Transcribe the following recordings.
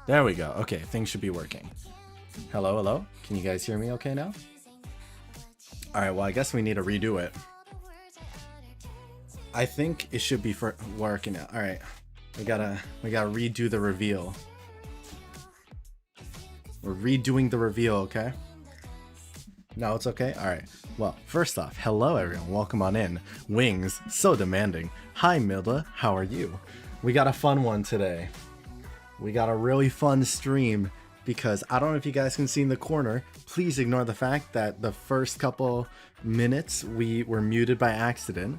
There we go. Okay, things should be working. Hello, hello? Can you guys hear me okay now? Alright, well, I guess we need to redo it. I think it should be working now. Alright, we gotta redo the reveal. We're redoing the reveal, okay? No, it's okay? Alright. Well, first off, hello everyone, welcome on in. Wings, so demanding. Hi Milda, how are you? We got a fun one today. We got a really fun stream because I don't know if you guys can see in the corner. Please ignore the fact that the first couple minutes we were muted by accident.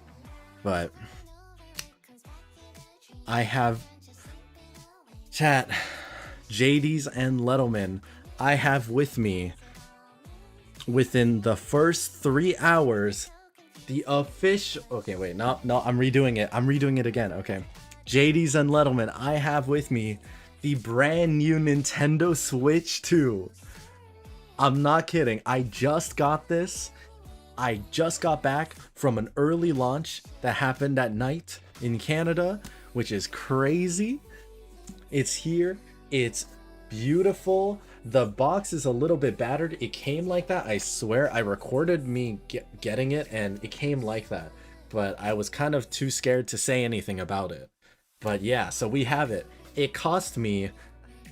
But I have chat, JD's and Lettleman. I have with me within the first 3 hours the official. Okay, wait, no, I'm redoing it. I'm redoing it again. Okay, JD's and Lettleman. I have with me the brand new Nintendo Switch 2. I'm not kidding. I just got this. I just got back from an early launch that happened at night in Canada, which is crazy. It's here. It's beautiful. The box is a little bit battered. It came like that. I swear I recorded me getting it and it came like that. But I was kind of too scared to say anything about it. But yeah, so we have it. It cost me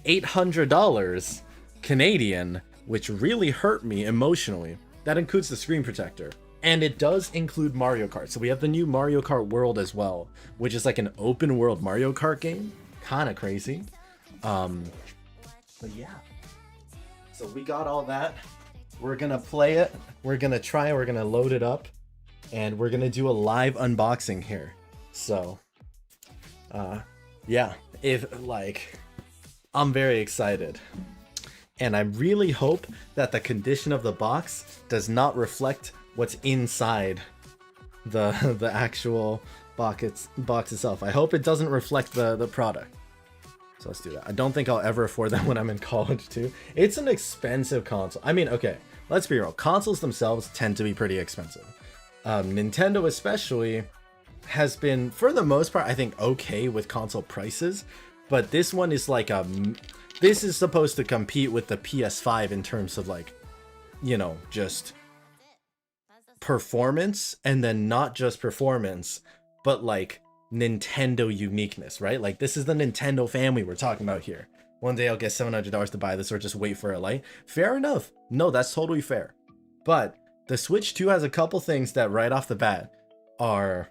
$800 Canadian, which really hurt me emotionally. That includes the screen protector. And it does include Mario Kart. So we have the new Mario Kart World as well, which is like an open world Mario Kart game. Kind of crazy. But yeah. So we got all that. We're gonna play it. We're gonna try. We're gonna load it up. And we're gonna do a live unboxing here. So, yeah. I'm very excited. And I really hope that the condition of the box does not reflect what's inside the actual box itself. I hope it doesn't reflect the product. So let's do that. I don't think I'll ever afford that when I'm in college too. It's an expensive console. I mean, okay, let's be real. Consoles themselves tend to be pretty expensive. Nintendo especially has been, for the most part, I think okay with console prices. But this one is like this is supposed to compete with the PS5 in terms of like, you know, just performance, and then not just performance, but like Nintendo uniqueness, right? Like this is the Nintendo family we're talking about here. One day I'll get $700 to buy this or just wait for a light. Fair enough. No, that's totally fair. But the Switch 2 has a couple things that right off the bat are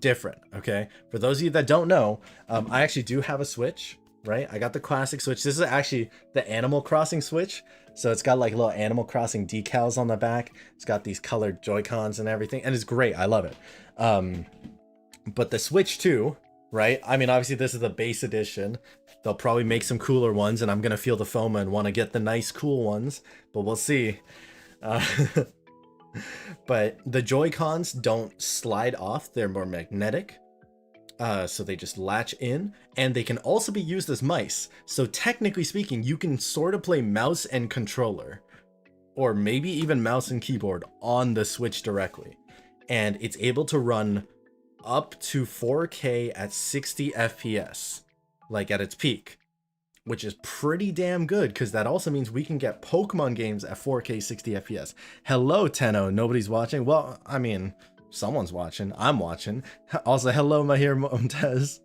different, okay? For those of you that don't know, I actually do have a Switch, right? I got the classic Switch. This is actually the Animal Crossing Switch. So it's got like little Animal Crossing decals on the back. It's got these colored Joy-Cons and everything, and it's great. I love it. But the Switch 2, right? I mean, obviously this is the base edition. They'll probably make some cooler ones, and I'm gonna feel the FOMO and want to get the nice, cool ones, but we'll see. But the Joy-Cons don't slide off. They're more magnetic. So they just latch in, and they can also be used as mice. So technically speaking, you can sort of play mouse and controller, or maybe even mouse and keyboard on the Switch directly. And it's able to run up to 4K at 60 FPS, like at its peak, which is pretty damn good, because that also means we can get Pokemon games at 4K 60 FPS. Hello, Tenno. Nobody's watching? Well, I mean, someone's watching. I'm watching. Also, hello, Mahir Montez.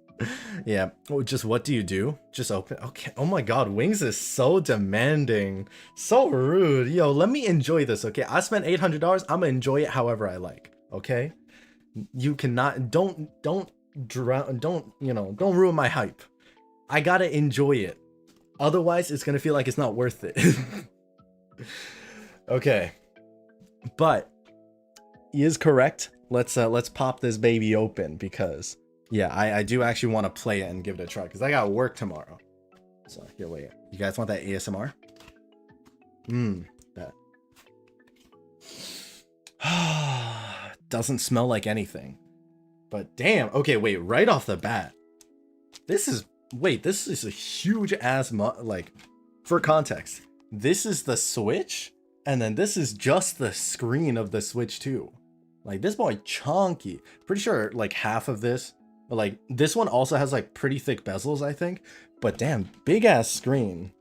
Yeah. Oh, just what do you do? Just open. Okay. Oh my god, Wings is so demanding. So rude. Yo, let me enjoy this, okay? I spent $800. I'm gonna enjoy it however I like, okay? You cannot, don't drown, don't ruin my hype. I gotta enjoy it. Otherwise, it's gonna feel like it's not worth it. Okay. But he is correct. Let's pop this baby open, because yeah, I do actually want to play it and give it a try, because I got work tomorrow. So here, wait. You guys want that ASMR? That doesn't smell like anything. But damn. Okay, wait. Right off the bat, this is a huge ass like, for context, this is the Switch, and then this is just the screen of the Switch 2. Like, this boy chunky. Pretty sure like half of this, but like this one also has like pretty thick bezels, I think. But damn, big ass screen.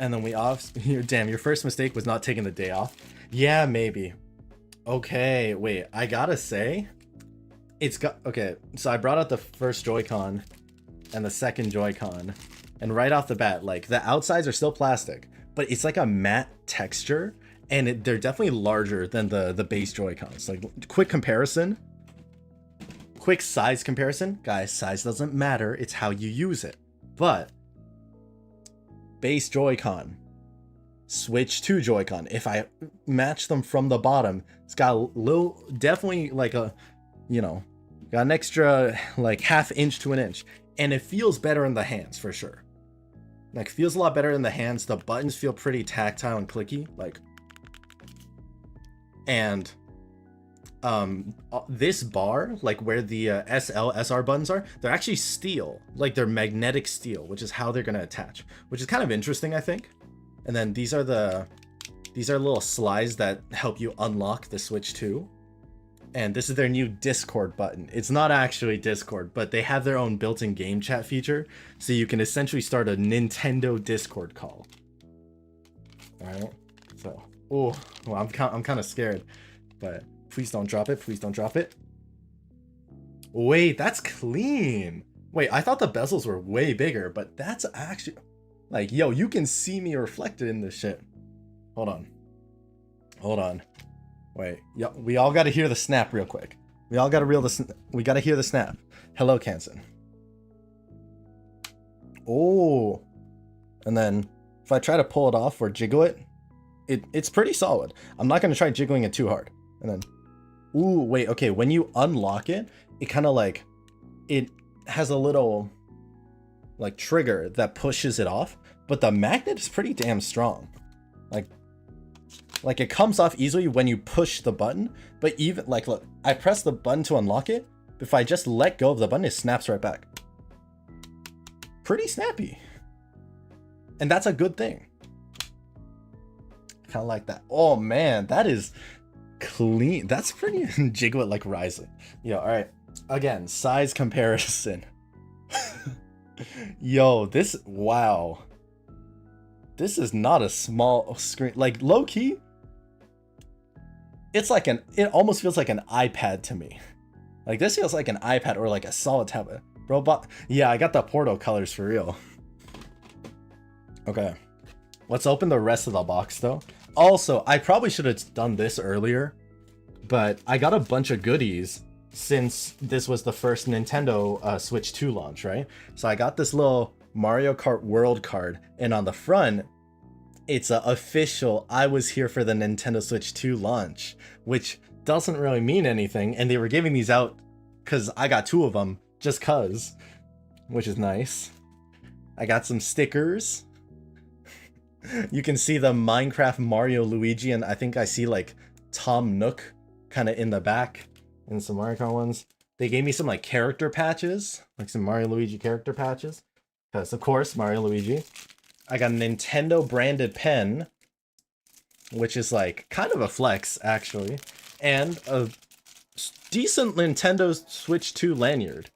And then we off. Damn, your first mistake was not taking the day off. Yeah, maybe. Okay, wait. I gotta say, it's got. Okay, so I brought out the first Joy-Con and the second Joy-Con, and right off the bat, like the outsides are still plastic, but it's like a matte texture, and they're definitely larger than the base Joy-Cons. Like, quick comparison. Quick size comparison. Guys, size doesn't matter. It's how you use it. But base Joy-Con, Switch 2 Joy-Con, if I match them from the bottom, it's got a little, definitely like a, you know, got an extra like ½ inch to an inch. And it feels better in the hands for sure. Like, feels a lot better in the hands. The buttons feel pretty tactile and clicky. Like, and this bar, like where the SL, SR buttons are, they're actually steel. Like, they're magnetic steel, which is how they're going to attach, which is kind of interesting, I think. And then these are little slides that help you unlock the Switch 2. And this is their new Discord button. It's not actually Discord, but they have their own built-in game chat feature, so you can essentially start a Nintendo Discord call. All right. So, oh, well, I'm kind of scared, but please don't drop it. Please don't drop it. Wait, that's clean. Wait, I thought the bezels were way bigger, but that's actually, like, yo, you can see me reflected in this shit. Hold on. Hold on. Wait, yo, we all got to hear the snap real quick. We all got to we got to hear the snap. Hello, Kansen. Oh. And then if I try to pull it off or jiggle it, it's pretty solid. I'm not going to try jiggling it too hard. And then, ooh, wait, okay, when you unlock it, it kind of like, it has a little like trigger that pushes it off, but the magnet is pretty damn strong. Like it comes off easily when you push the button, but even like, look, I press the button to unlock it. If I just let go of the button, it snaps right back. Pretty snappy. And that's a good thing. Kind of like that. Oh man, that is clean. That's pretty jiggle it like Ryzen. Yo, all right. Again, size comparison. Yo, this, wow. This is not a small screen. Like, low key, it's like it almost feels like an iPad to me. Like, this feels like an iPad or like a solid tablet. Robot. Yeah, I got the Portal colors for real. Okay. Let's open the rest of the box though. Also, I probably should have done this earlier, but I got a bunch of goodies since this was the first Nintendo Switch 2 launch, right? So I got this little Mario Kart World card, and on the front, it's a official I was here for the Nintendo Switch 2 launch, which doesn't really mean anything, and they were giving these out because I got 2 of them just cuz, which is nice. I got some stickers. You can see the Minecraft Mario Luigi, and I think I see like Tom Nook kind of in the back and some Mario Kart ones. They gave me some like character patches, like some Mario Luigi character patches, because of course Mario Luigi. I got a Nintendo branded pen, which is like kind of a flex actually, and a decent Nintendo Switch 2 lanyard.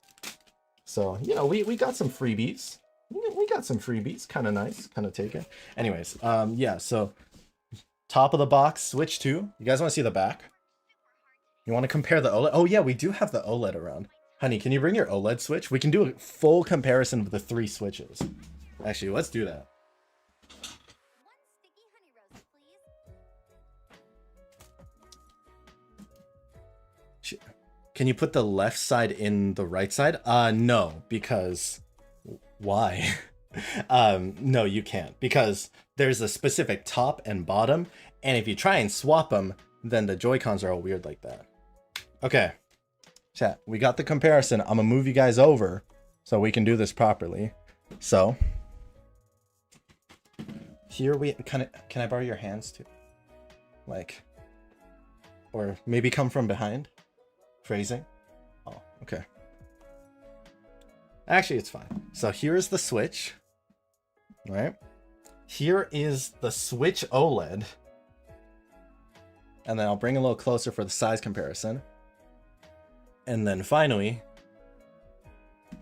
So, you know, we got some freebies. We got some freebies, kind of nice, kind of taken. Anyways, yeah, so top of the box, Switch 2. You guys want to see the back? You want to compare the OLED? Oh yeah, we do have the OLED around. Honey, can you bring your OLED Switch? We can do a full comparison of the 3 Switches. Actually, let's do that. Can you put the left side in the right side? No, because why? No, you can't, because there's a specific top and bottom, and if you try and swap them, then the Joy-Cons are all weird like that. Okay, chat, we got the comparison. I'm gonna move you guys over so we can do this properly. So here we can I borrow your hands too? Like, or maybe come from behind? Phrasing? Oh, okay. Actually, it's fine. So here is the Switch, right? Here is the Switch OLED. And then I'll bring it a little closer for the size comparison. And then finally,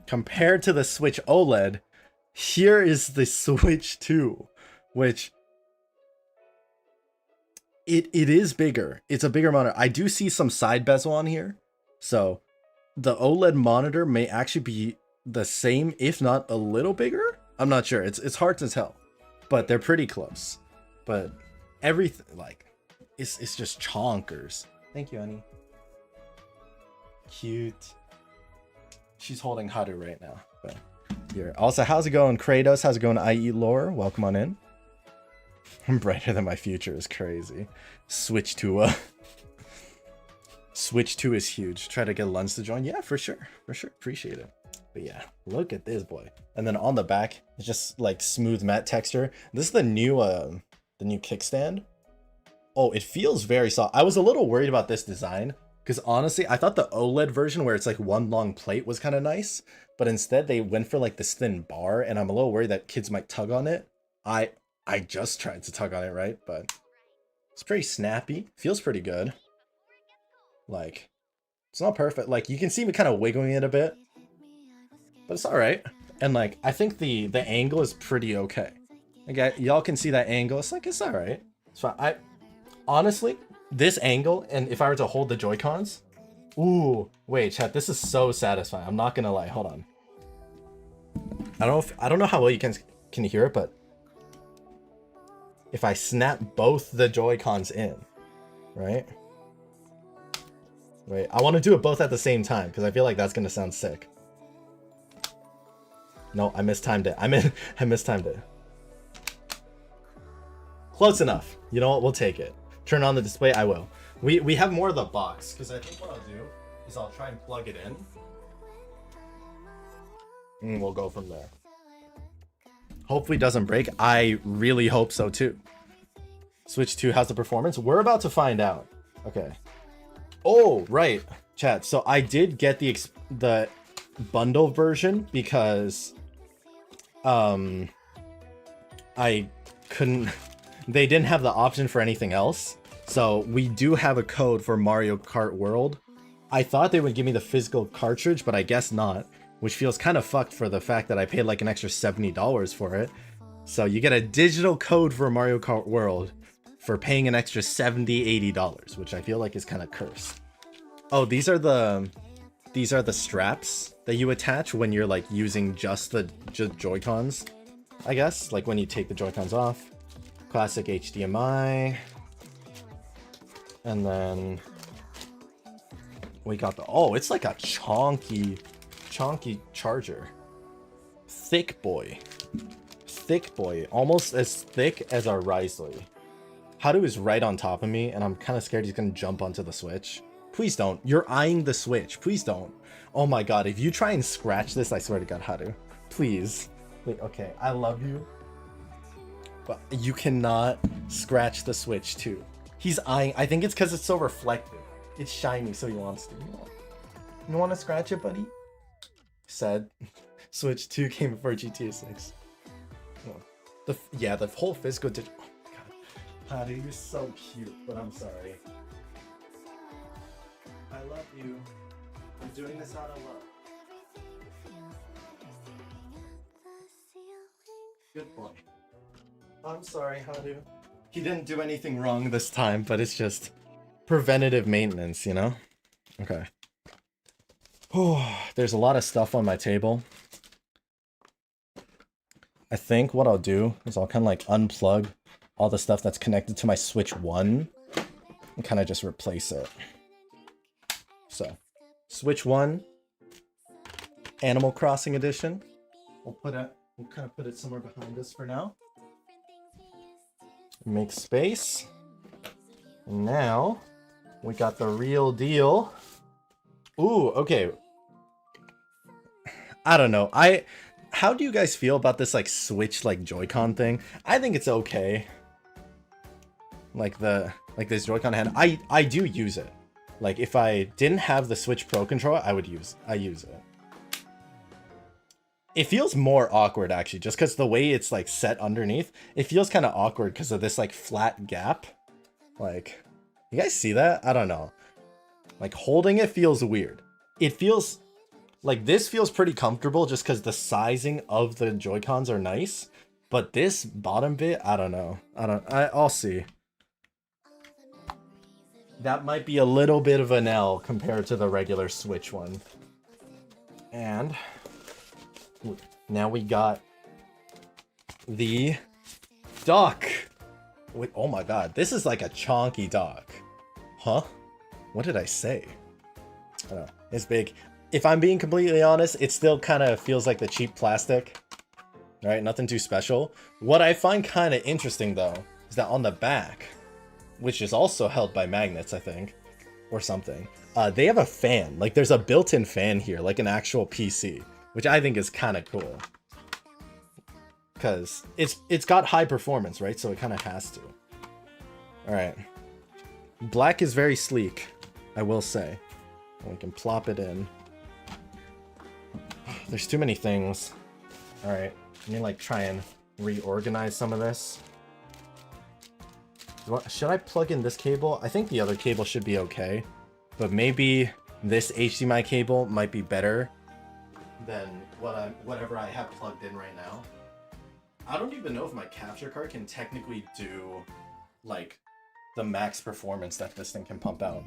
compared to the Switch OLED, here is the Switch 2, which it is bigger. It's a bigger monitor. I do see some side bezel on here. So the OLED monitor may actually be the same, if not a little bigger. I'm not sure. It's hard to tell, but they're pretty close. But everything, like, it's just chonkers. Thank you, honey. Cute. She's holding Haru right now. But here. Also, how's it going, Kratos? How's it going, IE Lore? Welcome on in. I'm brighter than my future is crazy. Switch to Switch 2 is huge. Try to get Lunch to join. Yeah, for sure. For sure. Appreciate it. But yeah, look at this boy. And then on the back, it's just like smooth matte texture. This is the new kickstand. Oh, it feels very soft. I was a little worried about this design because honestly, I thought the OLED version where it's like one long plate was kind of nice, but instead they went for like this thin bar, and I'm a little worried that kids might tug on it. I just tried to tug on it, right? But it's pretty snappy. Feels pretty good. Like, it's not perfect. Like, you can see me kind of wiggling it a bit, but it's all right. And like, I think the angle is pretty okay. Okay, y'all can see that angle. It's like, it's all right. It's fine. Honestly, this angle, and if I were to hold the Joy-Cons, ooh, wait, chat, this is so satisfying. I'm not gonna lie. Hold on. I don't know how well you can hear it, but if I snap both the Joy-Cons in, right? Wait, I want to do it both at the same time because I feel like that's gonna sound sick. No, I mistimed it. I mistimed it. Close enough. You know what? We'll take it. Turn on the display. I will. We have more of the box because I think what I'll do is I'll try and plug it in, and we'll go from there. Hopefully it doesn't break. I really hope so too. Switch 2, how's the performance? We're about to find out. Okay. Oh, right, chat. So I did get the bundle version because I couldn't, they didn't have the option for anything else. So we do have a code for Mario Kart World. I thought they would give me the physical cartridge, but I guess not, which feels kind of fucked for the fact that I paid like an extra $70 for it. So you get a digital code for Mario Kart World for paying an extra $70, $80, which I feel like is kind of cursed. Oh, these are the straps that you attach when you're like using just the Joy-Cons, I guess, like when you take the Joy-Cons off. Classic HDMI. And then we got the, oh, it's like a chonky charger. Thick boy, almost as thick as our Risley. Haru is right on top of me, and I'm kind of scared he's gonna jump onto the Switch. Please don't. You're eyeing the Switch. Please don't. Oh my god, if you try and scratch this, I swear to god, Haru. Please. Wait, okay, I love you, but you cannot scratch the Switch too. He's eyeing. I think it's because it's so reflective. It's shiny, so he wants to. You want to scratch it, buddy? Said Switch 2 came before GTA 6. Oh. The whole physical digital. Oh my god, Haru, you're so cute, but I'm sorry. I love you. I'm doing this out of love. Good boy. I'm sorry, Haru. He didn't do anything wrong this time, but it's just preventative maintenance, you know? Okay. Oh, there's a lot of stuff on my table. I think what I'll do is I'll kind of like unplug all the stuff that's connected to my Switch 1 and kind of just replace it. So, Switch 1, Animal Crossing Edition. We'll kind of put it somewhere behind us for now. Make space. And now we got the real deal. Ooh, okay. I don't know. How do you guys feel about this like Switch like Joy-Con thing? I think it's okay. Like this Joy-Con hand. I do use it. Like if I didn't have the Switch Pro controller, I use it. It feels more awkward actually, just because the way it's like set underneath, it feels kind of awkward because of this like flat gap. Like, you guys see that? I don't know. Like holding it feels weird. It feels Like, this feels pretty comfortable just because the sizing of the Joy-Cons are nice. But this bottom bit, I don't know. I'll see. That might be a little bit of an L compared to the regular Switch one. And now we got the dock. Wait, oh my god, this is like a chonky dock. Huh? What did I say? I don't know. It's big. If I'm being completely honest, it still kind of feels like the cheap plastic. Right? Nothing too special. What I find kind of interesting, though, is that on the back, which is also held by magnets, I think, or something, they have a fan. Like, there's a built-in fan here, like an actual PC, which I think is kind of cool. Because it's got high performance, right? So it kind of has to. Alright. Black is very sleek, I will say. And we can plop it in. There's too many things. Alright. Let me, like, try and reorganize some of this. Should I plug in this cable? I think the other cable should be okay. But maybe this HDMI cable might be better than whatever I have plugged in right now. I don't even know if my capture card can technically do, like, the max performance that this thing can pump out.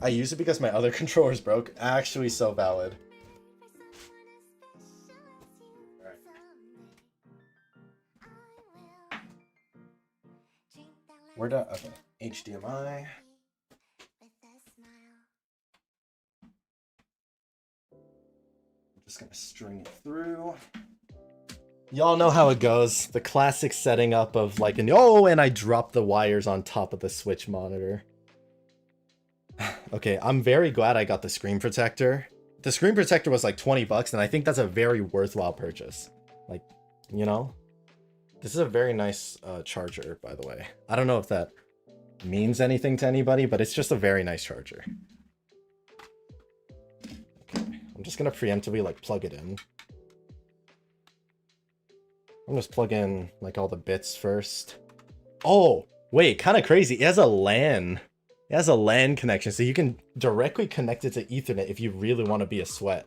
I use it because my other controller's broke. Actually, so valid. Alright. We're done. Okay. HDMI. I'm just gonna string it through. Y'all know how it goes. The classic setting up of like an and I dropped the wires on top of the Switch monitor. Okay, I'm very glad I got the screen protector. The screen protector was like 20 bucks, and I think that's a very worthwhile purchase. Like, you know? This is a very nice charger, by the way. I don't know if that means anything to anybody, but it's just a very nice charger. Okay, I'm just gonna preemptively like plug it in. I'm just plug in like all the bits first. Oh, wait, kind of crazy. It has a LAN. It has a LAN connection, so you can directly connect it to Ethernet if you really want to be a sweat.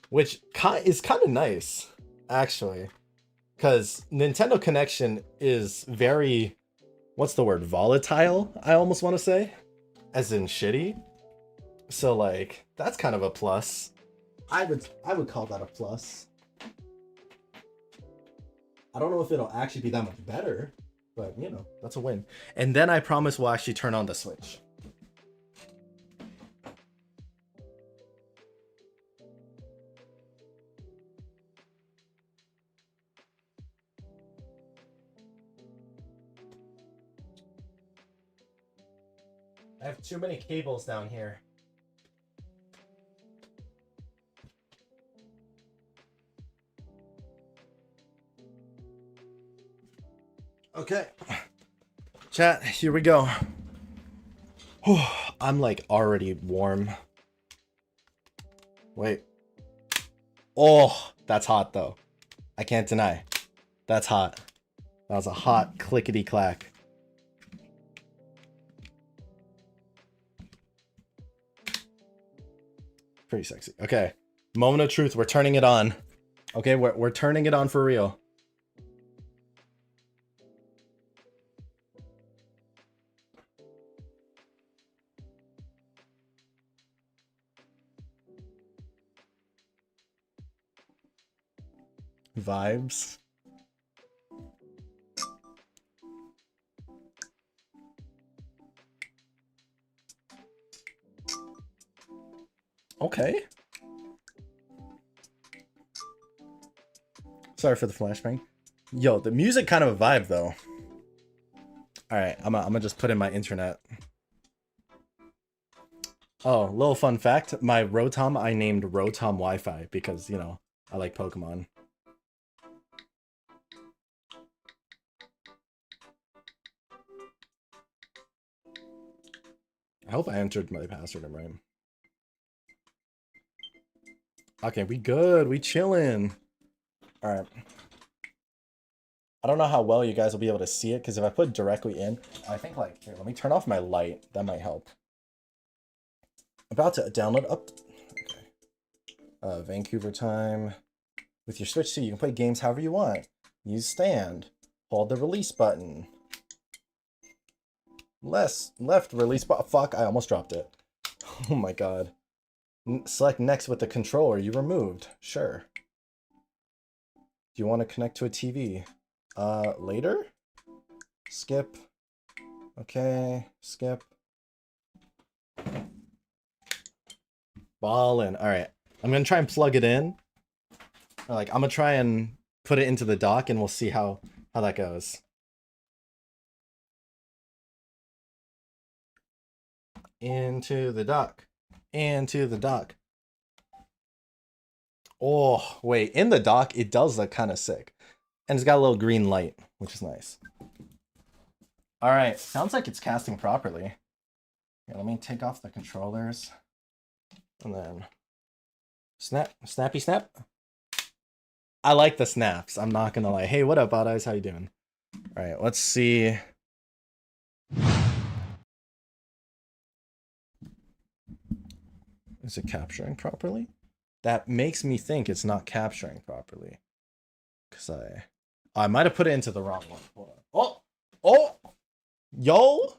Which is kind of nice, actually. Because Nintendo connection is very, what's the word, volatile, I almost want to say. As in shitty. So like, that's kind of a plus. I would call that a plus. I don't know if it'll actually be that much better, but you know, that's a win. And then I promise we'll actually turn on the Switch. I have too many cables down here. Okay, chat, here we go. I'm like already warm. Wait. Oh, that's hot though. I can't deny. That's hot. That was a hot clickety clack. Pretty sexy. Okay, moment of truth. We're turning it on. Okay, we're turning it on for real. Vibes. Okay. Sorry for the flashbang. Yo, the music kind of a vibe though. All right, I'm gonna just put in my internet. Oh, little fun fact: my Rotom I named Rotom Wi-Fi because you know I like Pokemon. I hope I entered my password in right. Okay, we good. We chilling. All right. I don't know how well you guys will be able to see it because if I put directly in, I think like here, let me turn off my light. That might help. About to download up. Okay. Vancouver time. With your Switch 2, you can play games however you want. Use stand. Hold the release button. Left release button. Fuck, I almost dropped it. Oh my god. Select next with the controller you removed. Sure. Do you want to connect to a TV? Later? Skip. Okay, skip. Ballin'. Alright. I'm gonna try and plug it in. Like, I'm gonna try and put it into the dock and we'll see how that goes. Into the dock. Into the dock. Oh, wait. In the dock, it does look kind of sick. And it's got a little green light, which is nice. Alright, sounds like it's casting properly. Here, let me take off the controllers. And then... Snappy snap. I like the snaps, I'm not gonna lie. Hey, what up, Odd Eyes? How you doing? Alright, let's see. Is it capturing properly? That makes me think it's not capturing properly. Because I might have put it into the wrong one. Hold on. Oh! Yo!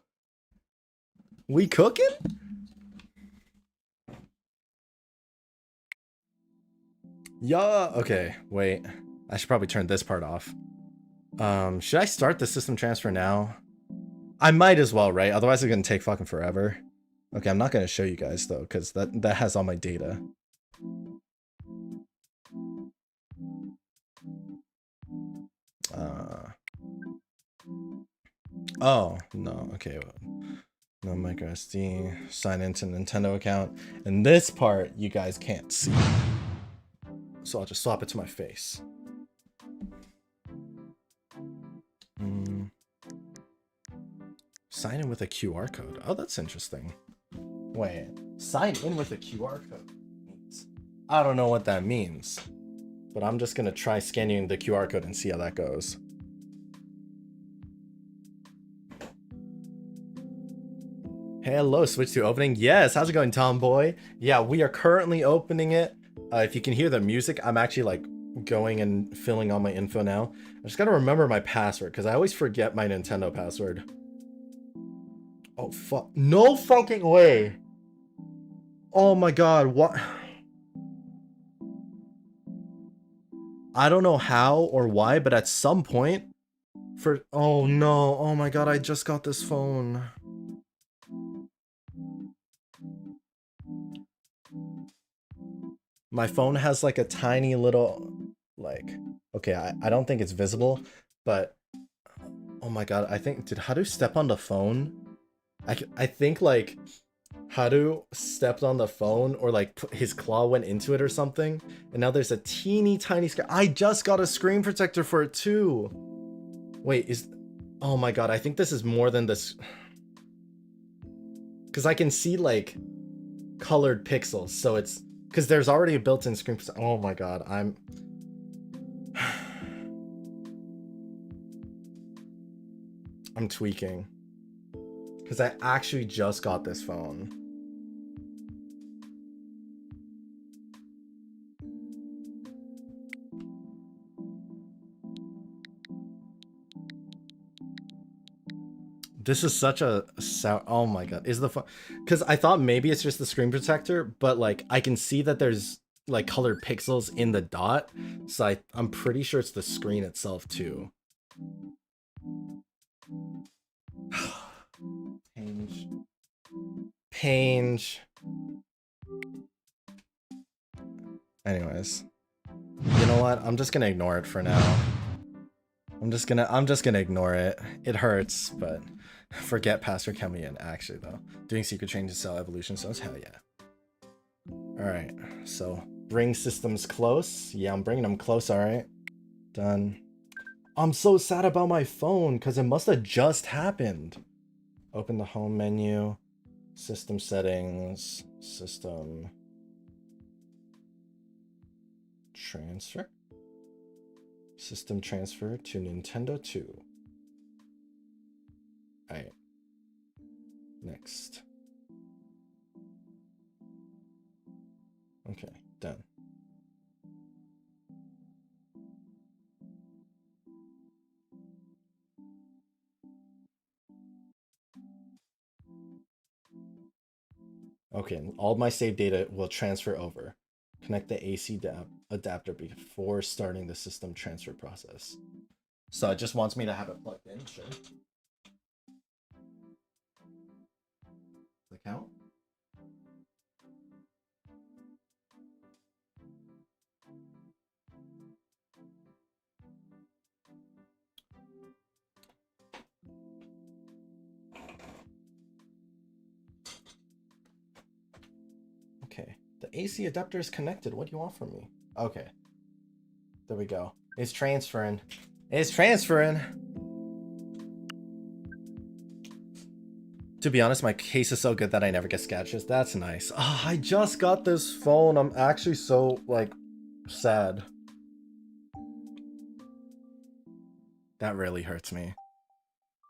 We cooking? Yeah, okay, wait. I should probably turn this part off. Should I start the system transfer now? I might as well, right? Otherwise it's gonna take fucking forever. Okay, I'm not gonna show you guys though, because that has all my data. Oh, no, okay. No micro SD, sign into Nintendo account. And this part you guys can't see. So I'll just swap it to my face. Sign in with a QR code. Oh, that's interesting. Wait, sign in with a QR code. I don't know what that means. But I'm just gonna try scanning the QR code and see how that goes. Hello, Switch 2 opening. Yes, how's it going, Tomboy? Yeah, we are currently opening it. If you can hear the music, I'm actually like going and filling all my info now. I just gotta remember my password because I always forget my Nintendo password. Oh, fuck. No fucking way. Oh my god, what? I don't know how or why, but at some point oh no, oh my god, I just got this phone. My phone has like a tiny little, like, okay, I don't think it's visible, but oh my god, I think, did Haru step on the phone? I think like Haru stepped on the phone or like his claw went into it or something, and now there's a teeny tiny screen. I just got a screen protector for it too. Wait, oh my god, I think this is more than this, because I can see like colored pixels, so it's because there's already a built-in screen. Oh my god, I'm tweaking because I actually just got this phone. This is such a oh my god, is the phone, because I thought maybe it's just the screen protector, but like I can see that there's like colored pixels in the dot, so I'm pretty sure it's the screen itself too. Pange. Anyways, you know what? I'm just gonna ignore it for now. I'm just gonna ignore it. It hurts, but forget password count me in. Actually, though, doing secret changes to cell evolution stones, hell yeah. All right, so bring systems close. Yeah, I'm bringing them close. All right, done. I'm so sad about my phone because it must have just happened. Open the home menu, system settings, system transfer. System transfer to Nintendo 2. Alright. Next. Okay, done. Okay, all my save data will transfer over. Connect the AC adapter before starting the system transfer process. So it just wants me to have it plugged in, sure. The count? Okay, the AC adapter is connected. What do you want from me? Okay, there we go. It's transferring. It's transferring. To be honest, my case is so good that I never get scratches. That's nice. Oh, I just got this phone. I'm actually so, like, sad. That really hurts me.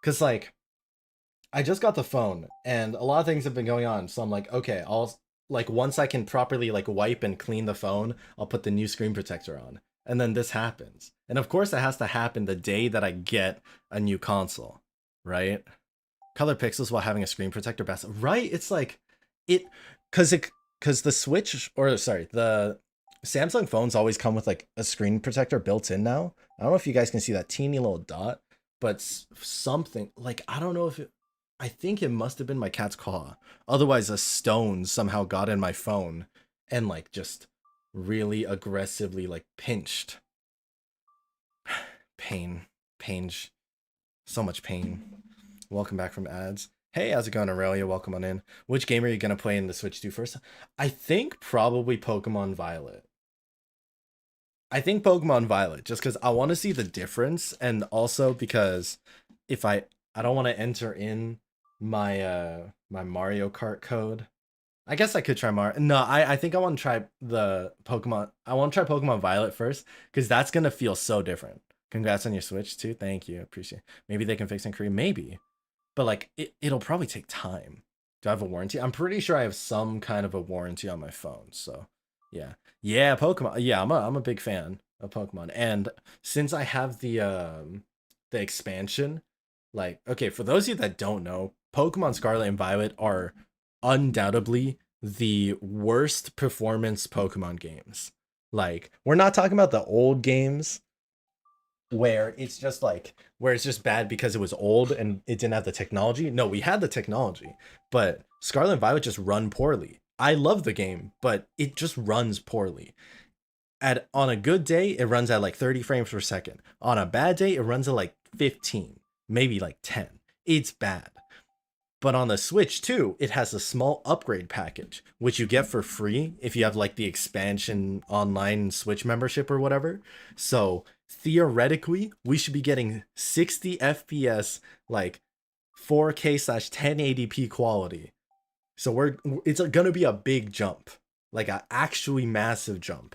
Because, like, I just got the phone, and a lot of things have been going on. So I'm like, okay, like, once I can properly, like, wipe and clean the phone, I'll put the new screen protector on. And then this happens. And of course, it has to happen the day that I get a new console, right? Color pixels while having a screen protector best, right? It's like it because the Switch, or sorry, the Samsung phones always come with like a screen protector built in now. I don't know if you guys can see that teeny little dot, but something like, I don't know if it, I think it must have been my cat's claw. Otherwise, a stone somehow got in my phone and like just really aggressively like pinched. Pain, pain, so much pain. Welcome back from ads. Hey, how's it going, Aurelia? Welcome on in. Which game are you going to play in the Switch 2 first? I think probably Pokemon Violet. I think Pokemon Violet, just because I want to see the difference, and also because if I don't want to enter in my my Mario Kart code. I guess I could try Mario. No, I think I want to try the Pokemon. I want to try Pokemon Violet first, because that's gonna feel so different. Congrats on your Switch too. Thank you. Appreciate it. Maybe they can fix in Korea. Maybe. But like it'll probably take time. Do I have a warranty? I'm pretty sure I have some kind of a warranty on my phone. So yeah. Yeah, Pokemon. Yeah, I'm a big fan of Pokemon. And since I have the expansion, like, okay, for those of you that don't know, Pokemon Scarlet and Violet are undoubtedly the worst performance Pokemon games. Like, we're not talking about the old games where it's just like where it's just bad because it was old and it didn't have the technology. No, we had the technology, but Scarlet and Violet just run poorly. I love the game, but it just runs poorly. On a good day, it runs at like 30 frames per second. On a bad day, it runs at like 15, maybe like 10. It's bad. But on the Switch too, it has a small upgrade package, which you get for free if you have like the expansion online Switch membership or whatever. So theoretically, we should be getting 60 FPS, like 4K slash 1080p quality. So it's gonna be a big jump, like an actually massive jump.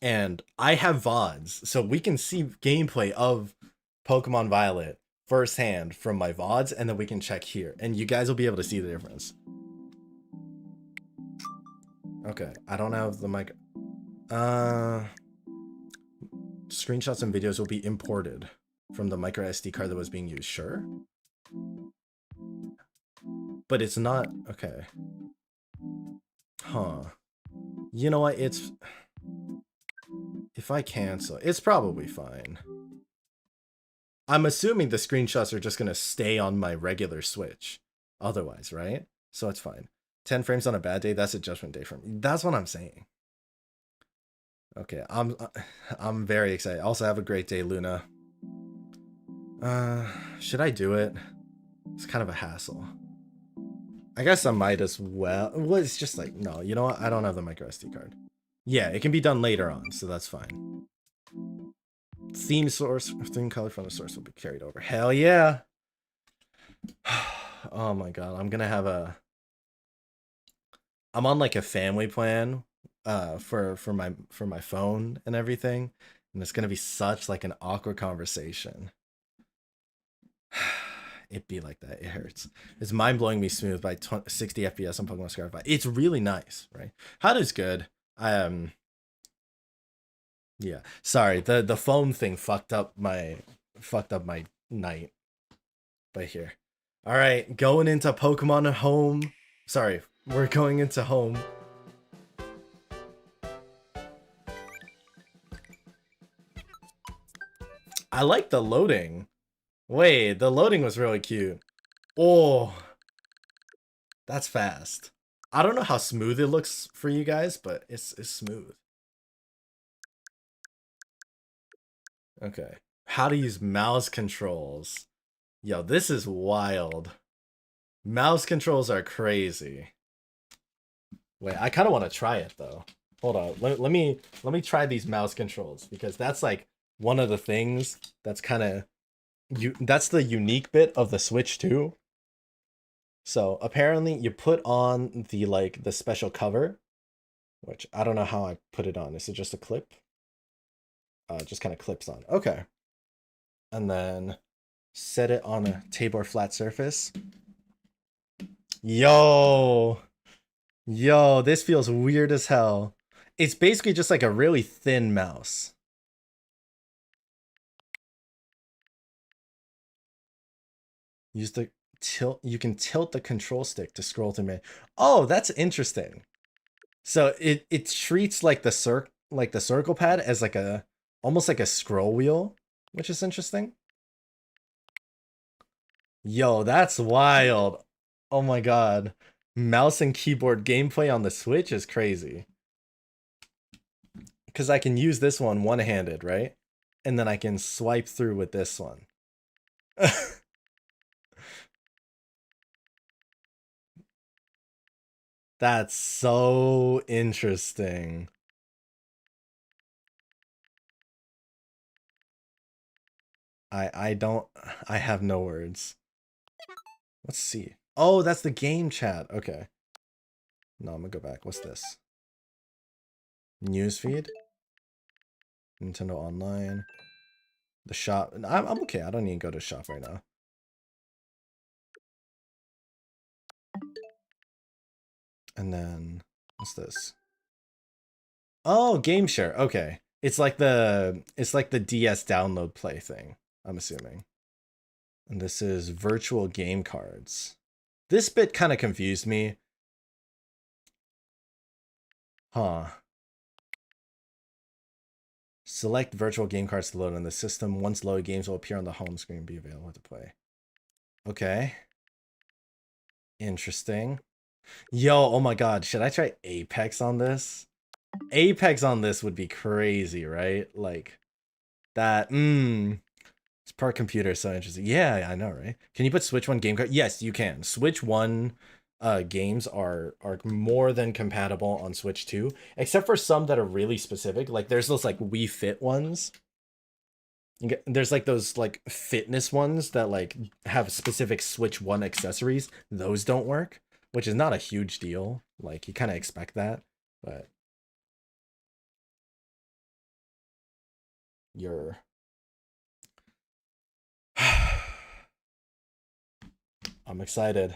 And I have VODs, so we can see gameplay of Pokemon Violet firsthand from my VODs, and then we can check here, and you guys will be able to see the difference. Okay, I don't have the mic. Screenshots and videos will be imported from the micro SD card that was being used. Sure, but it's not. Okay. Huh. You know what? It's if I cancel, it's probably fine. I'm assuming the screenshots are just gonna stay on my regular Switch otherwise, right? So it's fine. 10 frames on a bad day, that's a judgment day for me. That's what I'm saying. Okay, I'm very excited. Also, have a great day, Luna. Should I do it? It's kind of a hassle. I guess I might as well. Well, it's just like, no, you know what? I don't have the micro SD card. Yeah, it can be done later on, so that's fine. Theme color from the source will be carried over. Hell yeah. Oh my god, I'm on like a family plan for my phone and everything, and it's gonna be such like an awkward conversation. It'd be like that. It hurts. It's mind-blowing me smooth by 60 FPS on Pokemon Scarlet. It's really nice, right? How is good. Yeah, sorry, the phone thing fucked up my night. But here, all right, going into Pokemon Home. Sorry, we're going into home. I like the loading. Wait, the loading was really cute. Oh, that's fast. I don't know how smooth it looks for you guys, but it's smooth. Okay. How to use mouse controls. Yo, this is wild. Mouse controls are crazy. Wait, I kind of want to try it though. Hold on. Let me try these mouse controls because that's like one of the things that's kind of that's the unique bit of the Switch too. So apparently you put on the special cover, which I don't know how I put it on. Is it just a clip? It just kind of clips on. Okay. And then set it on a table or flat surface. Yo, this feels weird as hell. It's basically just like a really thin mouse. Use the tilt. You can tilt the control stick to scroll through menu. Oh, that's interesting. So it treats like the circle pad as like a almost like a scroll wheel, which is interesting. Yo, that's wild. Oh my god. Mouse and keyboard gameplay on the Switch is crazy. Because I can use this one one-handed, right? And then I can swipe through with this one. That's so interesting. I have no words. Let's see. Oh, that's the game chat. Okay. No, I'm gonna go back. What's this? Newsfeed? Nintendo Online. The shop. I'm okay. I don't need to go to shop right now. And then what's this? Oh, game share. Okay. It's like the DS download play thing, I'm assuming. And this is virtual game cards. This bit kind of confused me. Huh. Select virtual game cards to load on the system. Once loaded, games will appear on the home screen and be available to play. Okay. Interesting. Yo, oh my god, should I try Apex on this? Apex on this would be crazy, right? Like that. It's part computer, so interesting. Yeah, I know, right? Can you put Switch One game card? Yes, you can. Switch One games are more than compatible on Switch 2, except for some that are really specific. Like there's those like Wii Fit ones. There's like those like fitness ones that like have specific Switch 1 accessories. Those don't work, which is not a huge deal. Like you kind of expect that, but you're I'm excited.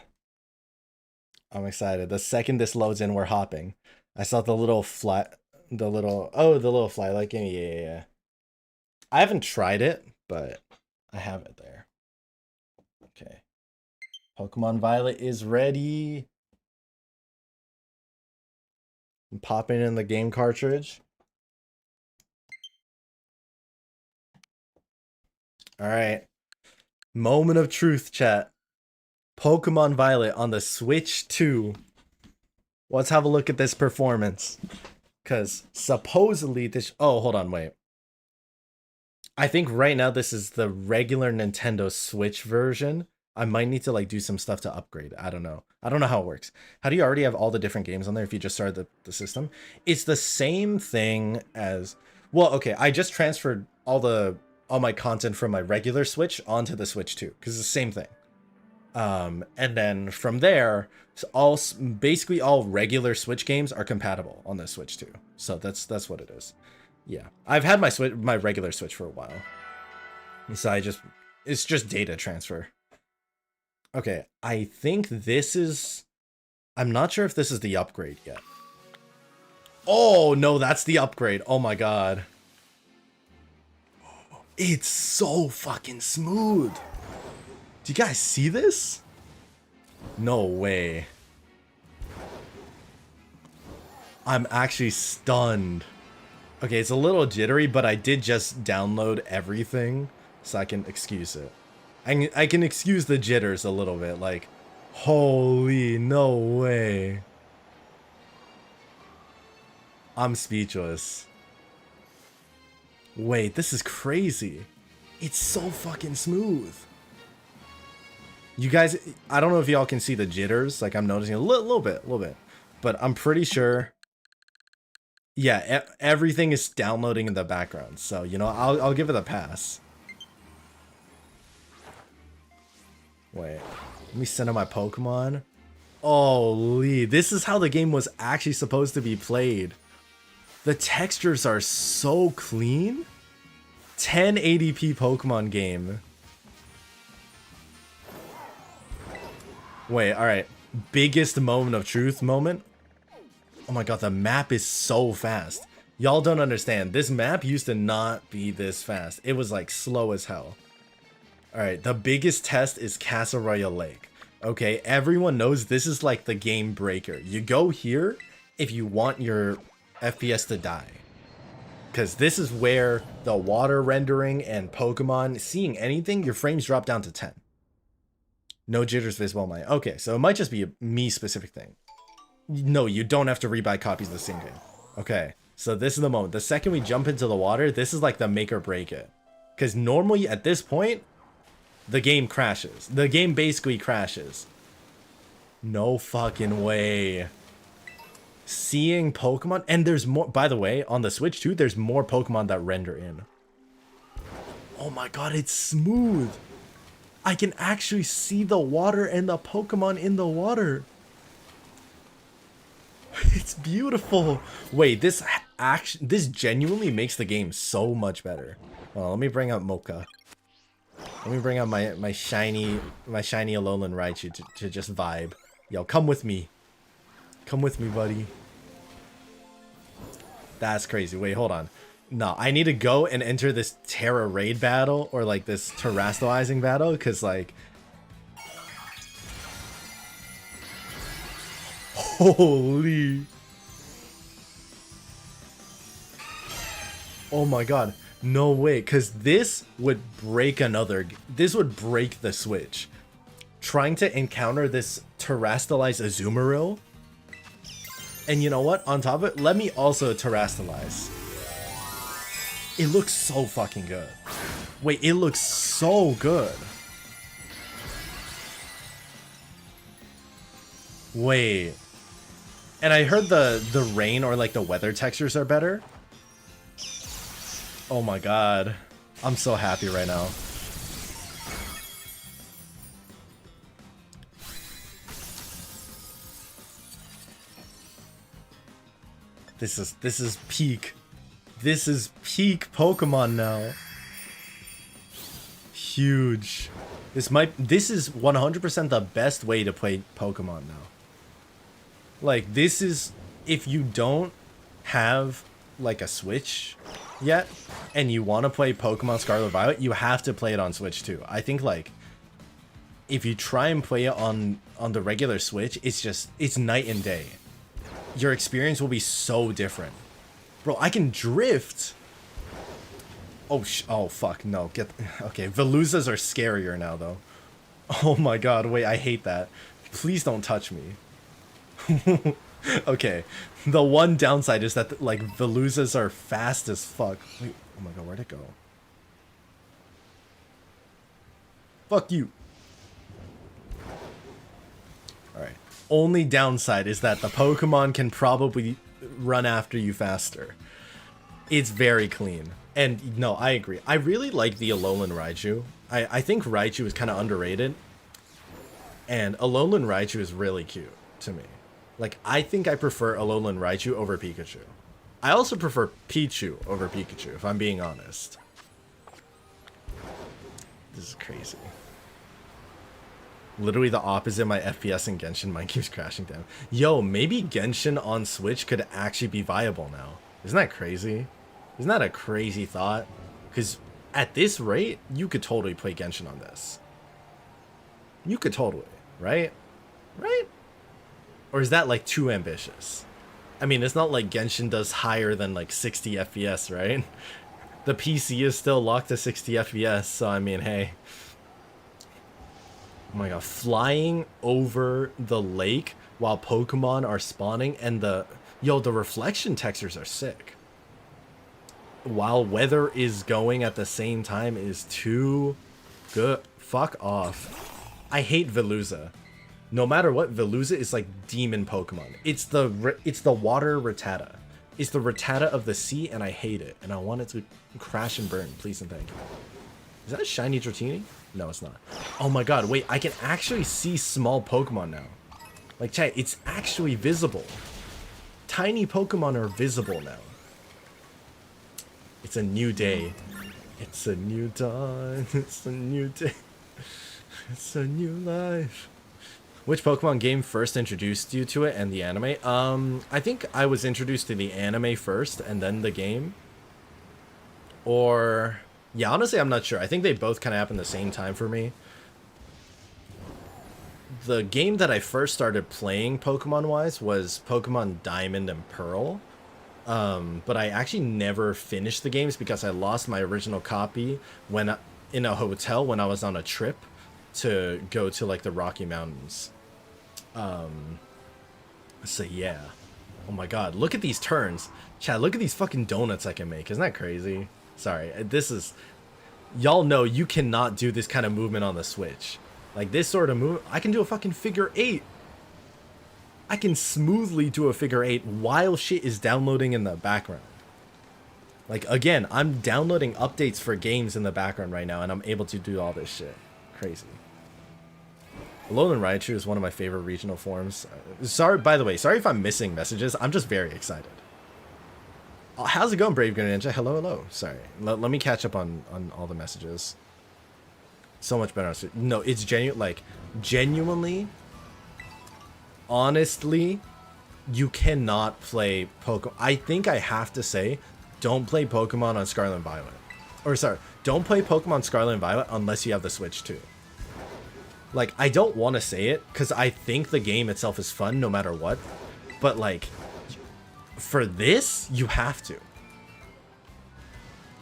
I'm excited. The second this loads in, we're hopping. I saw the little the little fly like game. Yeah. I haven't tried it, but I have it there. Okay. Pokemon Violet is ready. I'm popping in the game cartridge. All right. Moment of truth, chat. Pokemon Violet on the Switch 2. Let's have a look at this performance. Because supposedly this... Oh, hold on, wait. I think right now this is the regular Nintendo Switch version. I might need to like do some stuff to upgrade. I don't know. I don't know how it works. How do you already have all the different games on there if you just started the system? It's the same thing as... Well, okay, I just transferred all my content from my regular Switch onto the Switch 2 because it's the same thing. And then from there, basically all regular Switch games are compatible on the Switch 2. So that's what it is. Yeah, I've had my regular Switch for a while, so it's just data transfer. Okay, I think this is. I'm not sure if this is the upgrade yet. Oh no, that's the upgrade. Oh my god, it's so fucking smooth. Do you guys see this? No way. I'm actually stunned. Okay, it's a little jittery, but I did just download everything, so I can excuse it. I can excuse the jitters a little bit, like, holy, no way. I'm speechless. Wait, this is crazy. It's so fucking smooth. You guys, I don't know if y'all can see the jitters, like I'm noticing a little bit, but I'm pretty sure. Yeah, everything is downloading in the background, so you know I'll give it a pass. Wait, let me send out my Pokemon. Holy, this is how the game was actually supposed to be played. The textures are so clean. 1080p Pokemon game. Wait, alright. Biggest moment of truth moment. Oh my god, the map is so fast. Y'all don't understand. This map used to not be this fast. It was like slow as hell. Alright, the biggest test is Castle Royale Lake. Okay, everyone knows this is like the game breaker. You go here if you want your FPS to die. Because this is where the water rendering and Pokemon, seeing anything, your frames drop down to 10. No jitters visible on my... Okay, so it might just be a me specific thing. No, you don't have to rebuy copies of the same game. Okay, so this is the moment. The second we jump into the water, this is like the make or break it. Because normally at this point, the game crashes. The game basically crashes. No fucking way. Seeing Pokemon, and there's more, by the way, on the Switch too, there's more Pokemon that render in. Oh my god, it's smooth. I can actually see the water and the Pokemon in the water. It's beautiful. Wait, this genuinely makes the game so much better. Well, let me bring up Mocha. Let me bring out my shiny Alolan Raichu to just vibe. Yo, come with me. Come with me, buddy. That's crazy. Wait, hold on. No, I need to go and enter this Terra Raid battle, or like this terrestrializing battle, because like... Holy... Oh my god. No way, because this would break this would break the Switch. Trying to encounter this terrestrialized Azumarill. And you know what? On top of it, let me also terrestrialize. It looks so fucking good. Wait, it looks so good. Wait. And I heard the rain or like the weather textures are better. Oh my god. I'm so happy right now. This is peak. This is peak Pokemon now. Huge. This is 100% the best way to play Pokemon now. Like, this is, if you don't have like a Switch yet and you want to play Pokemon Scarlet Violet, you have to play it on Switch too. I think like if you try and play it on the regular Switch, it's night and day. Your experience will be so different. Bro, I can drift. Oh fuck, no. Okay, Veluzas are scarier now though. Oh my god, wait, I hate that. Please don't touch me. Okay, the one downside is that like Veluzas are fast as fuck. Wait, oh my god, where'd it go? Fuck you. Alright. Only downside is that the Pokemon can probably run after you faster. It's very clean. And no, I agree. I really like the Alolan Raichu. I think Raichu is kind of underrated. And Alolan Raichu is really cute to me. Like, I think I prefer Alolan Raichu over Pikachu. I also prefer Pichu over Pikachu, if I'm being honest. This is crazy. Literally the opposite. My FPS in Genshin, mine keeps crashing down. Yo, maybe Genshin on Switch could actually be viable now. Isn't that crazy? Isn't that a crazy thought? Because at this rate, you could totally play Genshin on this. You could totally, right? Right? Or is that like too ambitious? I mean, it's not like Genshin does higher than like 60 FPS, right? The PC is still locked to 60 FPS, so I mean, hey. Oh my god, flying over the lake while Pokemon are spawning and the reflection textures are sick. While weather is going at the same time is too good. Fuck off. I hate Veluza. No matter what, Veluza is like demon Pokemon. It's the water Rattata. It's the Rattata of the sea, and I hate it. And I want it to crash and burn. Please and thank you. Is that a shiny Dratini? No, it's not. Oh my god, wait, I can actually see small Pokemon now. Like, chat, it's actually visible. Tiny Pokemon are visible now. It's a new day. It's a new dawn. It's a new day. It's a new life. Which Pokemon game first introduced you to it and the anime? I think I was introduced to the anime first and then the game. Or... yeah, honestly, I'm not sure. I think they both kind of happened at the same time for me. The game that I first started playing Pokemon-wise was Pokemon Diamond and Pearl. But I actually never finished the games because I lost my original copy when in a hotel when I was on a trip to go to like the Rocky Mountains. So yeah. Oh my god, look at these turns. Chad, look at these fucking donuts I can make. Isn't that crazy? Sorry, this is... y'all know you cannot do this kind of movement on the Switch. Like this sort of move, I can do a fucking figure 8. I can smoothly do a figure 8 while shit is downloading in the background. Like, again, I'm downloading updates for games in the background right now, and I'm able to do all this shit. Crazy. Alolan Raichu is one of my favorite regional forms. Sorry, by the way, sorry if I'm missing messages. I'm just very excited. How's it going, Brave Greninja? Hello, hello. Sorry. Let me catch up on all the messages. So much better. No, it's genuine. Like, genuinely... honestly, you cannot play Pokemon. I think I have to say, don't play Pokemon on Scarlet and Violet. Or sorry, don't play Pokemon Scarlet and Violet unless you have the Switch too. Like, I don't want to say it, because I think the game itself is fun no matter what. But like, for this, you have to.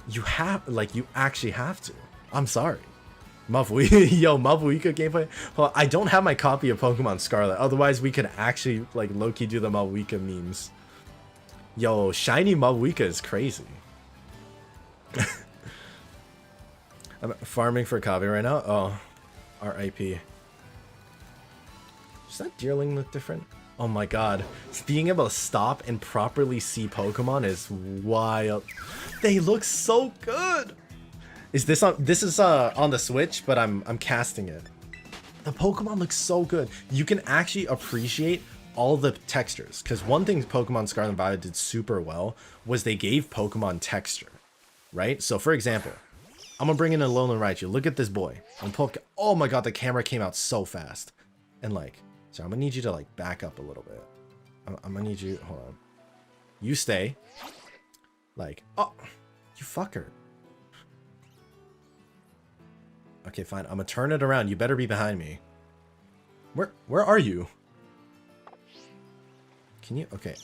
You have, like, you actually have to. I'm sorry. Mavuika gameplay. Well, I don't have my copy of Pokemon Scarlet. Otherwise, we could actually like low-key do the Mavuika memes. Yo, shiny Mavuika is crazy. I'm farming for Kavi right now. Oh, R.I.P. Does that Deerling look different? Oh my god, being able to stop and properly see Pokemon is wild. They look so good. Is this on? This is on the Switch, but I'm casting it. The Pokemon looks so good. You can actually appreciate all the textures, because one thing Pokemon Scarlet and Violet did super well was they gave Pokemon texture, right? So for example, I'm gonna bring in a Alolan Raichu. Look at this boy. Oh my god, the camera came out so fast. And like, so I'm gonna need you to like back up a little bit. I'm gonna need you. Hold on. You stay. Like, oh, you fucker. Okay, fine. I'm gonna turn it around. You better be behind me. Where are you? Can you? Okay,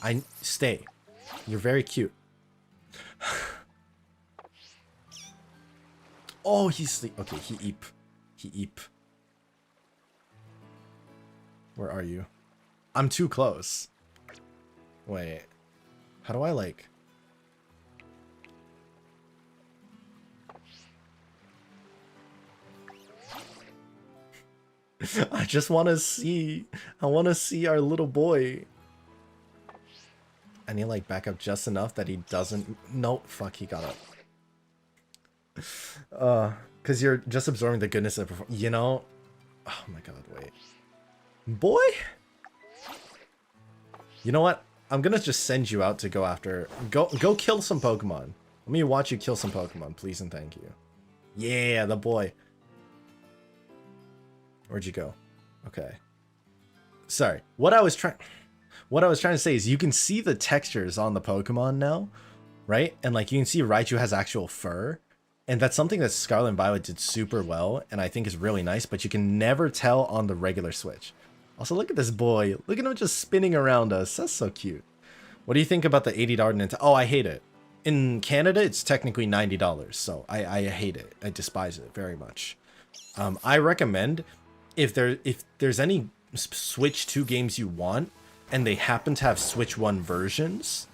stay. You're very cute. Oh, he's sleep. Okay, he eep. He eep. Where are you? I'm too close. Wait. How do I like... I just want to see. I want to see our little boy. I need to like back up just enough that he doesn't. Nope. Fuck. He got up. Because you're just absorbing the goodness of performance. You know. Oh my god. Wait. Boy. You know what? I'm gonna just send you out to go after. Go kill some Pokemon. Let me watch you kill some Pokemon, please and thank you. Yeah, the boy. Where'd you go? Okay. Sorry. What I was trying to say is you can see the textures on the Pokemon now, right? And like you can see Raichu has actual fur. And that's something that Scarlet and Violet did super well and I think is really nice, but you can never tell on the regular Switch. Also, look at this boy. Look at him just spinning around us. That's so cute. What do you think about the $80 Nintendo? Oh, I hate it. In Canada, it's technically $90, so I hate it. I despise it very much. I recommend if there's any Switch 2 games you want, and they happen to have Switch 1 versions,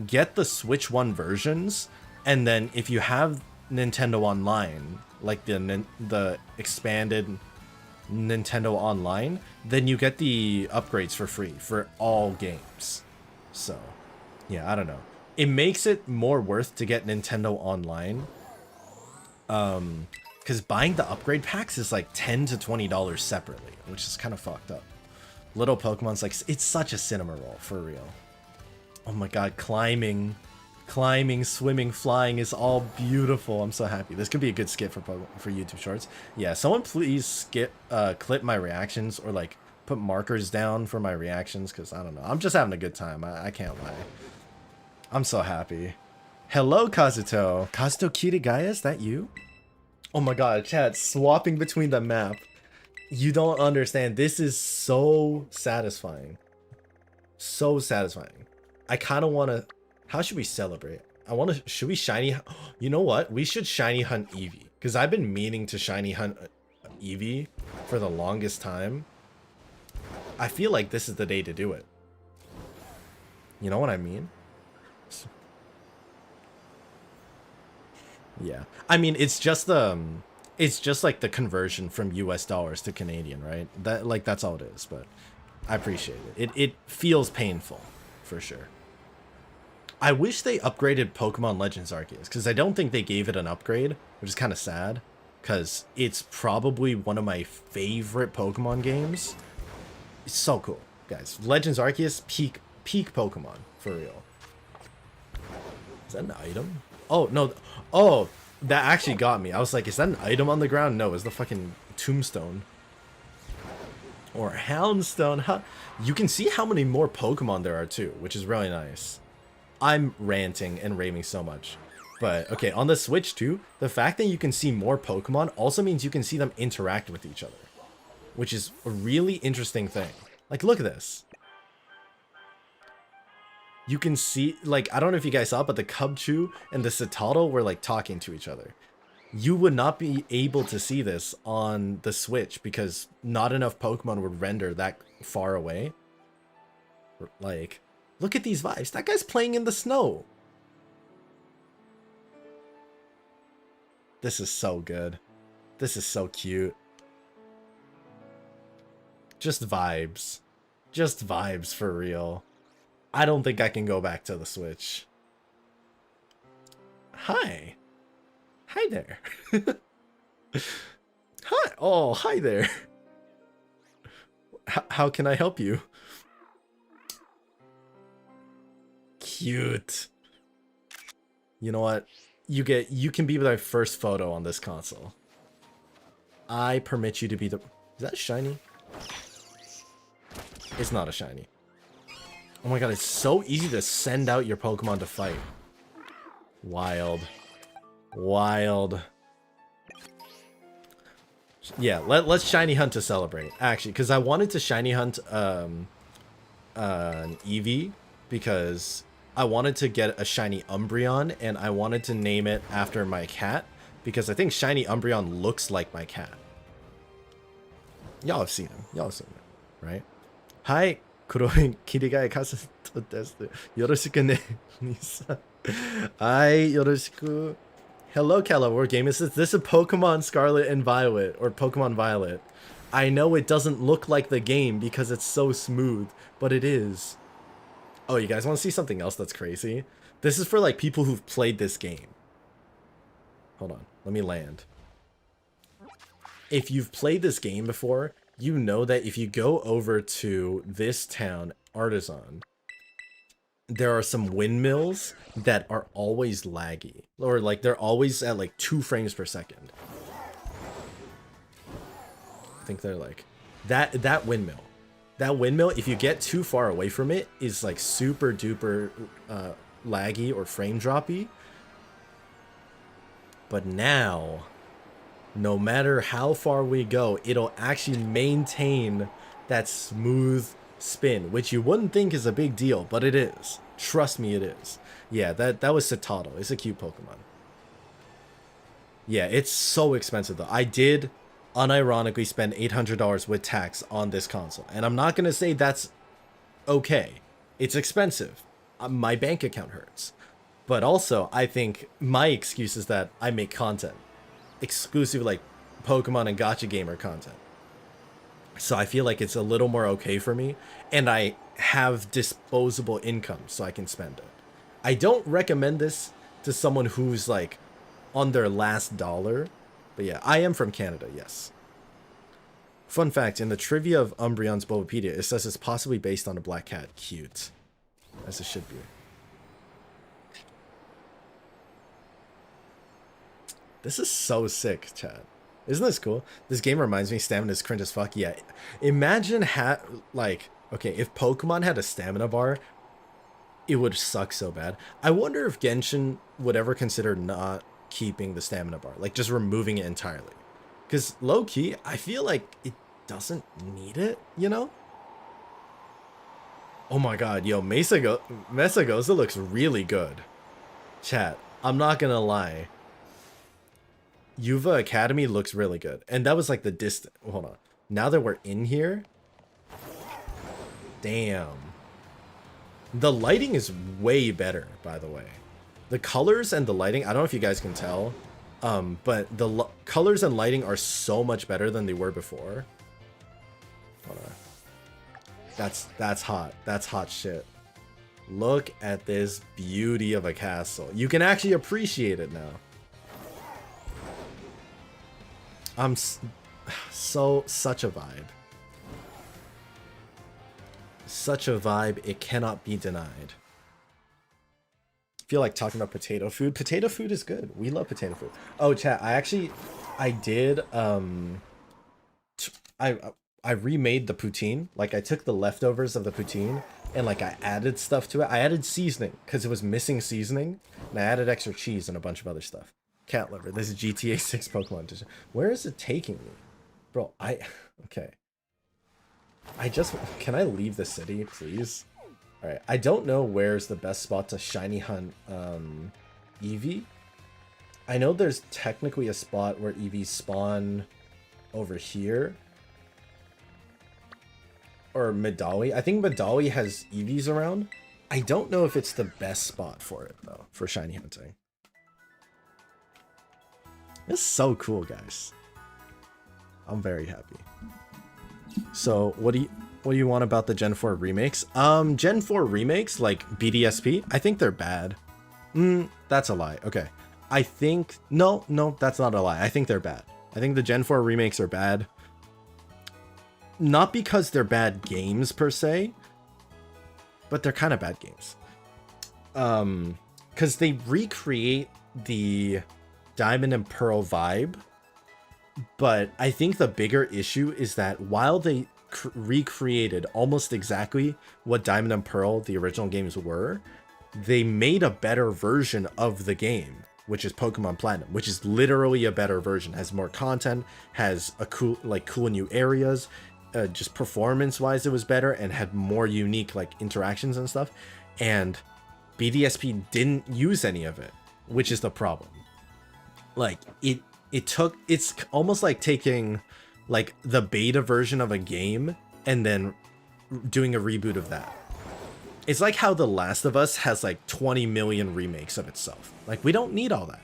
get the Switch 1 versions, and then if you have Nintendo Online, like the expanded Nintendo Online, then you get the upgrades for free for all games. So, yeah, I don't know. It makes it more worth to get Nintendo Online. Because buying the upgrade packs is like $10 to $20 separately, which is kind of fucked up. Little Pokemon's like, it's such a cinema roll, for real. Oh my god, climbing, swimming, flying is all beautiful. I'm so happy. This could be a good skit for YouTube Shorts. Yeah, someone please clip my reactions, or like put markers down for my reactions, because I don't know. I'm just having a good time. I can't lie. I'm so happy. Hello, Kazuto. Kazuto Kirigaya, is that you? Oh my god, chat, swapping between the map. You don't understand. This is so satisfying. So satisfying. I kind of want to... How should we celebrate? Should we shiny... You know what? We should shiny hunt Eevee. Because I've been meaning to shiny hunt Eevee for the longest time. I feel like this is the day to do it. You know what I mean? Yeah. I mean, it's just like the conversion from US dollars to Canadian, right? That's all it is, but I appreciate it. It feels painful, for sure. I wish they upgraded Pokemon Legends Arceus, because I don't think they gave it an upgrade, which is kind of sad, because it's probably one of my favorite Pokemon games. It's so cool, guys. Legends Arceus, peak Pokemon, for real. Is that an item? Oh, no. Oh, that actually got me. I was like, is that an item on the ground? No, it's the fucking tombstone. Or Houndstone. Huh? You can see how many more Pokemon there are, too, which is really nice. I'm ranting and raving so much. But, okay, on the Switch, too, the fact that you can see more Pokemon also means you can see them interact with each other, which is a really interesting thing. Like, look at this. You can see, like, I don't know if you guys saw, but the Cubchoo and the Citadel were, like, talking to each other. You would not be able to see this on the Switch because not enough Pokemon would render that far away. Like, look at these vibes. That guy's playing in the snow. This is so good. This is so cute. Just vibes. Just vibes for real. I don't think I can go back to the Switch. Hi. Hi there. Hi. Oh, hi there. How can I help you? Cute. You know what? You can be my first photo on this console. I permit you to be the... Is that shiny? It's not a shiny. Oh my god, it's so easy to send out your Pokemon to fight. Wild. Wild. Yeah, let's shiny hunt to celebrate. Actually, because I wanted to shiny hunt an Eevee, because I wanted to get a shiny Umbreon, and I wanted to name it after my cat, because I think shiny Umbreon looks like my cat. Y'all have seen him. Y'all have seen him, right? Hi. 黒い霧がかすとです。よろしくね、兄さん。はい、よろしく。Hello, Kala. What game is this? This is Pokemon Scarlet and Violet, or Pokemon Violet. I know it doesn't look like the game because it's so smooth, but it is. Oh, you guys want to see something else that's crazy? This is for like people who've played this game. Hold on, let me land. If you've played this game before, you know that if you go over to this town, Artisan, there are some windmills that are always laggy. Or like they're always at like 2 frames per second. I think they're like... That windmill. That windmill, if you get too far away from it, is like super duper laggy or frame droppy. But now... no matter how far we go, it'll actually maintain that smooth spin, which you wouldn't think is a big deal, but it is. Trust me, it is. Yeah, that was Citadel. It's a cute Pokemon. Yeah, it's so expensive though. I did unironically spend $800 with tax on this console. And I'm not going to say that's okay. It's expensive. My bank account hurts. But also, I think my excuse is that I make content. Exclusive, like, Pokemon and Gacha Gamer content. So I feel like it's a little more okay for me. And I have disposable income, so I can spend it. I don't recommend this to someone who's, like, on their last dollar. But yeah, I am from Canada, yes. Fun fact, in the trivia of Umbreon's Bulbapedia, it says it's possibly based on a black cat. Cute. As it should be. This is so sick, chat. Isn't this cool? This game reminds me, stamina is cringe as fuck. Yeah. Imagine like, okay, if Pokemon had a stamina bar, it would suck so bad. I wonder if Genshin would ever consider not keeping the stamina bar, like just removing it entirely. Because low-key, I feel like it doesn't need it, you know? Oh my god, yo, Mesagoza looks really good. Chat, I'm not gonna lie. Yuva Academy looks really good. And that was like the distance. Hold on. Now that we're in here. Damn. The lighting is way better, by the way. The colors and the lighting, I don't know if you guys can tell. But the colors and lighting are so much better than they were before. Hold on. That's hot. That's hot shit. Look at this beauty of a castle. You can actually appreciate it now. Such a vibe. Such a vibe, it cannot be denied. I feel like talking about potato food. Potato food is good. We love potato food. Oh, chat, I did, I remade the poutine. Like, I took the leftovers of the poutine and, like, I added stuff to it. I added seasoning because it was missing seasoning. And I added extra cheese and a bunch of other stuff. Cat liver. This is GTA 6 Pokemon edition. Where is it taking me? Bro, okay. Can I leave the city, please? Alright, I don't know where's the best spot to shiny hunt Eevee. I know there's technically a spot where Eevees spawn over here. Or Medali. I think Medali has Eevees around. I don't know if it's the best spot for it, though, for shiny hunting. It's so cool, guys. I'm very happy. So, what do you want about the Gen 4 remakes? Gen 4 remakes, like BDSP, I think they're bad. That's a lie. Okay. I think... No, that's not a lie. I think they're bad. I think the Gen 4 remakes are bad. Not because they're bad games, per se. But they're kind of bad games. Because they recreate the Diamond and Pearl vibe, but I think the bigger issue is that while they recreated almost exactly what Diamond and Pearl, the original games, were, they made a better version of the game, which is Pokemon Platinum, which is literally a better version, has more content, has a cool new areas, just performance wise it was better, and had more unique like interactions and stuff. And BDSP didn't use any of it, which is the problem. Like, it's almost like taking like the beta version of a game and then doing a reboot of that. It's like how The Last of Us has like 20 million remakes of itself. Like, we don't need all that.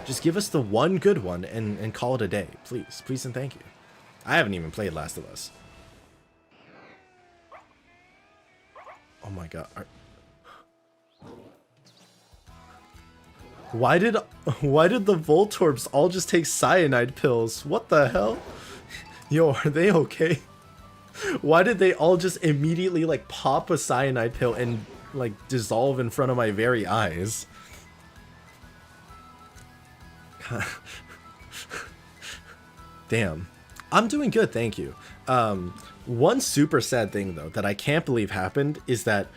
Just give us the one good one and call it a day. Please and thank you. I haven't even played Last of Us. Oh my god. Why did the Voltorbs all just take cyanide pills? What the hell? Yo, are they okay? Why did they all just immediately like pop a cyanide pill and like dissolve in front of my very eyes? Damn. I'm doing good, thank you. One super sad thing though that I can't believe happened is that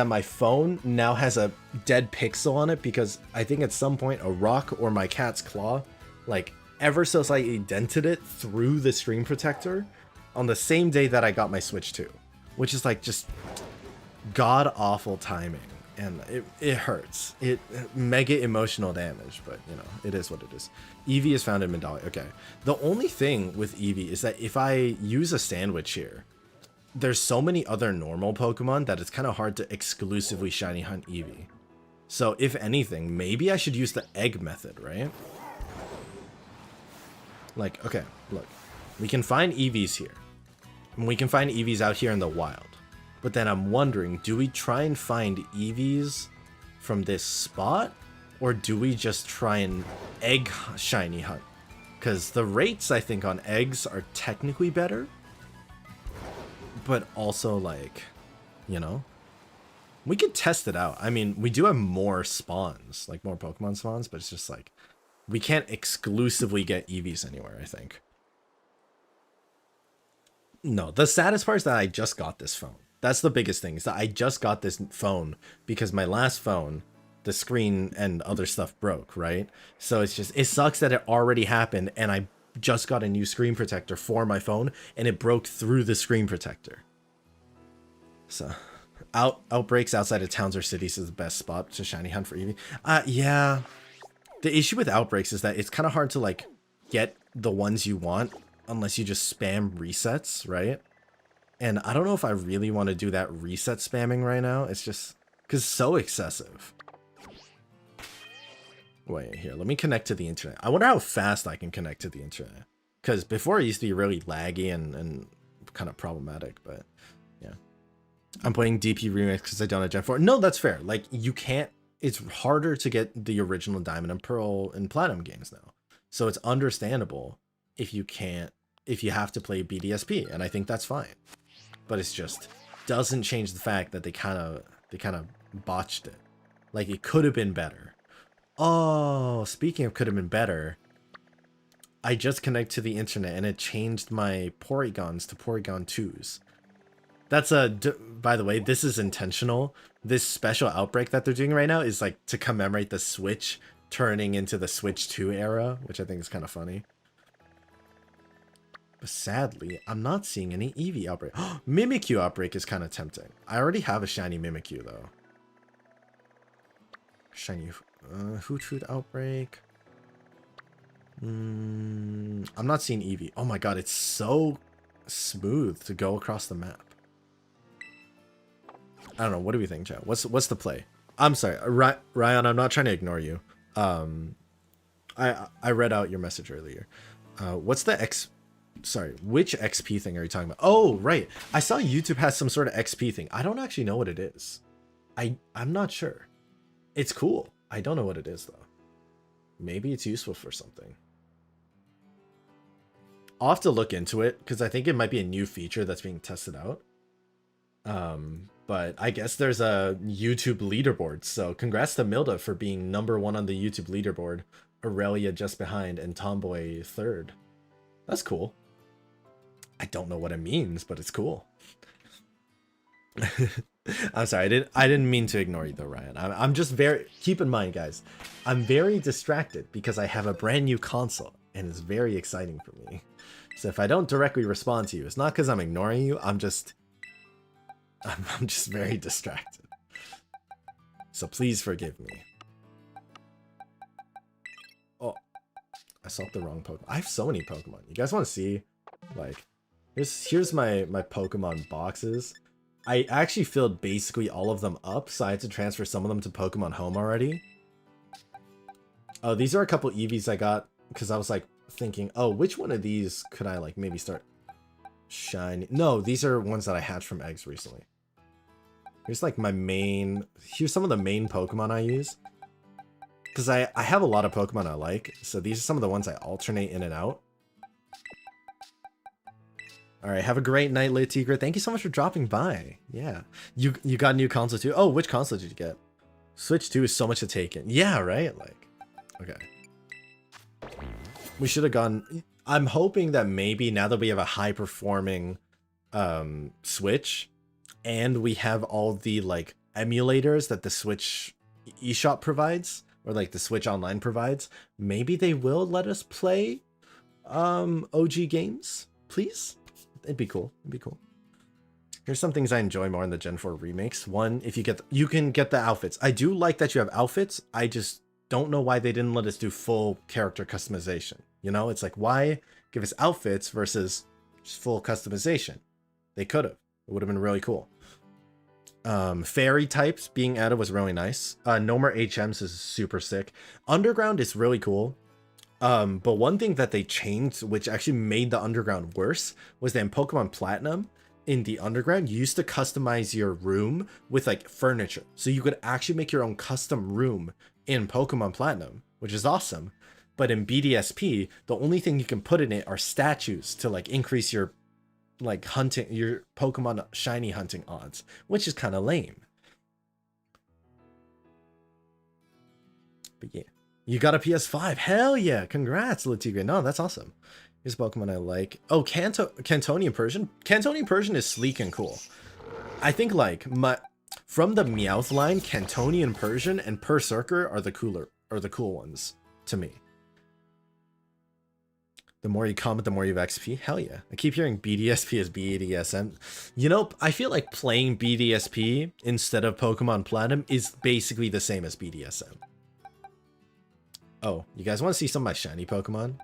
my phone now has a dead pixel on it because I think at some point a rock or my cat's claw like ever so slightly dented it through the screen protector on the same day that I got my Switch 2, which is like just god awful timing, and it hurts. It mega emotional damage, but you know, it is what it is. Eevee is found in Medallia. Okay. The only thing with Eevee is that if I use a sandwich here, there's so many other normal Pokemon that it's kind of hard to exclusively shiny hunt Eevee. So if anything, maybe I should use the egg method, right? Like, okay, look. We can find Eevees here. And we can find Eevees out here in the wild. But then I'm wondering, do we try and find Eevees from this spot? Or do we just try and egg shiny hunt? Because the rates, I think, on eggs are technically better. But also, like, you know, we could test it out. I mean, we do have more spawns, like more Pokemon spawns, but it's just like, we can't exclusively get Eevees anywhere, I think. No, the saddest part is that I just got this phone. That's the biggest thing, is that I just got this phone because my last phone, the screen and other stuff broke, right? So it's just, it sucks that it already happened and I just got a new screen protector for my phone and it broke through the screen protector. So outbreaks outside of towns or cities is the best spot to shiny hunt for Eevee. Yeah. The issue with outbreaks is that it's kind of hard to like get the ones you want unless you just spam resets, right? And I don't know if I really want to do that reset spamming right now. It's just because it's so excessive. Wait, here, let me connect to the internet. I wonder how fast I can connect to the internet. Because before it used to be really laggy and kind of problematic, but yeah. I'm playing DP Remix because I don't have Gen 4. No, that's fair. Like, you can't, it's harder to get the original Diamond and Pearl and Platinum games now. So it's understandable if you can't, if you have to play BDSP, and I think that's fine. But it's just, doesn't change the fact that they kind of botched it. Like, it could have been better. Oh, speaking of could have been better, I just connected to the internet and it changed my Porygons to Porygon 2s. That's by the way, this is intentional. This special outbreak that they're doing right now is like to commemorate the Switch turning into the Switch 2 era, which I think is kind of funny. But sadly, I'm not seeing any Eevee outbreak. Mimikyu outbreak is kind of tempting. I already have a shiny Mimikyu though. Shiny Hoot outbreak. I'm not seeing Eevee. Oh my god, it's so smooth to go across the map. I don't know. What do we think, chat? What's the play? I'm sorry, Ryan. I'm not trying to ignore you. I read out your message earlier. What's the Sorry, which XP thing are you talking about? Oh, right. I saw YouTube has some sort of XP thing. I don't actually know what it is. I'm not sure. It's cool. I don't know what it is though. Maybe it's useful for something. I'll have to look into it because I think it might be a new feature that's being tested out. But I guess there's a YouTube leaderboard. So congrats to Milda for being #1 on the YouTube leaderboard. Aurelia just behind and Tomboy 3rd. That's cool. I don't know what it means, but it's cool. I'm sorry, I didn't mean to ignore you though, Ryan. I'm just very, keep in mind guys, I'm very distracted because I have a brand new console and it's very exciting for me. So if I don't directly respond to you, it's not because I'm ignoring you, I'm just very distracted. So please forgive me. Oh, I saw the wrong Pokemon. I have so many Pokemon. You guys want to see? Like, here's my Pokemon boxes. I actually filled basically all of them up, so I had to transfer some of them to Pokemon Home already. Oh, these are a couple Eevees I got because I was like thinking, oh, which one of these could I like maybe start shiny? No, these are ones that I hatched from eggs recently. Here's like my main, here's some of the main Pokemon I use. Because I have a lot of Pokemon I like, so these are some of the ones I alternate in and out. Alright, have a great night, Lit Tigre. Thank you so much for dropping by. Yeah. You got a new console too? Oh, which console did you get? Switch 2 is so much to take in. Yeah, right? Like, okay. We should have gone... I'm hoping that maybe now that we have a high-performing Switch, and we have all the, like, emulators that the Switch eShop provides, or, like, the Switch Online provides, maybe they will let us play OG games, please? It'd be cool. It'd be cool. Here's some things I enjoy more in the Gen 4 remakes. One, if you can get the outfits. I do like that you have outfits. I just don't know why they didn't let us do full character customization. You know, it's like, why give us outfits versus just full customization? They could have. It would have been really cool. Fairy types being added was really nice. No more HMs is super sick. Underground is really cool. But one thing that they changed, which actually made the underground worse, was that in Pokemon Platinum, in the underground, you used to customize your room with like furniture. So you could actually make your own custom room in Pokemon Platinum, which is awesome. But in BDSP, the only thing you can put in it are statues to like increase your like hunting, your Pokemon shiny hunting odds, which is kind of lame. But yeah, you got a PS5. Hell yeah. Congrats, Latigra. No, that's awesome. Here's Pokemon I like. Oh, Cantonian Persian. Cantonian Persian is sleek and cool. I think like from the Meowth line, Cantonian Persian and Berserker are the cool ones to me. The more you comment, the more you have XP. Hell yeah. I keep hearing BDSP as BDSM. You know, I feel like playing BDSP instead of Pokemon Platinum is basically the same as BDSM. Oh, you guys want to see some of my shiny Pokemon?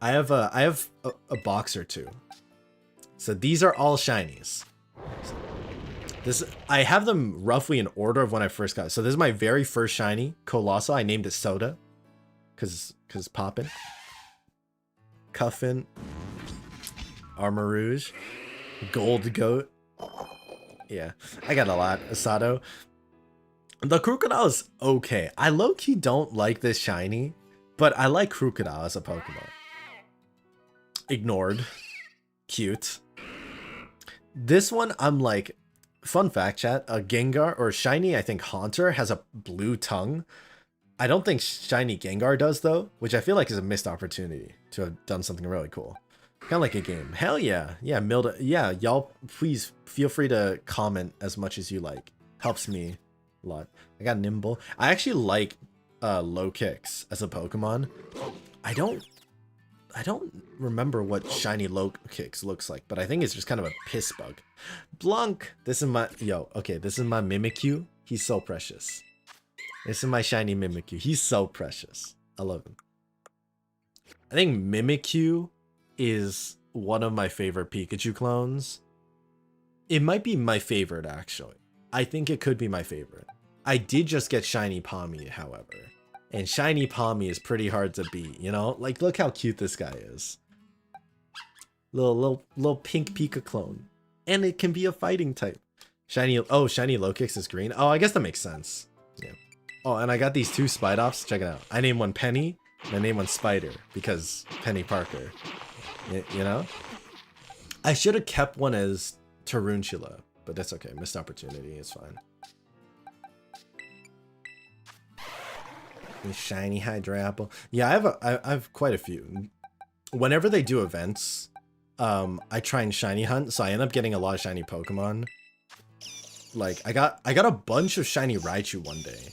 I have a box or two. So these are all shinies. I have them roughly in order of when I first got it. So this is my very first shiny, Colossal. I named it Soda. Cause poppin'. Cuffin, Armarouge, Gold Goat. Yeah, I got a lot. Asado. The Crocodile is okay. I low-key don't like this shiny, but I like Crocodile as a Pokemon. Ignored. Cute. This one, I'm like, fun fact chat, a Gengar or shiny, I think Haunter has a blue tongue. I don't think shiny Gengar does though, which I feel like is a missed opportunity to have done something really cool. Kind of like a game. Hell yeah. Yeah, Milda. Yeah, y'all please feel free to comment as much as you like. Helps me a lot. I got Nimble. I actually like low kicks as a Pokemon. I don't remember what shiny low kicks looks like, but I think it's just kind of a piss bug. Blanc. This is my this is my Mimikyu. He's so precious. This is my shiny Mimikyu. He's so precious. I love him. I think Mimikyu is one of my favorite Pikachu clones. It might be my favorite, actually. I think it could be my favorite. I did just get shiny Pawmi, however. And shiny Pawmi is pretty hard to beat, you know? Like, look how cute this guy is. Little pink Pika clone. And it can be a fighting type. Shiny Lokix is green. Oh, I guess that makes sense. Yeah. Oh, and I got these two Spidops. Check it out. I named one Penny, and I named one Spider, because Penny Parker. You know? I should have kept one as Tarantula, but that's okay. Missed opportunity. It's fine. The shiny Hydra Apple. Yeah, I have quite a few. Whenever they do events, I try and shiny hunt, so I end up getting a lot of shiny Pokemon. Like, I got a bunch of shiny Raichu one day,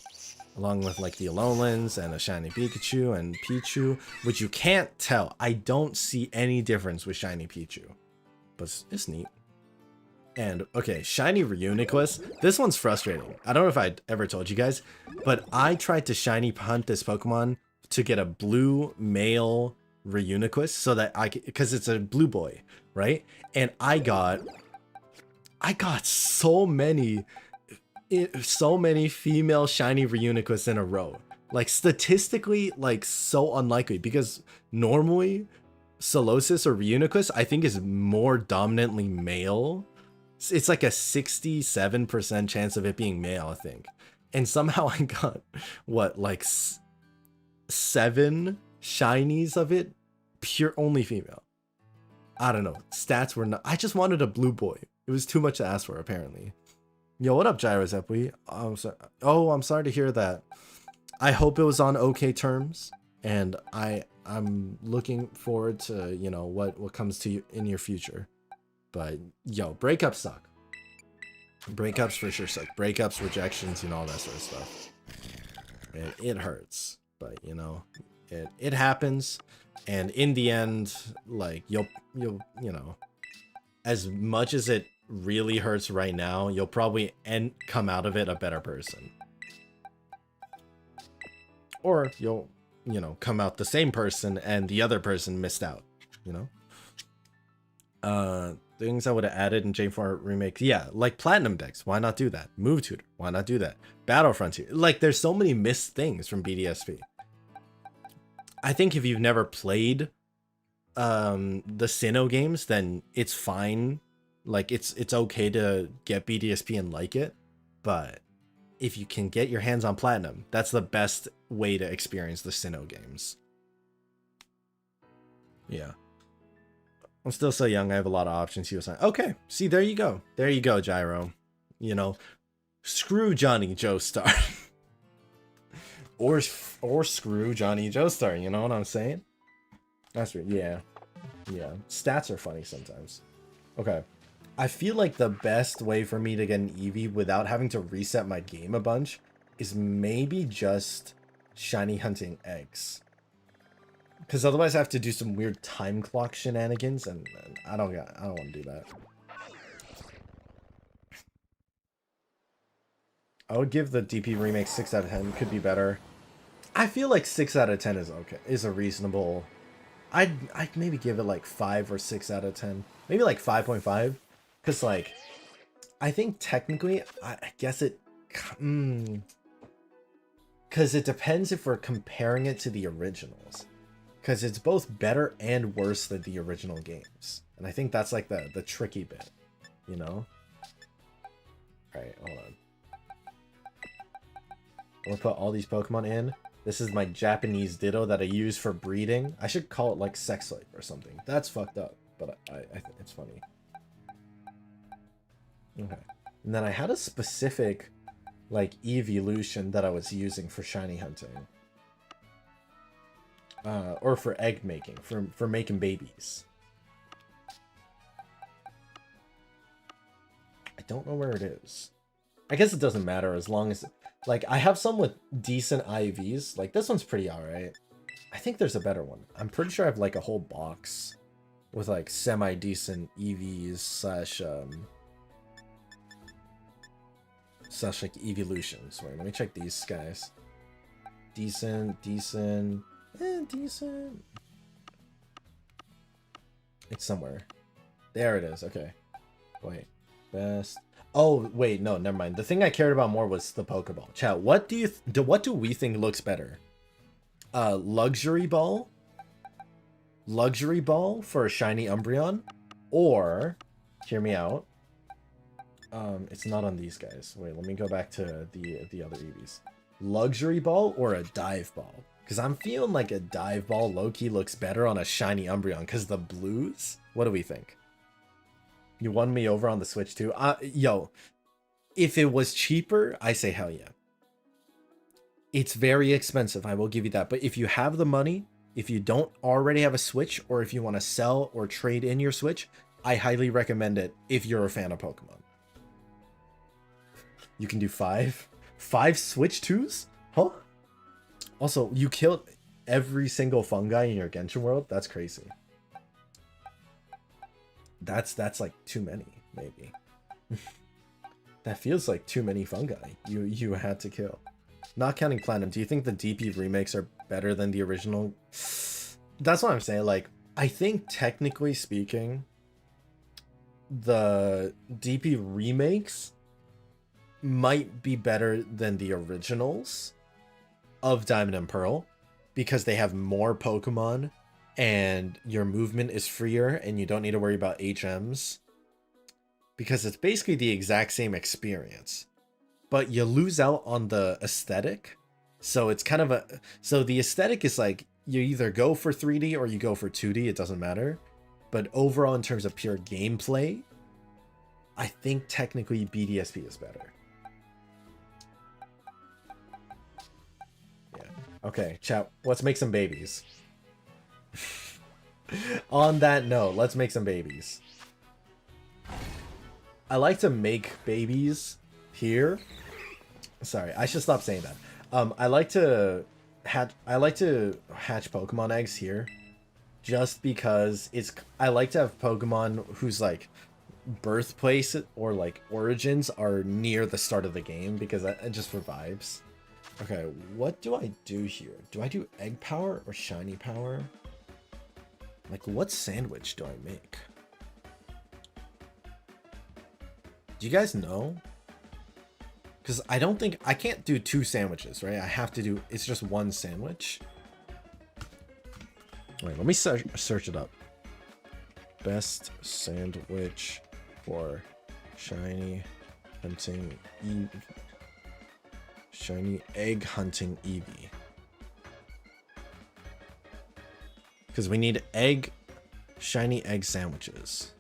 along with like the Alolans and a shiny Pikachu and Pichu, which you can't tell. I don't see any difference with shiny Pichu, but it's neat. And okay, shiny Reuniclus. This one's frustrating. I don't know if I ever told you guys, but I tried to shiny hunt this Pokemon to get a blue male Reuniclus so that because it's a blue boy, right? And I got so many female shiny Reuniclus in a row. Like, statistically, like, so unlikely, because normally Solosis or Reuniclus I think is more dominantly male. It's like a 67% chance of it being male, I think. And somehow I got what, like 7 shinies of it pure only female. I don't know, stats were not. I just wanted a blue boy. It was too much to ask for, apparently. Yo, what up, Gyrozeppy? I'm sorry to hear that. I hope it was on okay terms, and I'm looking forward to, you know, what comes to you in your future. But yo, breakups suck. Breakups for sure suck. Breakups, rejections, you know, all that sort of stuff. It hurts, but you know, it happens, and in the end, like you'll you know, as much as it really hurts right now, you'll probably come out of it a better person. Or you'll, you know, come out the same person and the other person missed out, you know? Things I would have added in J4 Remake. Yeah, like Platinum decks. Why not do that? Move Tutor. Why not do that? Battle Frontier. Like, there's so many missed things from BDSP. I think if you've never played the Sinnoh games, then it's fine. Like, it's okay to get BDSP and like it. But if you can get your hands on Platinum, that's the best way to experience the Sinnoh games. Yeah. I'm still so young, I have a lot of options. He was like, okay, see, there you go. There you go, Gyro. You know, screw Johnny Joestar. or screw Johnny Joestar, you know what I'm saying? That's right, yeah. Yeah, stats are funny sometimes. Okay. I feel like the best way for me to get an Eevee without having to reset my game a bunch is maybe just shiny hunting eggs. Because otherwise I have to do some weird time clock shenanigans, and I don't want to do that. I would give the DP remake 6 out of 10. Could be better. I feel like 6 out of 10 is okay. Is a reasonable. I'd maybe give it like 5 or 6 out of 10. Maybe like 5.5. Because like, I think technically, I guess it. Because it depends if we're comparing it to the originals. Because it's both better and worse than the original games. And I think that's like the tricky bit, you know? Alright, hold on. I'm gonna put all these Pokemon in. This is my Japanese Ditto that I use for breeding. I should call it like Sex Life or something. That's fucked up, but I think it's funny. Okay. And then I had a specific like evolution that I was using for shiny hunting. Or for egg making, for making babies. I don't know where it is. I guess it doesn't matter as long as, like, I have some with decent IVs. Like, this one's pretty alright. I think there's a better one. I'm pretty sure I have, like, a whole box with, like, semi-decent EVs slash, like, evolutions. Wait, let me check these guys. Decent. Decent. It's somewhere. There it is. Okay. Wait. Best. Oh, wait. No, never mind. The thing I cared about more was the Pokeball. Chat, what do we think looks better? Luxury Ball? Luxury Ball for a shiny Umbreon? Or, hear me out. It's not on these guys. Wait, let me go back to the other EVs. Luxury Ball or a Dive Ball? Because I'm feeling like a Dive Ball low-key looks better on a shiny Umbreon. Because the blues? What do we think? You won me over on the Switch too? Yo, if it was cheaper, I say hell yeah. It's very expensive, I will give you that. But if you have the money, if you don't already have a Switch, or if you want to sell or trade in your Switch, I highly recommend it if you're a fan of Pokemon. You can do 5? 5 Switch 2s? Huh? Also, you killed every single fungi in your Genshin world? That's crazy. That's like too many, maybe. That feels like too many fungi you had to kill. Not counting Platinum, do you think the DP remakes are better than the original? That's what I'm saying. Like, I think technically speaking, the DP remakes might be better than the originals of Diamond and Pearl because they have more Pokemon and your movement is freer and you don't need to worry about HMs because it's basically the exact same experience, but you lose out on the aesthetic. So it's kind of so the aesthetic is like you either go for 3D or you go for 2D, it doesn't matter. But overall, in terms of pure gameplay, I think technically BDSP is better. Okay, chat, let's make some babies. On that note, let's make some babies. I like to make babies here. Sorry, I should stop saying that. I like to hatch Pokemon eggs here just because I like to have Pokemon whose like birthplace or like origins are near the start of the game because that just for vibes. Okay, what do I do here? Do I do egg power or shiny power? Like, what sandwich do I make? Do you guys know? Because I don't think I can't do 2 sandwiches, right? I have to do, it's just 1 sandwich. Wait, let me search it up. Best sandwich for shiny hunting shiny egg hunting Eevee. Because we need shiny egg sandwiches.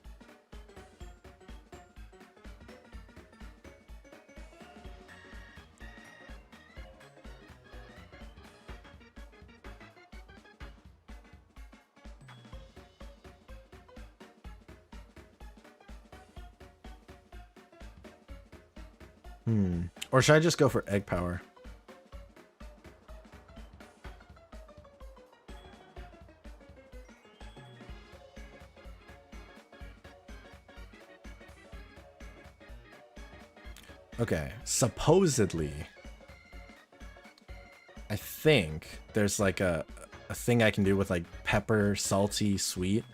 Or should I just go for egg power? Okay, supposedly, I think there's like a thing I can do with like pepper, salty, sweet.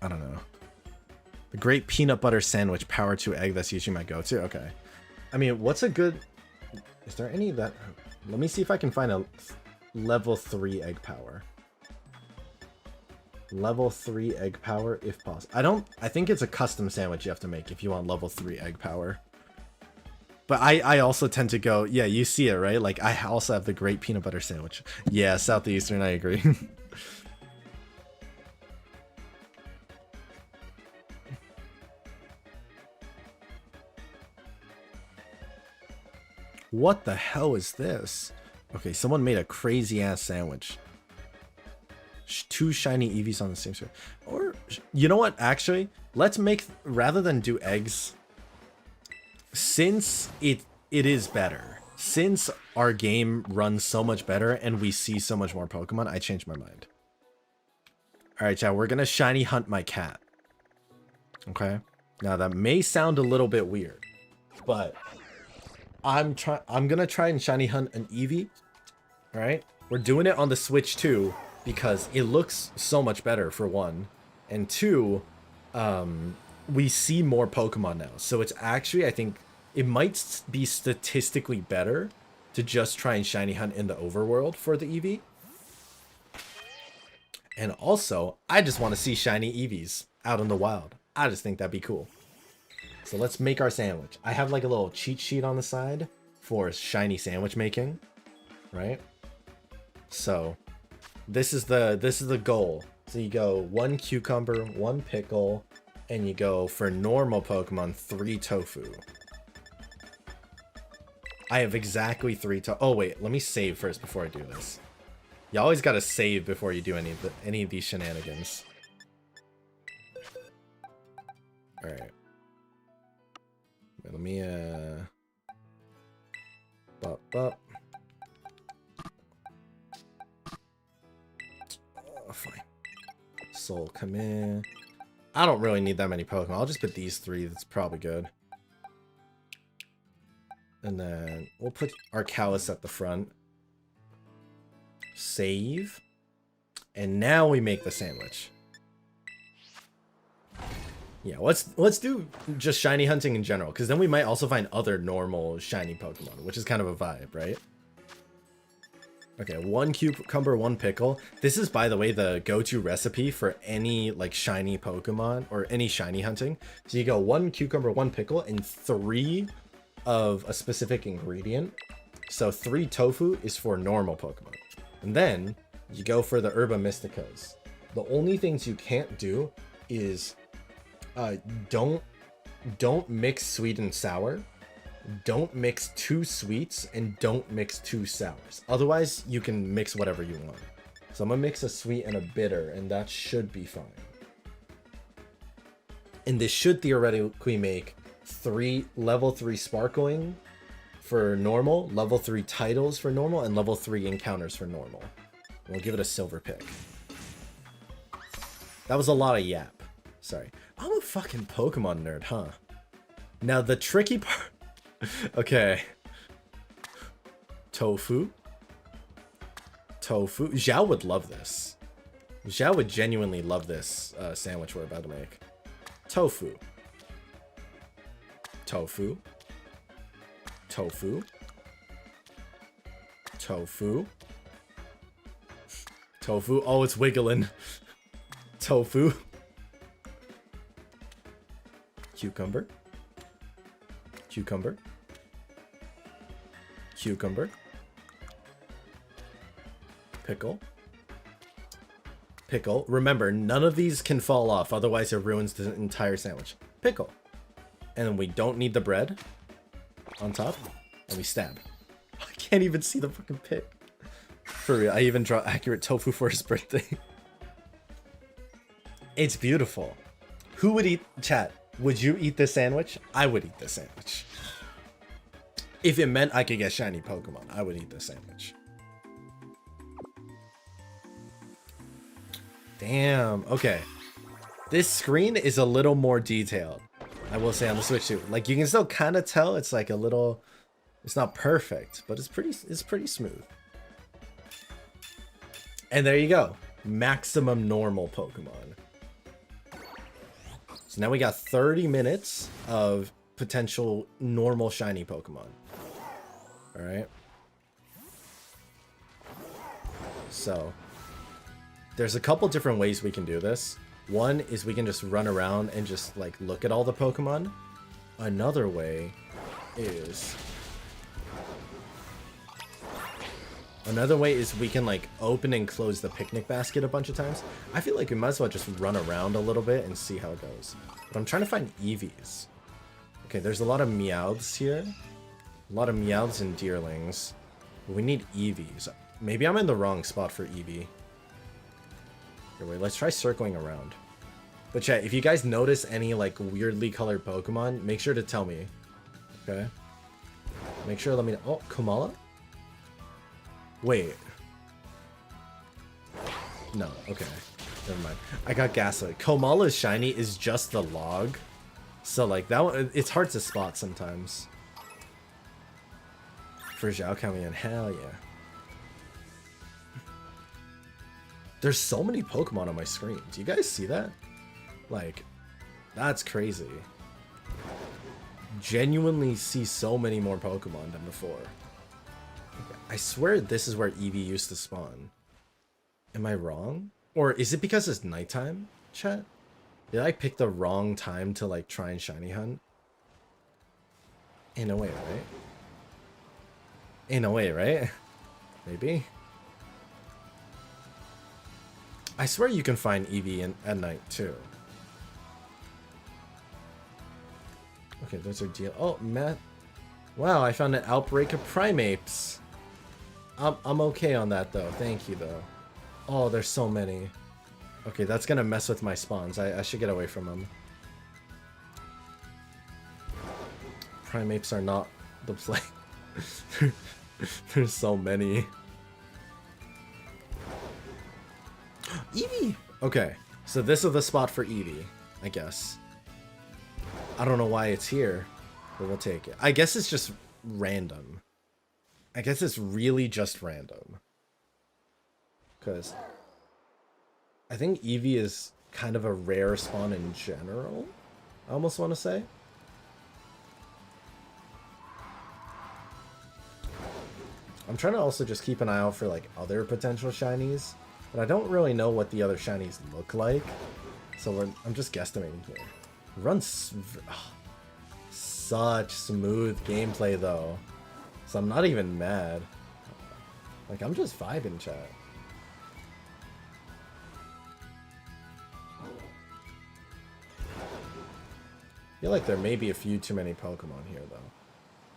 I don't know. The great peanut butter sandwich, power 2 egg, that's usually my go-to. Okay. I mean, what's a good... Is there any that... Let me see if I can find a level 3 egg power. Level 3 egg power, if possible. I think it's a custom sandwich you have to make if you want level 3 egg power. But I also tend to go... Yeah, you see it, right? Like, I also have the great peanut butter sandwich. Yeah, Southeastern, I agree. What the hell is this? Okay, someone made a crazy ass sandwich. 2 shiny Eevees on the same square. Or, you know what, actually, let's make, rather than do eggs, since it is better, since our game runs so much better and we see so much more Pokemon, I changed my mind. Alright, chat, we're gonna shiny hunt my cat. Okay? Now, that may sound a little bit weird, but... I'm gonna try and shiny hunt an Eevee. Alright? We're doing it on the Switch too, because it looks so much better, for 1. And 2, we see more Pokemon now. So it's actually, I think, it might be statistically better to just try and shiny hunt in the overworld for the Eevee. And also, I just want to see shiny Eevees out in the wild. I just think that'd be cool. So let's make our sandwich. I have like a little cheat sheet on the side for shiny sandwich making, right? So this is the goal. So you go 1 cucumber, 1 pickle, and you go for normal Pokemon 3 tofu. I have exactly 3 oh wait, let me save first before I do this. You always gotta save before you do any of these shenanigans. All right. Let me, bop. Oh, fine. Soul, come in. I don't really need that many Pokemon. I'll just put these 3. That's probably good. And then we'll put our Callus at the front. Save. And now we make the sandwich. Yeah, let's do just shiny hunting in general, because then we might also find other normal shiny Pokemon, which is kind of a vibe, right? Okay, 1 cucumber, 1 pickle. This is, by the way, the go-to recipe for any like shiny Pokemon or any shiny hunting. So you go 1 cucumber, 1 pickle, and 3 of a specific ingredient. So 3 tofu is for normal Pokemon. And then you go for the Herba Mysticos. The only things you can't do is don't mix sweet and sour, don't mix 2 sweets, and don't mix 2 sours. Otherwise, you can mix whatever you want. So I'm gonna mix a sweet and a bitter, and that should be fine. And this should theoretically make level 3 sparkling for normal, level 3 titles for normal, and level 3 encounters for normal. We'll give it a silver pick. That was a lot of yap. Sorry. I'm a fucking Pokemon nerd, huh? Now the tricky part... Okay. Tofu. Tofu. Xiao would love this. Xiao would genuinely love this sandwich we're about to make. Tofu. Tofu. Tofu. Tofu. Tofu. Oh, it's wiggling. Tofu. Cucumber. Cucumber. Cucumber. Pickle. Pickle. Remember, none of these can fall off, otherwise it ruins the entire sandwich. Pickle. And then we don't need the bread on top. And we stab. I can't even see the fucking pick. For real, I even draw accurate tofu for his birthday. It's beautiful. Who would eat... Chat, would you eat this sandwich? I would eat this sandwich. If it meant I could get shiny Pokemon, I would eat this sandwich. Damn, okay. This screen is a little more detailed, I will say, on the Switch too. Like, you can still kind of tell it's like a little... It's not perfect, but it's pretty smooth. And there you go. Maximum normal Pokemon. So now we got 30 minutes of potential normal shiny Pokemon. Alright. So, there's a couple different ways we can do this. One is we can just run around and just like look at all the Pokemon. Another way is... we can like open and close the picnic basket a bunch of times. I feel like we might as well just run around a little bit and see how it goes. But I'm trying to find Eevees. Okay, there's a lot of Meowths here. A lot of Meowths and Deerlings. But we need Eevees. Maybe I'm in the wrong spot for Eevee. Here, wait, let's try circling around. But chat, if you guys notice any like weirdly colored Pokemon, make sure to tell me. Okay? Make sure to let me know. Oh, Komala? Wait. No, okay. Never mind. I got gaslit. Komala's shiny is just the log. So like that one, it's hard to spot sometimes. For Xiao coming in, hell yeah. There's so many Pokemon on my screen. Do you guys see that? Like, that's crazy. Genuinely see so many more Pokemon than before. Okay, I swear this is where Eevee used to spawn. Am I wrong? Or is it because it's nighttime, chat? Did I pick the wrong time to like try and shiny hunt? In a way, right? In a way, right? Maybe? I swear you can find Eevee at night too. Okay, those are deal. Oh, Matt. Wow, I found an outbreak of Primeapes. I'm okay on that though. Thank you though. Oh, there's so many. Okay, that's gonna mess with my spawns. I should get away from them. Primeapes are not the play. There's so many. Eevee! Okay, so this is the spot for Eevee, I guess. I don't know why it's here, but we'll take it. I guess it's just random. I guess it's really just random. Because I think Eevee is kind of a rare spawn in general, I almost want to say. I'm trying to also just keep an eye out for like other potential shinies, but I don't really know what the other shinies look like, so I'm just guesstimating here. Such smooth gameplay though, so I'm not even mad. Like, I'm just vibing, chat. I feel like there may be a few too many Pokemon here though.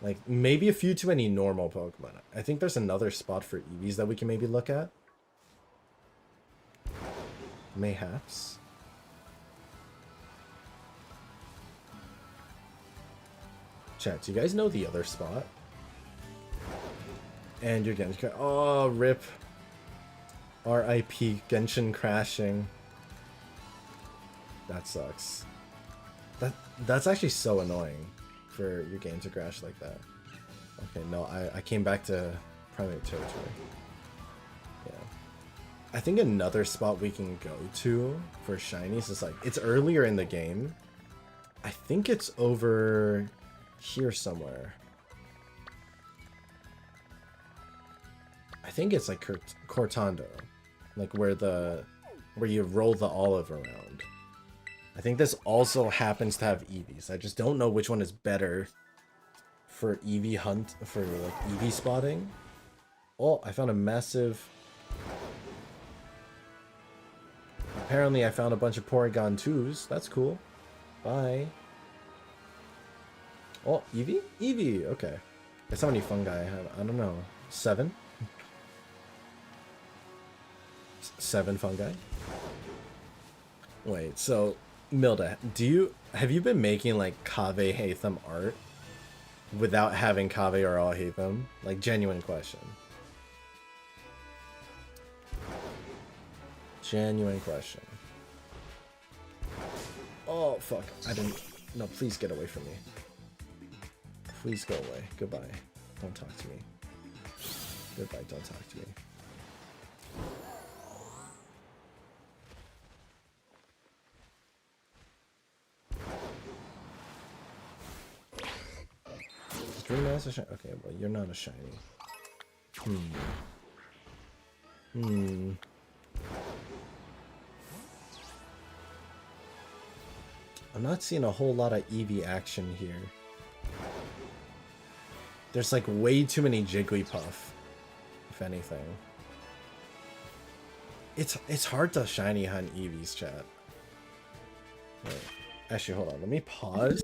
Like, maybe a few too many normal Pokemon. I think there's another spot for Eevees that we can maybe look at. Mayhaps. Chat, do you guys know the other spot? And you're getting... Oh, rip. R.I.P. Genshin crashing. That sucks. That's actually so annoying for your game to crash like that. Okay, no, I came back to primate territory. Yeah. I think another spot we can go to for shinies is like, it's earlier in the game. I think it's over here somewhere. I think it's like Cortando, like where you roll the olive around. I think this also happens to have EVs. I just don't know which one is better for EV hunt, for like EV spotting. Oh, I found a massive... Apparently I found a bunch of Porygon 2s. That's cool. Bye. Oh, Eevee? Eevee, okay. Guess how many fungi I have? I don't know. 7? 7 fungi? Wait, so Milda, have you been making like Kaveh Hatham art without having Kaveh or All Hatham? Like, genuine question. Genuine question. Oh, fuck. I didn't... No, please get away from me. Please go away. Goodbye. Don't talk to me. Goodbye, don't talk to me. Dream Master shiny? Okay, well, you're not a shiny. I'm not seeing a whole lot of Eevee action here. There's like way too many Jigglypuff, if anything. It's hard to shiny hunt Eevees, chat. Wait, actually, hold on. Let me pause.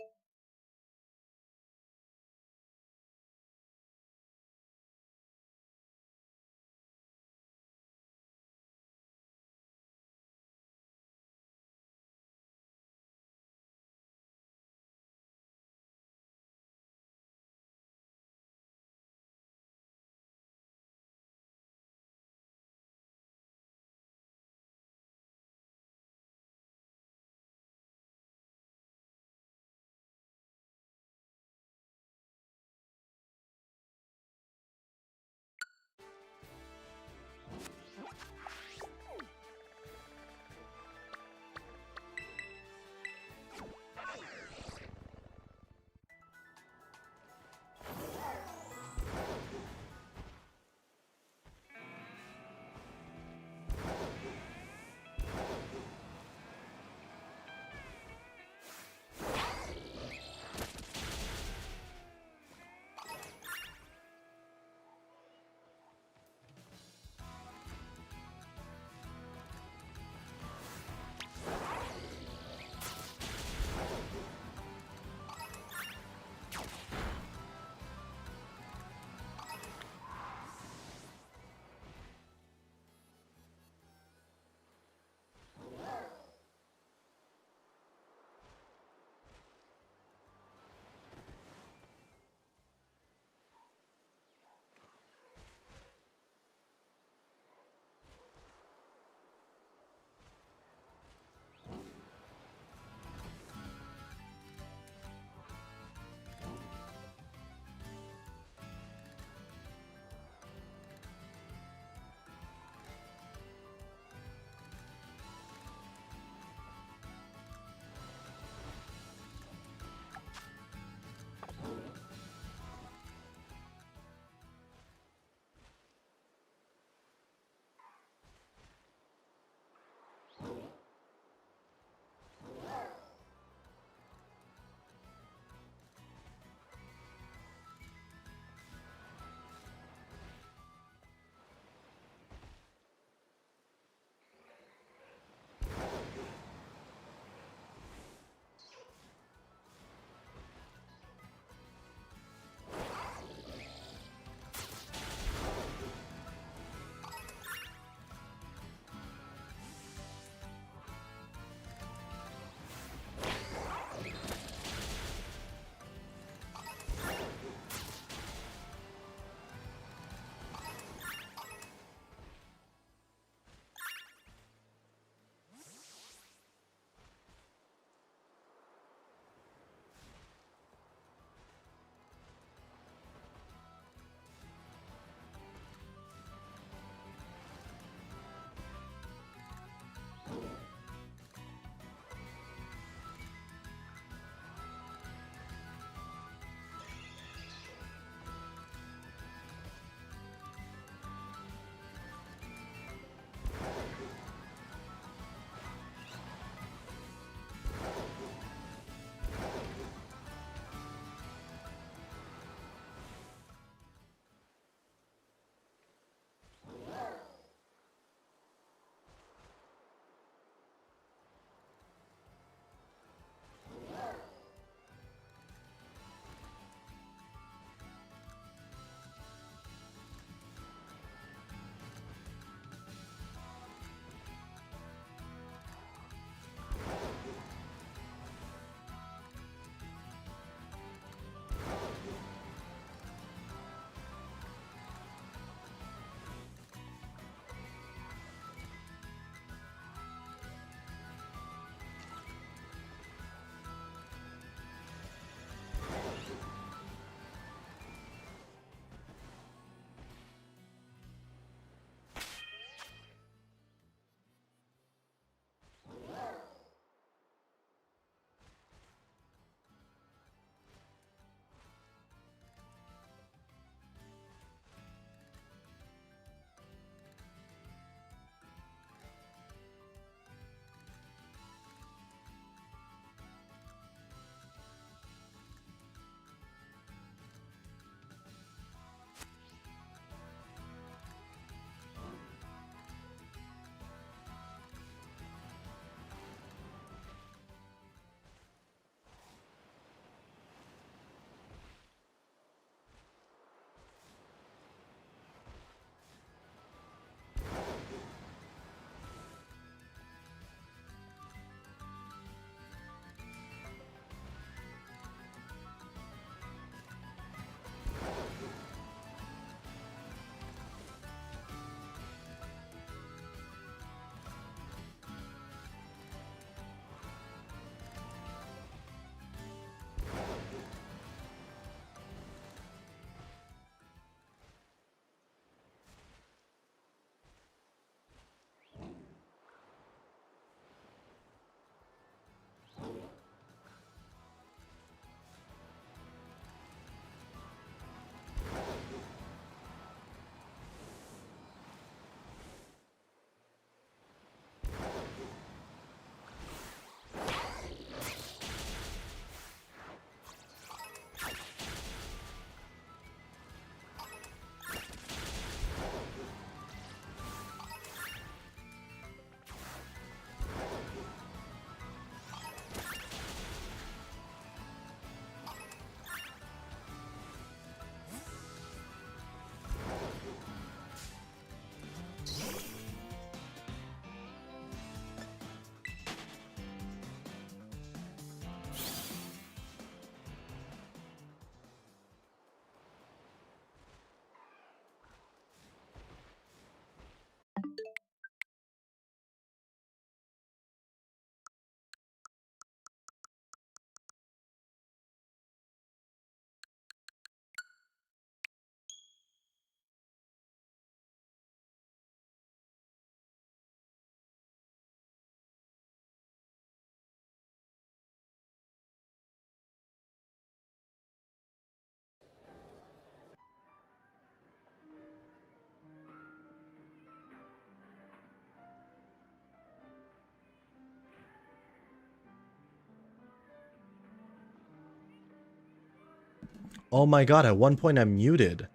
Oh my god, at one point I'm muted.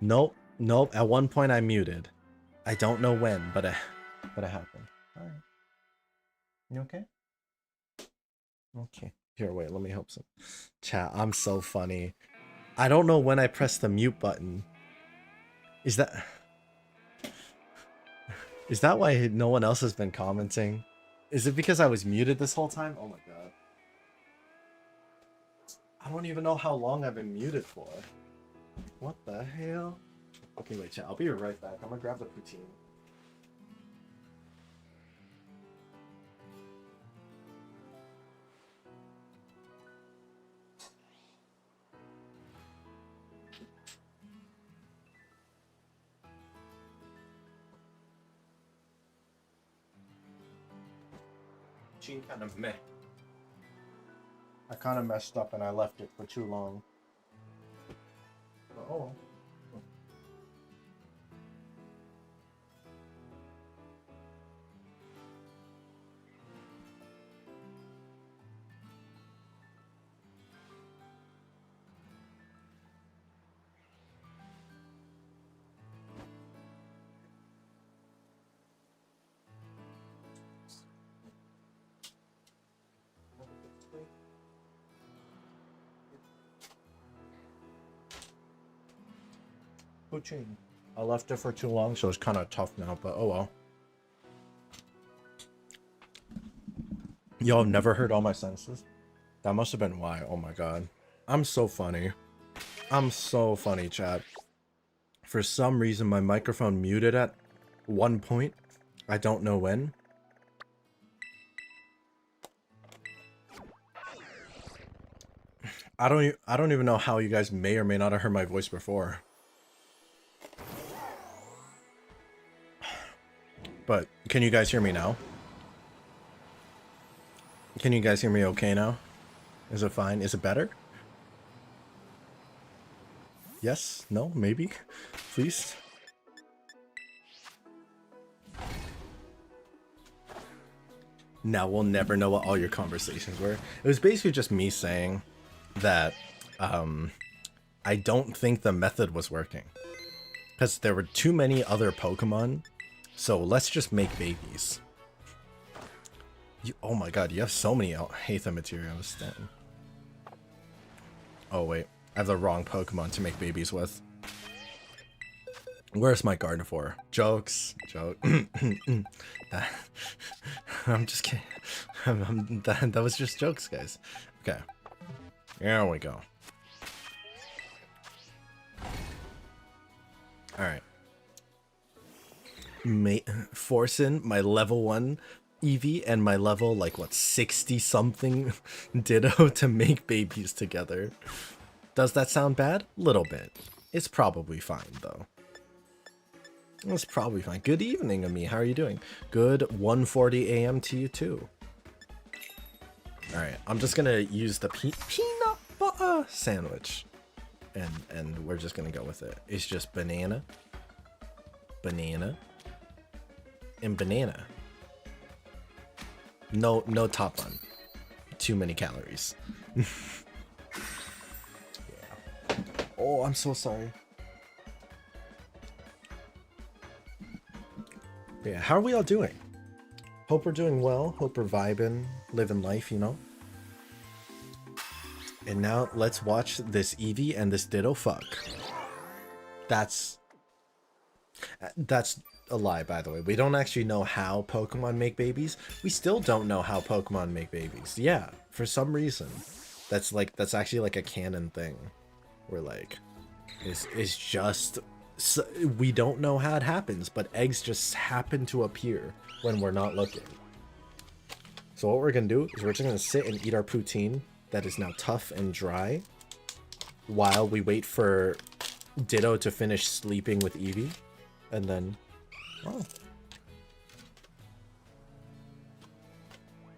Nope, nope, at one point I'm muted. I don't know when, but it happened. Alright. You okay? Okay. Here, wait, let me help some. Chat, I'm so funny. I don't know when I pressed the mute button. Is that why no one else has been commenting? Is it because I was muted this whole time? Oh my god. I don't even know how long I've been muted for. What the hell? Okay, wait, chat. I'll be right back. I'm gonna grab the poutine. Poutine kind of meh. I kind of messed up and I left it for too long. But, oh. Poutine. I left it for too long, so it's kind of tough now, but oh well. Y'all have never heard all my sentences? That must have been why. Oh my god. I'm so funny. I'm so funny, chat. For some reason, my microphone muted at one point. I don't know when. I don't even know how you guys may or may not have heard my voice before. But can you guys hear me now? Can you guys hear me okay now? Is it fine? Is it better? Yes? No? Maybe? Please? Now we'll never know what all your conversations were. It was basically just me saying that I don't think the method was working. Because there were too many other Pokemon, so let's just make babies. Oh my god, you have so many Hatham materials. Then. Oh wait, I have the wrong Pokemon to make babies with. Where's my Gardevoir? Jokes. Joke. I'm just kidding. That was just jokes, guys. Okay. There we go. Alright. Forcing my level 1 Eevee and my level, like, what, 60-something Ditto to make babies together. Does that sound bad? Little bit. It's probably fine, though. It's probably fine. Good evening, Ami. How are you doing? Good 1:40 a.m. to you, too. Alright, I'm just gonna use the peanut butter sandwich. And we're just gonna go with it. It's just banana, banana, and banana. No top bun. Too many calories. Yeah. Oh, I'm so sorry. Yeah, how are we all doing? Hope we're doing well. Hope we're vibing, living life, you know? And now let's watch this Eevee and this Ditto fuck. That's a lie, by the way. We don't actually know how Pokemon make babies. We still don't know how Pokemon make babies. Yeah, for some reason. That's actually like a canon thing. Where like, it's just... So, we don't know how it happens, but eggs just happen to appear when we're not looking. So what we're gonna do is we're just gonna sit and eat our poutine that is now tough and dry while we wait for Ditto to finish sleeping with Eevee. And then... Oh.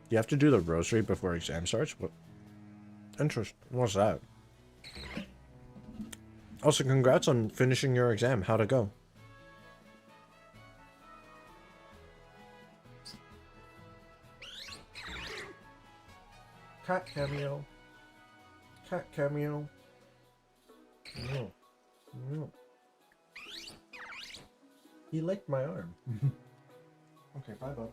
You have to do the rosary before exam starts? What? Interesting. What's that? Also, congrats on finishing your exam. How'd it go? Cat cameo. Cat cameo. No. No. He licked my arm. Okay, bye, bud.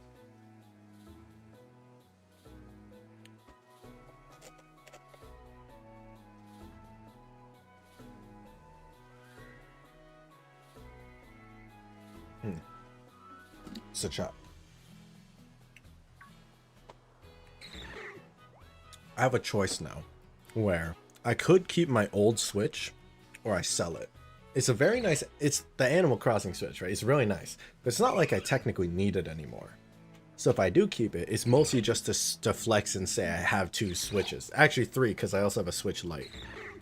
Sit chat. I have a choice now where I could keep my old Switch or I sell it. It's a very nice, it's the Animal Crossing Switch, right? It's really nice, but it's not like I technically need it anymore. So if I do keep it, it's mostly just to flex and say I have 2 Switches. Actually 3, because I also have a Switch Lite.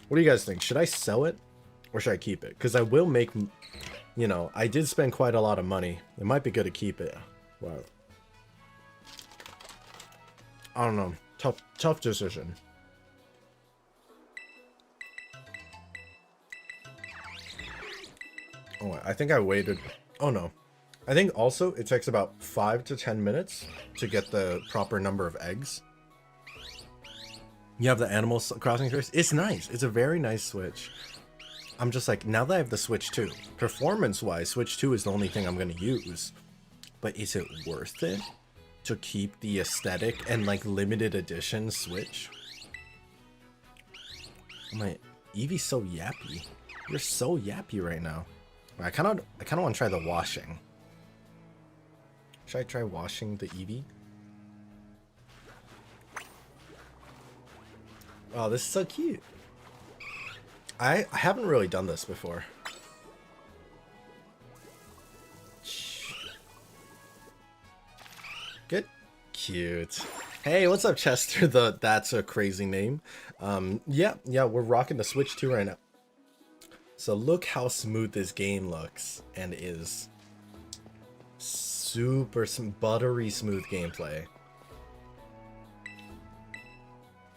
What do you guys think? Should I sell it or should I keep it? Because I will make, you know, I did spend quite a lot of money. It might be good to keep it. Wow. I don't know. Tough decision. Oh, I think I waited. Oh no. I think also it takes about 5 to 10 minutes to get the proper number of eggs. You have the Animal Crossing Switch. It's nice. It's a very nice Switch. I'm just like, now that I have the Switch 2, performance-wise, Switch 2 is the only thing I'm going to use. But is it worth it to keep the aesthetic and like limited edition Switch? My Eevee's so yappy. You're so yappy right now. I kind of want to try the washing. Should I try washing the Eevee? Oh, this is so cute. I haven't really done this before. Good. Cute. Hey, what's up, Chester? That's a crazy name. Yeah, we're rocking the Switch 2 right now. So look how smooth this game looks and is. Super buttery smooth gameplay.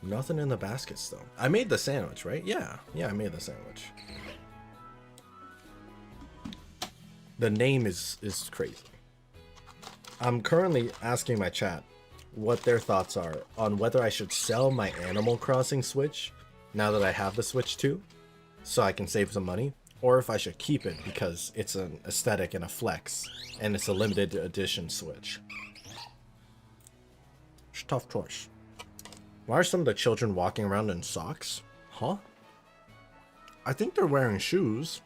Nothing in the baskets though. I made the sandwich, right? Yeah, I made the sandwich. The name is crazy. I'm currently asking my chat what their thoughts are on whether I should sell my Animal Crossing Switch now that I have the Switch 2 so I can save some money, or if I should keep it because it's an aesthetic and a flex and it's a limited edition Switch. It's a tough choice. Why are some of the children walking around in socks? Huh? I think they're wearing shoes.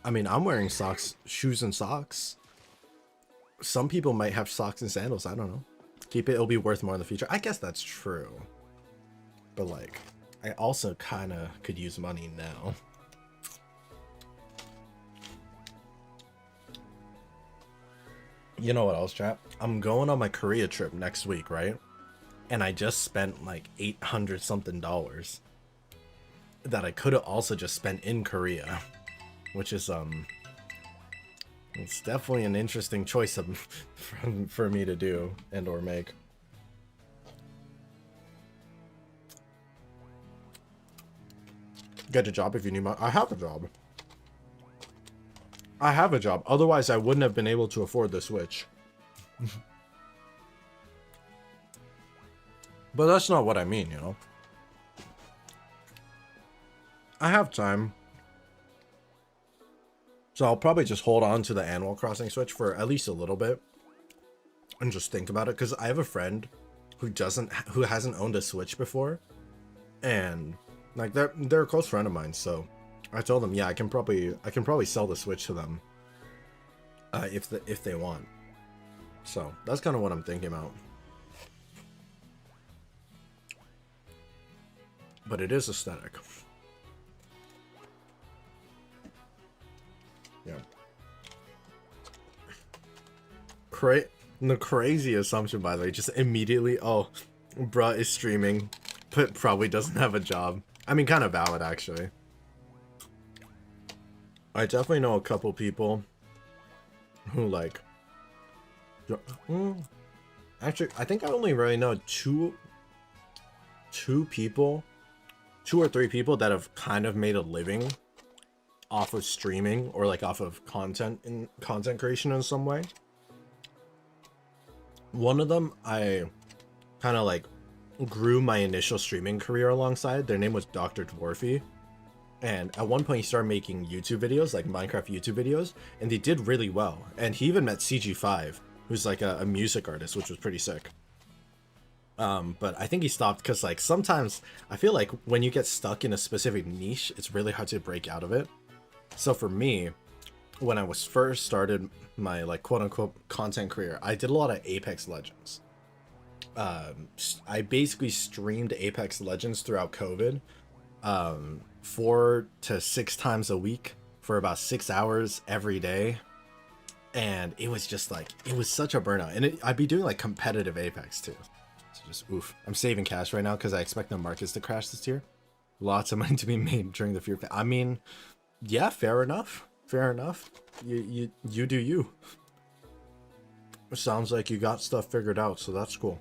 I mean, I'm wearing socks, shoes and socks. Some people might have socks and sandals. I don't know. Keep it. It'll be worth more in the future. I guess that's true. But like, I also kind of could use money now. You know what else, chat? I'm going on my Korea trip next week, right? And I just spent like $800 something that I could have also just spent in Korea. Which is, it's definitely an interesting choice for me to do and or make. Get a job if you need money. I have a job. I have a job. Otherwise, I wouldn't have been able to afford the Switch. But that's not what I mean, you know? I have time. So I'll probably just hold on to the Animal Crossing Switch for at least a little bit and just think about it, because I have a friend who hasn't owned a Switch before, and like they're a close friend of mine. So I told them, yeah, I can probably sell the Switch to them if they want. So that's kind of what I'm thinking about. But it is aesthetic. Yeah. The crazy assumption, by the way, just immediately, oh, bruh is streaming, but probably doesn't have a job. I mean, kind of valid, actually. I definitely know a couple people who, like, actually, I think I only really know two people, 2 or 3 people that have kind of made a living off of streaming or like off of content creation in some way. One of them, I kind of like grew my initial streaming career alongside. Their name was Dr. Dwarfy. And at one point he started making YouTube videos, like Minecraft YouTube videos, and they did really well. And he even met CG5, who's like a music artist, which was pretty sick. But I think he stopped because like sometimes I feel like when you get stuck in a specific niche, it's really hard to break out of it. So for me, when I was first started my like quote unquote content career, I did a lot of Apex Legends. I basically streamed Apex Legends throughout COVID, 4 to 6 times a week for about 6 hours every day. And it was just like, it was such a burnout. And I'd be doing like competitive Apex too. So just oof. I'm saving cash right now because I expect the markets to crash this year. Lots of money to be made during the fear. I mean, yeah, fair enough. Fair enough. You do you. It sounds like you got stuff figured out, so that's cool.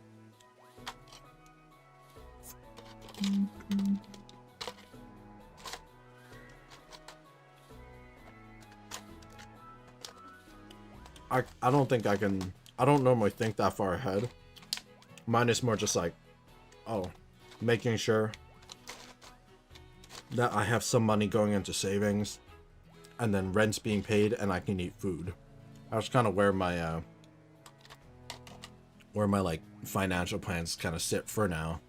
I don't think I can. I don't normally think that far ahead. Mine is more just like, oh, making sure that I have some money going into savings, and then rent's being paid, and I can eat food. That's kind of where my like financial plans kind of sit for now.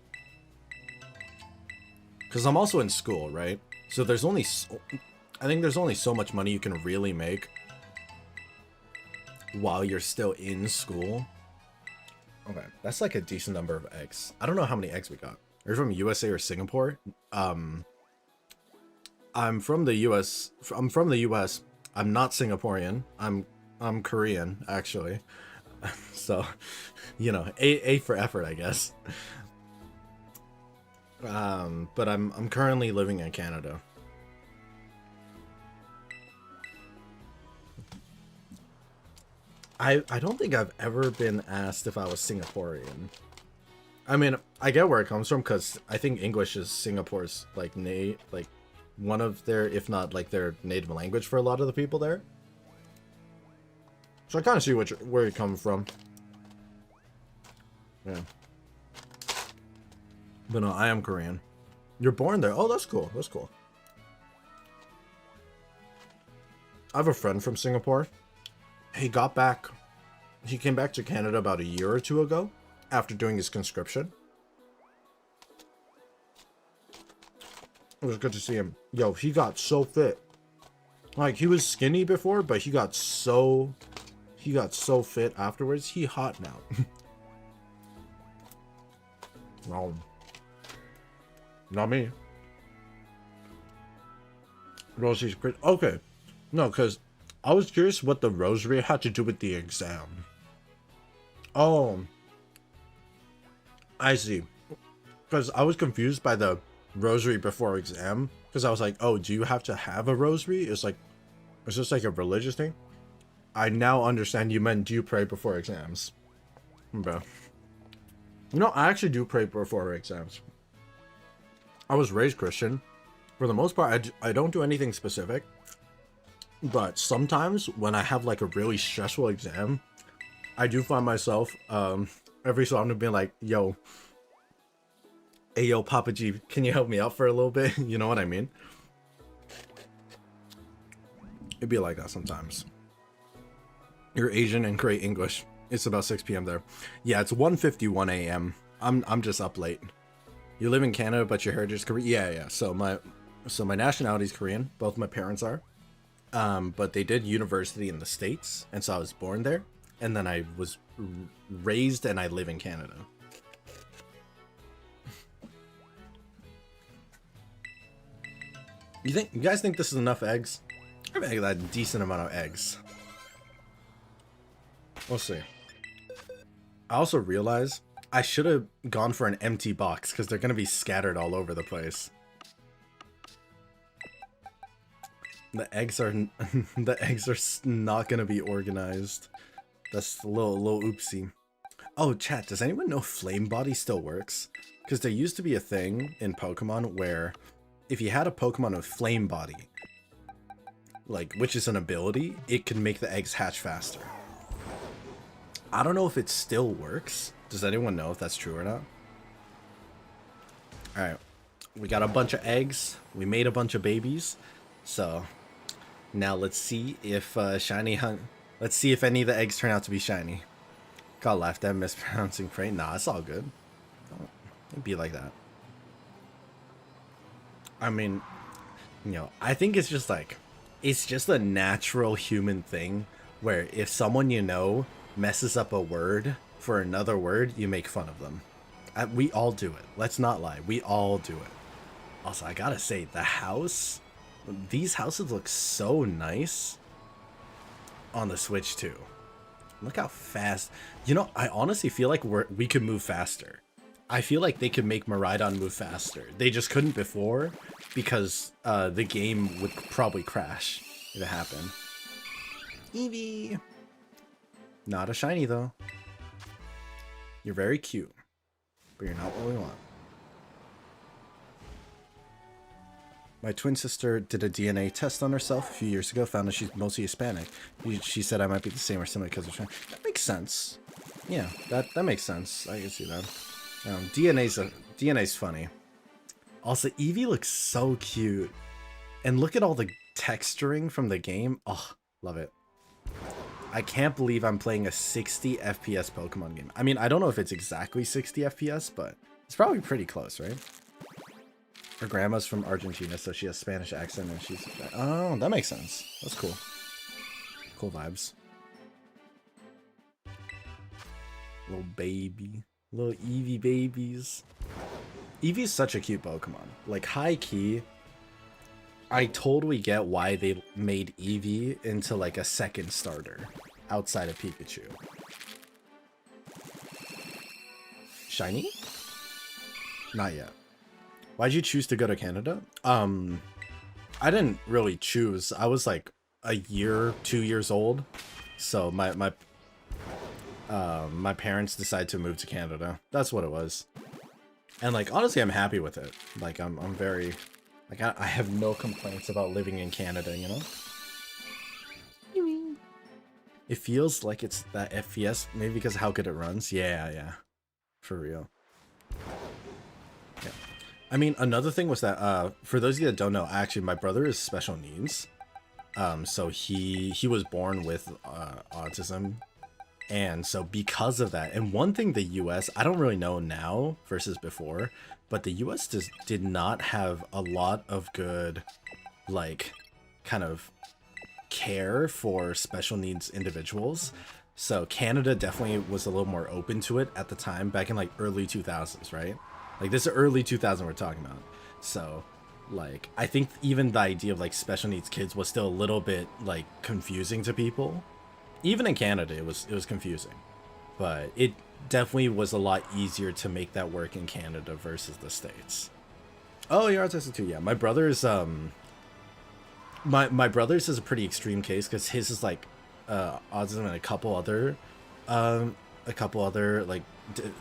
Because I'm also in school, right? So there's only, I think there's only so much money you can really make while you're still in school. Okay, that's like a decent number of eggs. I don't know how many eggs we got. Are you from USA or Singapore? I'm from the US. I'm from the US. I'm not Singaporean. I'm Korean, actually. So, you know, A for effort, I guess. But I'm currently living in Canada. I don't think I've ever been asked if I was Singaporean. I mean, I get where it comes from because I think English is Singapore's like one of their, if not like their native language for a lot of the people there. So I kind of see where you come from. Yeah. But no, I am Korean. You're born there. Oh, that's cool. That's cool. I have a friend from Singapore. He got back. He came back to Canada about a year or two ago after doing his conscription. It was good to see him. Yo, he got so fit. Like, he was skinny before, but he got so fit afterwards. He hot now. No. Not me. Rosie's great. Okay. No, because I was curious what the rosary had to do with the exam. Oh. I see. Because I was confused by the rosary before exam. Because I was like, oh, do you have to have a rosary? It's like, is this like a religious thing? I now understand you meant do you pray before exams. Bro. You know, I actually do pray before exams. I was raised Christian. For the most part, I don't do anything specific. But sometimes when I have like a really stressful exam, I do find myself every so often being like, yo, hey, yo, Papa G, can you help me out for a little bit? You know what I mean? It'd be like that sometimes. You're Asian and great English. It's about 6 p.m. there. Yeah, it's 1:51 a.m. I'm just up late. You live in Canada, but your heritage is Korean? Yeah. So my nationality is Korean. Both my parents are. But they did university in the States, and so I was born there. And then I was raised and I live in Canada. You guys think this is enough eggs? I think that's a decent amount of eggs. We'll see. I also realize I should have gone for an empty box because they're going to be scattered all over the place. The eggs are not going to be organized. That's a little oopsie. Oh, chat, does anyone know Flame Body still works? Because there used to be a thing in Pokemon where if you had a Pokemon with Flame Body, like, which is an ability, it can make the eggs hatch faster. I don't know if it still works. Does anyone know if that's true or not? All right, we got a bunch of eggs. We made a bunch of babies. So now let's see if let's see if any of the eggs turn out to be shiny. Got laughed at mispronouncing prey. Nah, it's all good. It'd be like that. I mean, you know, I think it's just like, it's just a natural human thing where if someone you know messes up a word for another word, you make fun of them. We all do it. Let's not lie. We all do it. Also, I gotta say, the house, these houses look so nice on the Switch too. Look how fast. You know, I honestly feel like we could move faster. I feel like they could make Miraidon move faster. They just couldn't before because the game would probably crash if it happened. Eevee. Not a shiny though. You're very cute, but you're not what we want. My twin sister did a DNA test on herself a few years ago, found that she's mostly Hispanic. She said I might be the same or similar because of China. That makes sense. Yeah, that makes sense. I can see that. DNA's funny. Also, Eevee looks so cute. And look at all the texturing from the game. Oh, love it. I can't believe I'm playing a 60 FPS Pokemon game. I mean, I don't know if it's exactly 60 FPS, but it's probably pretty close, right? Her grandma's from Argentina, so she has Spanish accent and she's... Oh, that makes sense. That's cool. Cool vibes. Little baby. Little Eevee babies. Eevee's such a cute Pokemon. Like, high key, I totally get why they made Eevee into like a second starter outside of Pikachu. Shiny? Not yet. Why'd you choose to go to Canada? I didn't really choose. I was like a year, 2 years old. So my parents decided to move to Canada. That's what it was. And like, honestly, I'm happy with it. Like, I'm very, like, I have no complaints about living in Canada, you know? It feels like it's that FPS, maybe because of how good it runs. Yeah. For real. Yeah. I mean, another thing was that, for those of you that don't know, actually, my brother is special needs. So he was born with autism. And so because of that, and one thing the US, I don't really know now versus before, but the US just did not have a lot of good, like, kind of care for special needs individuals. So Canada definitely was a little more open to it at the time, back in like early 2000s, right? Like this is early 2000 we're talking about. So like, I think even the idea of like special needs kids was still a little bit like confusing to people. Even in Canada, it was confusing, but it definitely was a lot easier to make that work in Canada versus the States. Oh, you're autistic too. Yeah, my brother's my brother's is a pretty extreme case because his is like autism and a couple other like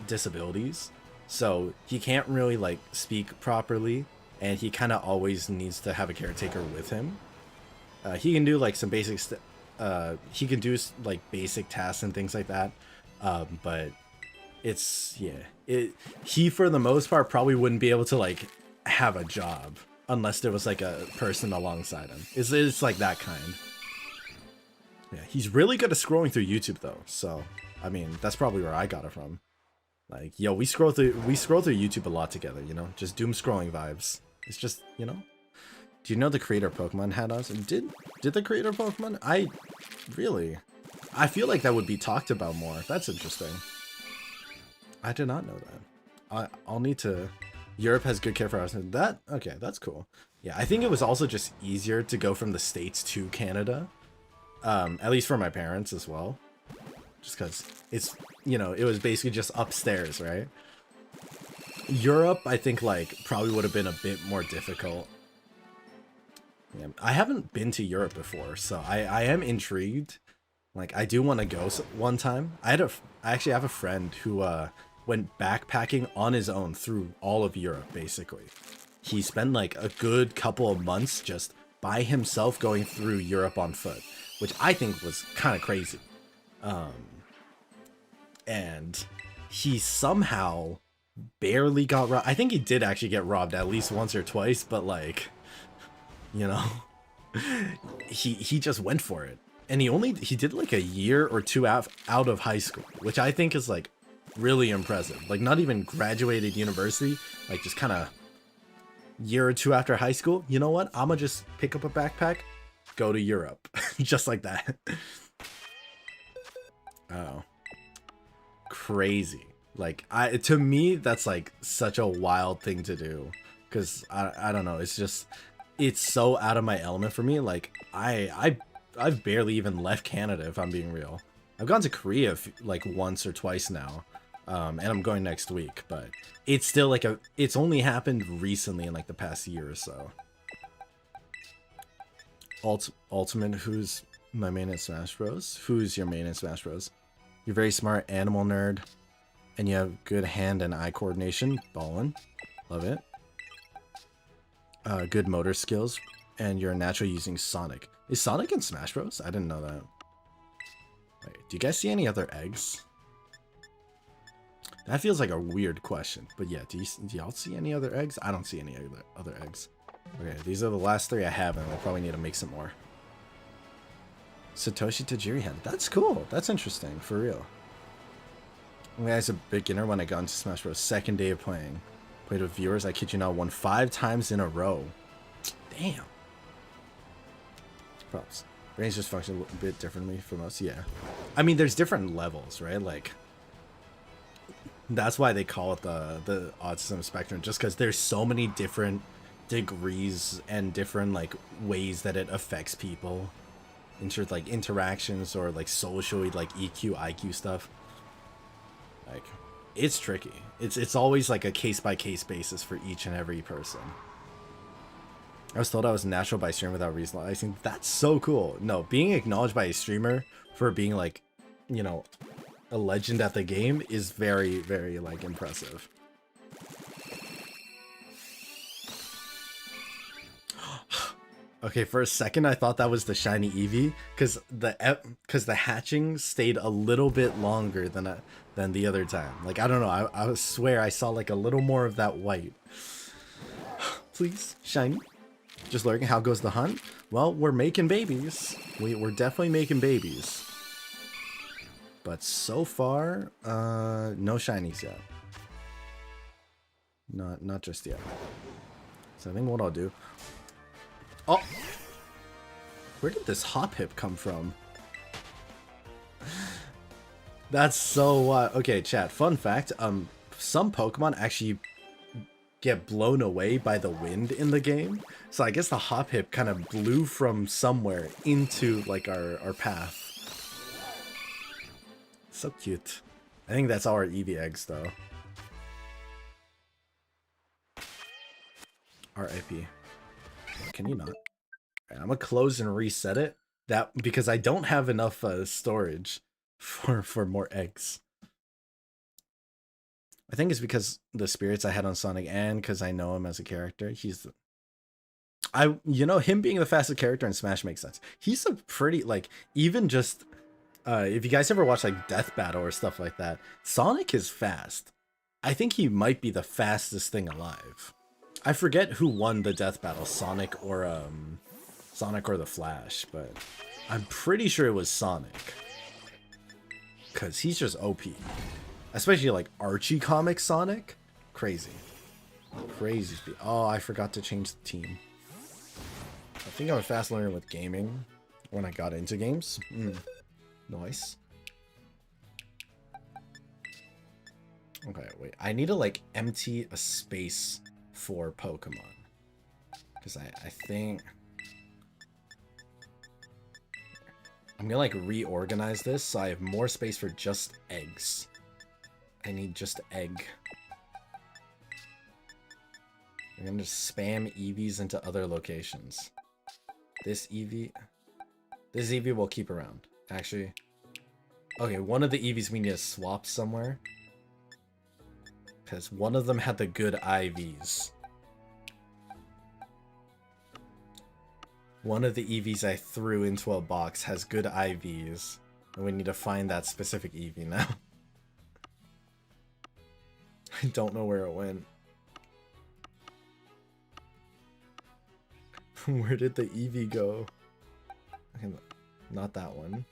disabilities. So he can't really like speak properly, and he kind of always needs to have a caretaker with him. He can do like some basic he can do like basic tasks and things like that, but it's he for the most part probably wouldn't be able to like have a job unless there was like a person alongside him. It's like that kind. Yeah, he's really good at scrolling through YouTube though, so I mean that's probably where I got it from. Like, yo, we scroll through YouTube a lot together, you know, just doom scrolling vibes. It's just, you know. Do you know the creator of Pokemon had us? And did the creator of Pokemon? I feel like that would be talked about more. That's interesting. I did not know that. I'll need to. Europe has good care for us. Okay, that's cool. Yeah, I think it was also just easier to go from the States to Canada. At least for my parents as well. Just because it's, you know, it was basically just upstairs, right? Europe, I think, like, probably would have been a bit more difficult. Yeah, I haven't been to Europe before, so I am intrigued. Like, I do want to go one time. I actually have a friend who went backpacking on his own through all of Europe, basically. He spent like a good couple of months just by himself going through Europe on foot, which I think was kind of crazy. and he somehow barely got robbed. I think he did actually get robbed at least once or twice, but like, you know, he just went for it. And he did like a year or two out of high school, which I think is like really impressive. Like not even graduated university, like just kind of year or two after high school. You know what? I'm gonna just pick up a backpack, go to Europe, just like that. Oh, crazy. Like to me, that's like such a wild thing to do. Cause I don't know. It's so out of my element for me. Like I've barely even left Canada, if I'm being real. I've gone to Korea like once or twice now, and I'm going next week. But it's still like it's only happened recently in like the past year or so. Ultimate, who's my main in Smash Bros? Who's your main in Smash Bros? You're very smart, animal nerd, and you have good hand and eye coordination. Ballin', love it. Good motor skills, and you're naturally using Sonic. Is Sonic in Smash Bros? I didn't know that. Wait, do you guys see any other eggs? That feels like a weird question, but yeah, do y'all see any other eggs? I don't see any other eggs. Okay, these are the last 3 I have, and I'll probably need to make some more. Satoshi Tajiri had it. That's cool. That's interesting, for real. I was a beginner when I got into Smash Bros. Second day of playing. Played with viewers, I kid you not, won 5 times in a row. Damn. Props. Brains just function a bit differently from us, yeah. I mean, there's different levels, right? Like, that's why they call it the autism spectrum, just because there's so many different degrees and different, like, ways that it affects people. Like, interactions or, like, social, like, EQ, IQ stuff. Like, it's tricky. It's always, like, a case-by-case basis for each and every person. I was told I was natural by streaming without realizing. That's so cool. No, being acknowledged by a streamer for being, like, you know, a legend at the game is very, very, like, impressive. Okay, for a second I thought that was the shiny Eevee, because the hatching stayed a little bit longer than the other time. Like, I don't know, I swear I saw like a little more of that white. Please, shiny. Just lurking. How goes the hunt? Well, we're making babies. We're definitely making babies. But so far, no shinies yet. Not just yet. So I think what I'll do. Oh, where did this hop hip come from? That's so okay, chat. Fun fact: some Pokemon actually get blown away by the wind in the game. So I guess the hop hip kind of blew from somewhere into like our path. So cute. I think that's our Eevee eggs though. RIP. Can you not? Right, I'm gonna close and reset it. That because I don't have enough storage for more eggs. I think it's because the spirits I had on Sonic and because I know him as a character. You know, him being the fastest character in Smash makes sense. He's a pretty, like, even just, if you guys ever watch, like, Death Battle or stuff like that, Sonic is fast. I think he might be the fastest thing alive. I forget who won the Death Battle, Sonic or the Flash, but I'm pretty sure it was Sonic. Because he's just OP. Especially, like, Archie comic Sonic. Crazy. Crazy speed. Oh, I forgot to change the team. I think I'm a fast learner with gaming when I got into games. Nice. Okay, wait. I need to, like, empty a space for Pokemon. Because I think... I'm gonna, like, reorganize this so I have more space for just eggs. I need just egg. I'm gonna just spam EVs into other locations. This EV we'll keep around. Actually, okay, one of the EVs we need to swap somewhere. Because one of them had the good IVs. One of the EVs I threw into a box has good IVs. And we need to find that specific EV now. I don't know where it went. Where did the Eevee go? Okay, not that one.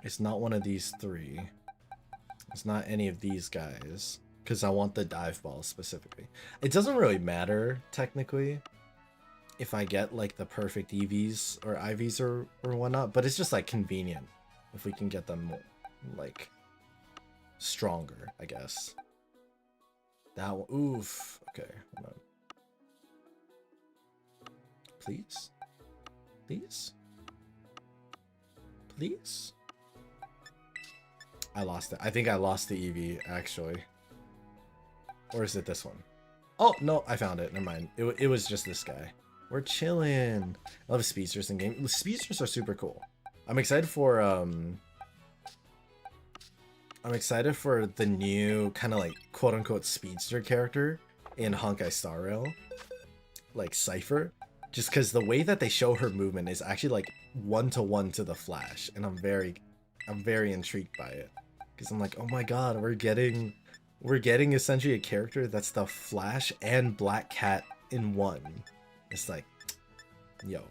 It's not one of these three. It's not any of these guys. Because I want the dive ball specifically. It doesn't really matter, technically, if I get, like, the perfect EVs or IVs or whatnot. But it's just, like, convenient if we can get them, like, stronger, I guess. That one. Oof. Okay, hold on. Please? Please? Please? I lost it. I think I lost the EV, actually. Or is it this one? Oh, no, I found it. Never mind. It was just this guy. We're chilling. I love speedsters in game. Speedsters are super cool. I'm excited for the new kind of like quote-unquote speedster character in Honkai Star Rail. Like Cypher. Just because the way that they show her movement is actually like one-to-one to the Flash. And I'm very intrigued by it. Because I'm like, oh my god, we're getting essentially a character that's the Flash and Black Cat in one. It's like, yo,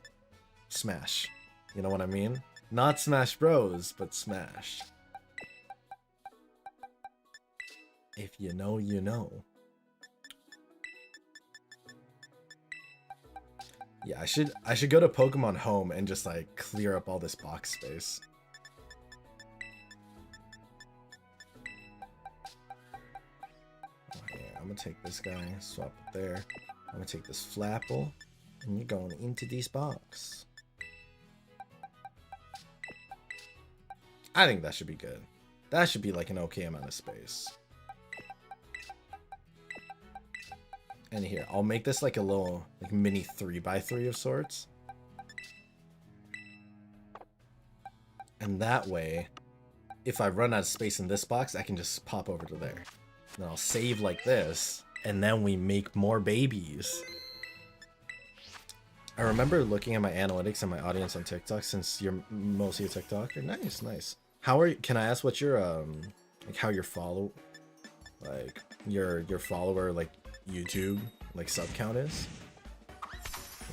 smash. You know what I mean? Not Smash Bros, but smash. If you know, you know. Yeah, I should go to Pokemon Home and just like clear up all this box space. I'm gonna take this guy, swap it there. I'm gonna take this Flapple, and you're going into this box. I think that should be good. That should be like an okay amount of space. And here, I'll make this like a little like mini 3x3 of sorts. And that way, if I run out of space in this box, I can just pop over to there. Then I'll save like this, and then we make more babies. I remember looking at my analytics and my audience on TikTok, since you're mostly a TikToker. Nice, nice. How are you? Can I ask what your like how your follow, like your follower like YouTube like sub count is?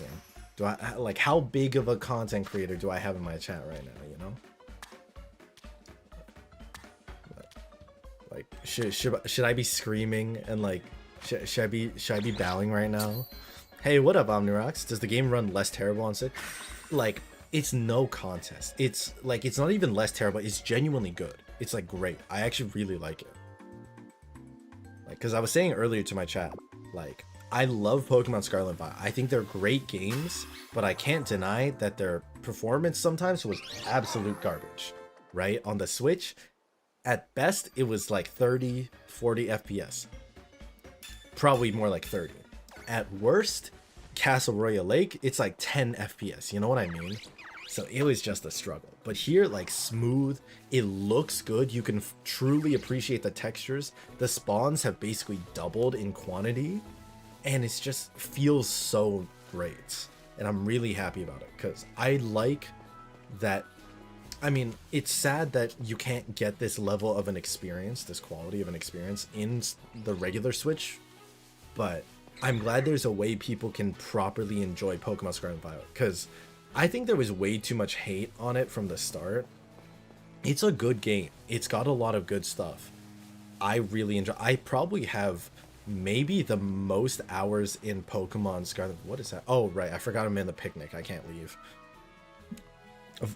Yeah. Do I like how big of a content creator do I have in my chat right now? You know. Like, should I be screaming and like should I be bowing right now? Hey, what up, Omnirox? Does the game run less terrible on Switch? Like, it's no contest. It's like it's not even less terrible. It's genuinely good. It's like great. I actually really like it. Like, cause I was saying earlier to my chat, like I love Pokemon Scarlet and Violet. I think they're great games, but I can't deny that their performance sometimes was absolute garbage. Right on the Switch. At best, it was like 30, 40 FPS. Probably more like 30. At worst, Castle Royale Lake, it's like 10 FPS. You know what I mean? So it was just a struggle. But here, like smooth, it looks good. You can truly appreciate the textures. The spawns have basically doubled in quantity. And it just feels so great. And I'm really happy about it. Because I like that. I mean, it's sad that you can't get this level of an experience, this quality of an experience in the regular Switch, but I'm glad there's a way people can properly enjoy Pokemon Scarlet and Violet, because I think there was way too much hate on it from the start. It's a good game. It's got a lot of good stuff. I really enjoy. I probably have maybe the most hours in Pokemon Scarlet. What is that? Oh, right. I forgot I'm in the picnic. I can't leave.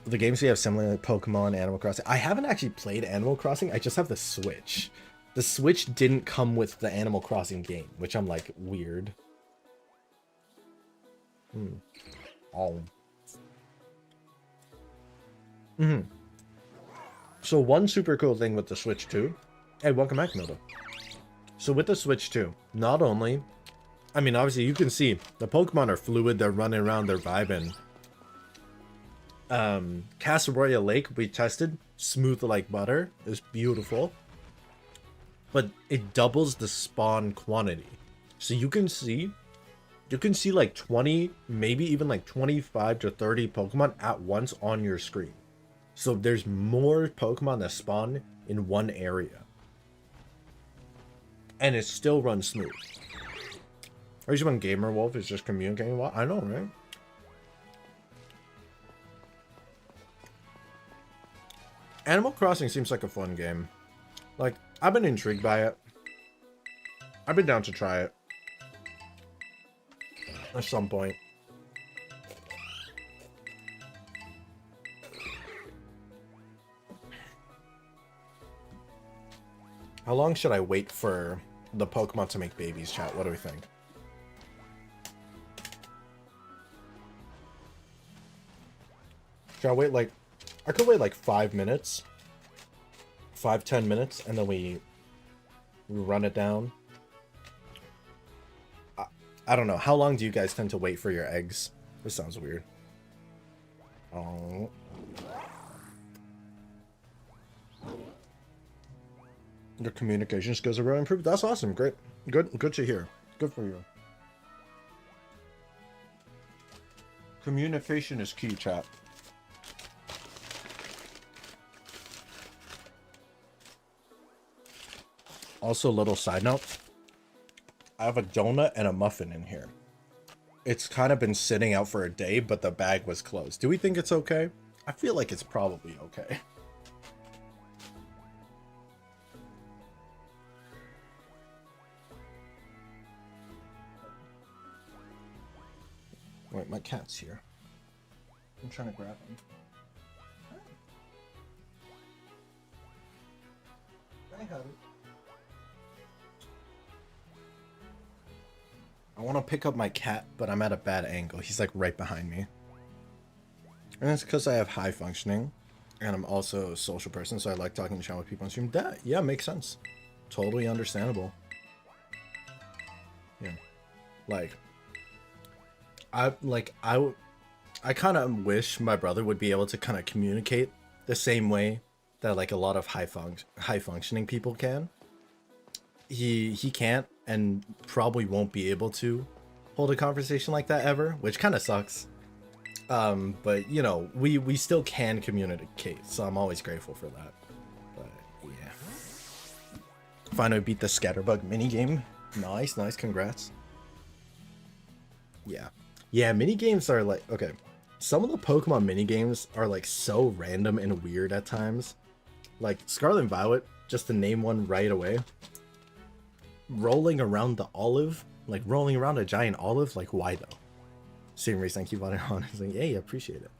The games we have similar, like Pokemon, Animal Crossing. I haven't actually played Animal Crossing. I just have the Switch. The Switch didn't come with the Animal Crossing game, which I'm like, weird. Oh. So one super cool thing with the Switch 2. Hey, welcome back, Milda. So with the Switch 2, not only, I mean, obviously you can see the Pokemon are fluid. They're running around. They're vibing. Castle Royale Lake we tested, smooth like butter. It was beautiful, but it doubles the spawn quantity, so you can see like 20, maybe even like 25 to 30 Pokemon at once on your screen. So there's more Pokemon that spawn in one area. And it still runs smooth. Or when Gamer Wolf is just communicating well. I know, right? Animal Crossing seems like a fun game. Like, I've been intrigued by it. I've been down to try it. At some point. How long should I wait for the Pokemon to make babies, chat? What do we think? Should I wait like... I could wait like 5 minutes. 5-10 minutes, and then we run it down. I don't know. How long do you guys tend to wait for your eggs? This sounds weird. Oh. Your communication skills are really improved. That's awesome. Great. Good to hear. Good for you. Communication is key, chat. Also, little side note. I have a donut and a muffin in here. It's kind of been sitting out for a day, but the bag was closed. Do we think it's okay? I feel like it's probably okay. Wait, my cat's here. I'm trying to grab him. I have it. I want to pick up my cat, but I'm at a bad angle. He's like right behind me. And it's because I have high functioning. And I'm also a social person, so I like talking to chat with people on stream. That, yeah, makes sense. Totally understandable. Yeah. I kind of wish my brother would be able to kind of communicate the same way that like a lot of high functioning people can. He can't, and probably won't be able to hold a conversation like that ever, which kind of sucks. But you know, we still can communicate, so I'm always grateful for that. But yeah, finally beat the Scatterbug minigame. Nice, congrats. Yeah, minigames are like, okay, some of the Pokemon minigames are like so random and weird at times. Like Scarlet and Violet, just to name one right away. Rolling around the olive, like rolling around a giant olive, like why though? Same reason I keep on it on. It's like, hey, I appreciate it.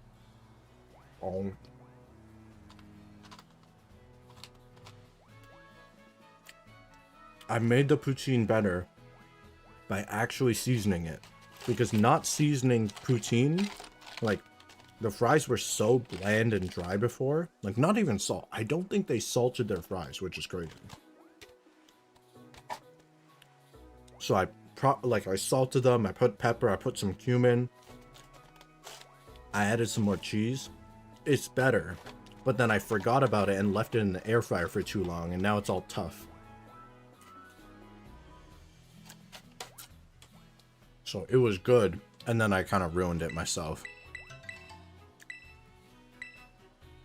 I made the poutine better by actually seasoning it. Because not seasoning poutine, like, the fries were so bland and dry before. Like, not even salt. I don't think they salted their fries, which is crazy. So I salted them, I put pepper, I put some cumin. I added some more cheese. It's better. But then I forgot about it and left it in the air fryer for too long, and now it's all tough. So it was good, and then I kind of ruined it myself.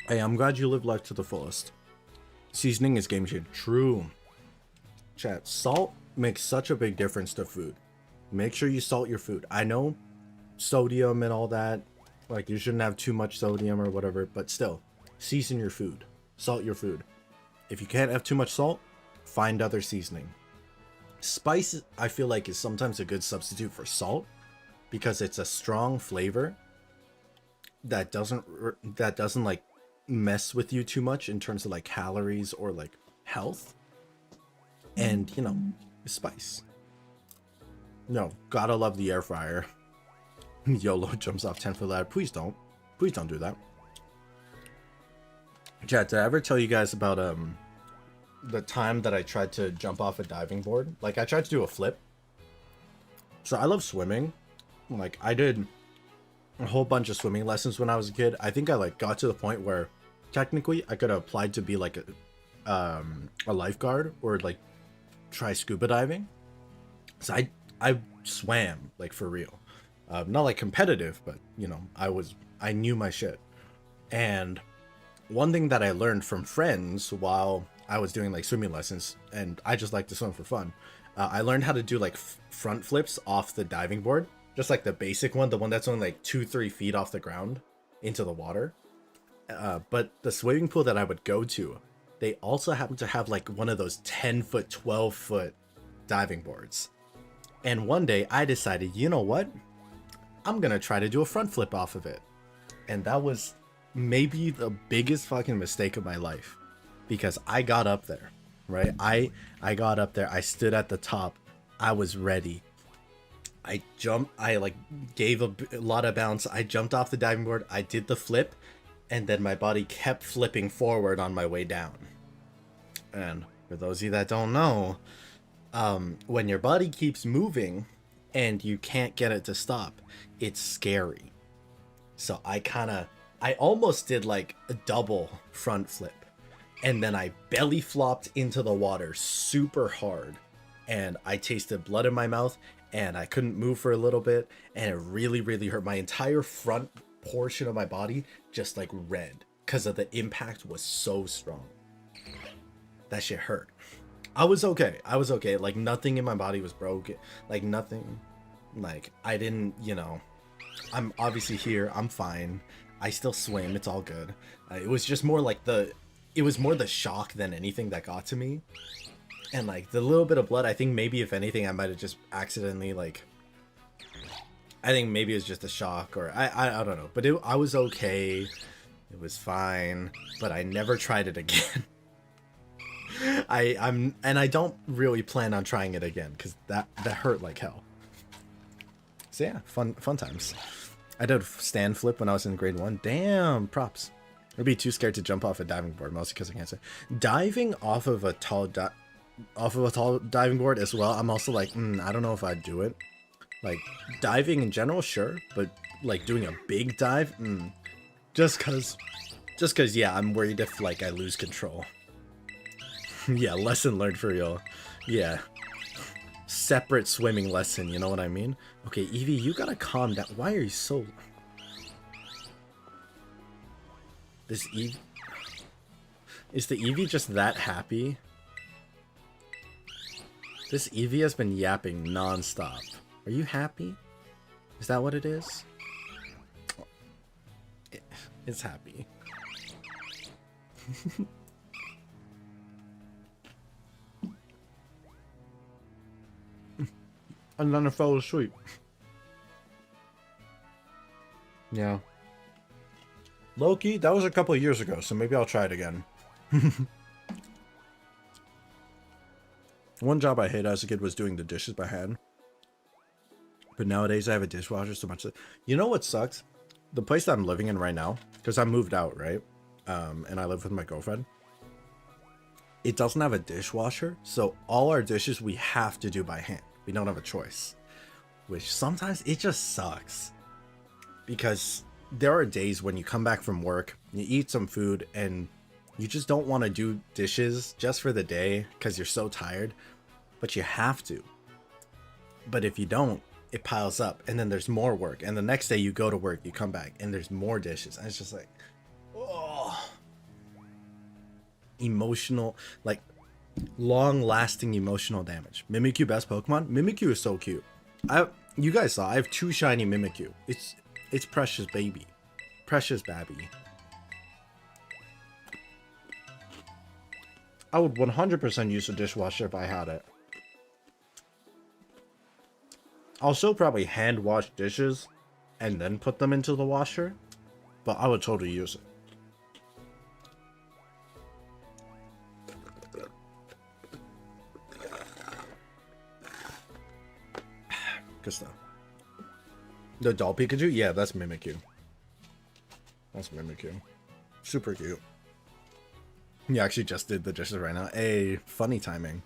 Hey, I'm glad you lived life to the fullest. Seasoning is game changer. True. Chat, salt makes such a big difference to food. Make sure you salt your food. I know sodium and all that, like you shouldn't have too much sodium or whatever, but still, season your food. Salt your food. If you can't have too much salt, find other seasoning. Spice, I feel like, is sometimes a good substitute for salt because it's a strong flavor that doesn't like mess with you too much in terms of like calories or like health. And you know, spice. No, gotta love the air fryer. YOLO jumps off 10-foot ladder. Please don't do that. Chat, did I ever tell you guys about the time that I tried to jump off a diving board? Like, I tried to do a flip. So I love swimming. Like, I did a whole bunch of swimming lessons when I was a kid. I think I like got to the point where technically I could have applied to be like a lifeguard or like try scuba diving. So I swam like for real. Not like competitive, but you know, I knew my shit. And one thing that I learned from friends while I was doing like swimming lessons, and I just like to swim for fun, I learned how to do like front flips off the diving board, just like the basic one, the one that's only like 2-3 feet off the ground into the water. But the swimming pool that I would go to, they also happen to have like one of those 10-foot, 12-foot diving boards. And one day I decided, you know what? I'm gonna try to do a front flip off of it. And that was maybe the biggest fucking mistake of my life, because I got up there, right? I got up there, I stood at the top, I was ready. I jumped, I like gave a lot of bounce, I jumped off the diving board, I did the flip, and then my body kept flipping forward on my way down. And for those of you that don't know, when your body keeps moving and you can't get it to stop, it's scary. So I almost did like a double front flip, and then I belly flopped into the water super hard, and I tasted blood in my mouth, and I couldn't move for a little bit, and it really, really hurt. My entire front portion of my body just like red because of the impact was so strong. That shit hurt. I was okay. Like nothing in my body was broken. Like nothing. Like I didn't, you know, I'm obviously here. I'm fine. I still swim. It's all good. It was just more like it was more the shock than anything that got to me. And like the little bit of blood, I think maybe if anything, I might have just accidentally like, I think maybe it was just a shock, or I don't know. But I was okay. It was fine. But I never tried it again. And I don't really plan on trying it again because that hurt like hell. So yeah, fun times. I did a stand flip when I was in grade 1. Damn, props. I'd be too scared to jump off a diving board, mostly because I can't say. Diving off of a tall diving board as well, I'm also like, I don't know if I'd do it. Like diving in general, sure, but like doing a big dive, just cause yeah, I'm worried if like I lose control. Yeah, lesson learned for real. Yeah, separate swimming lesson, you know what I mean? Okay, Evie, you gotta calm down. Why are you so... This Evie... Is the Evie just that happy? This Evie has been yapping non-stop. Are you happy? Is that what it is? It's happy. And then I fell asleep. Yeah. Loki, that was a couple of years ago, so maybe I'll try it again. One job I hated as a kid was doing the dishes by hand. But nowadays I have a dishwasher so much that... You know what sucks? The place that I'm living in right now, because I moved out, right? And I live with my girlfriend. It doesn't have a dishwasher, so all our dishes we have to do by hand. We don't have a choice. Which sometimes it just sucks. Because there are days when you come back from work, you eat some food, and you just don't want to do dishes just for the day because you're so tired. But you have to. But if you don't, it piles up, and then there's more work. And the next day you go to work, you come back, and there's more dishes. And it's just like, oh. Emotional, like, long-lasting emotional damage. Mimikyu best Pokemon? Mimikyu is so cute. You guys saw, I have 2 shiny Mimikyu. It's precious baby. Precious babby. I would 100% use a dishwasher if I had it. I'll still probably hand wash dishes and then put them into the washer, but I would totally use it. Good stuff. The doll Pikachu? Yeah, that's Mimikyu. That's Mimikyu. Super cute. You actually just did the dishes right now. Hey, funny timing.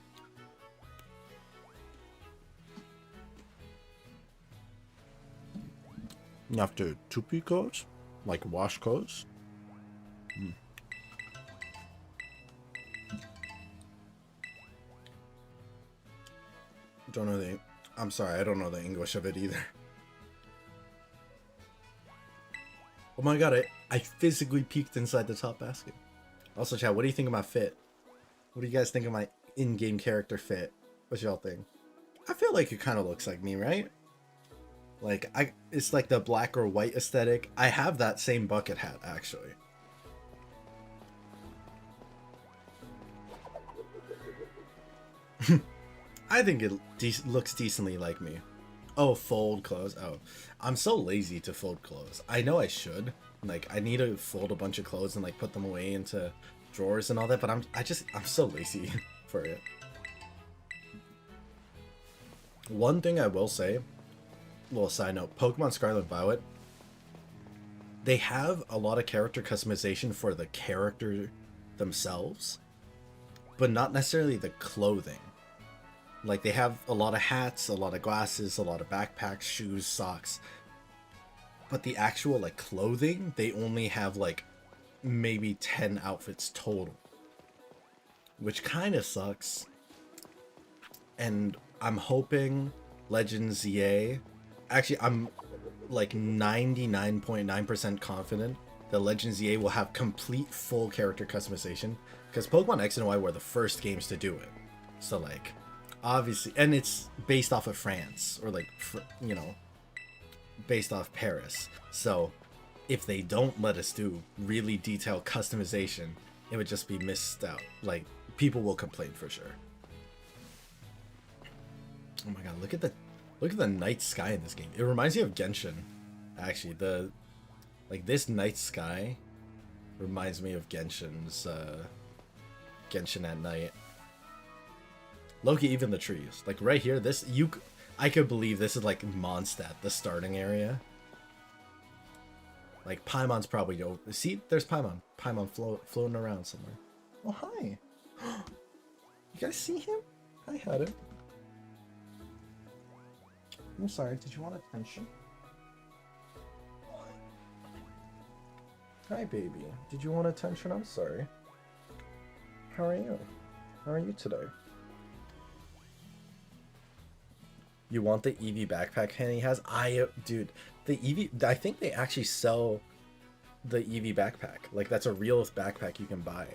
You have to tupi clothes? Like wash clothes? Don't know the... I'm sorry, I don't know the English of it either. Oh my god, I physically peeked inside the top basket. Also, chat, what do you think of my fit? What do you guys think of my in-game character fit? What y'all think? I feel like it kind of looks like me, right? Like, it's like the black or white aesthetic. I have that same bucket hat, actually. I think it looks decently like me. Oh, fold clothes. Oh, I'm so lazy to fold clothes. I know I should. Like, I need to fold a bunch of clothes and like put them away into drawers and all that, but I'm so lazy for it. One thing I will say, little side note, Pokemon Scarlet and Violet, they have a lot of character customization for the character themselves, but not necessarily the clothing. Like, they have a lot of hats, a lot of glasses, a lot of backpacks, shoes, socks. But the actual, like, clothing, they only have, like, maybe 10 outfits total. Which kind of sucks. And I'm hoping Legends EA... Actually, I'm, like, 99.9% confident that Legends EA will have complete full character customization. Because Pokemon X and Y were the first games to do it. So, like... Obviously, and it's based off of France, or like, you know, based off Paris. So, if they don't let us do really detailed customization, it would just be missed out. Like, people will complain for sure. Oh my god, look at the night sky in this game. It reminds me of Genshin. Actually, this night sky reminds me of Genshin's Genshin at night. Loki, even the trees. Like, right here, I could believe this is, like, Mondstadt, the starting area. Like, Paimon's probably over. See, there's Paimon. Paimon floating around somewhere. Oh, hi. You guys see him? Hi, Haru. I'm sorry, did you want attention? Hi, baby. Did you want attention? I'm sorry. How are you? How are you today? You want the Eevee backpack Henny has? Dude, the Eevee, I think they actually sell the Eevee backpack. Like, that's a real backpack you can buy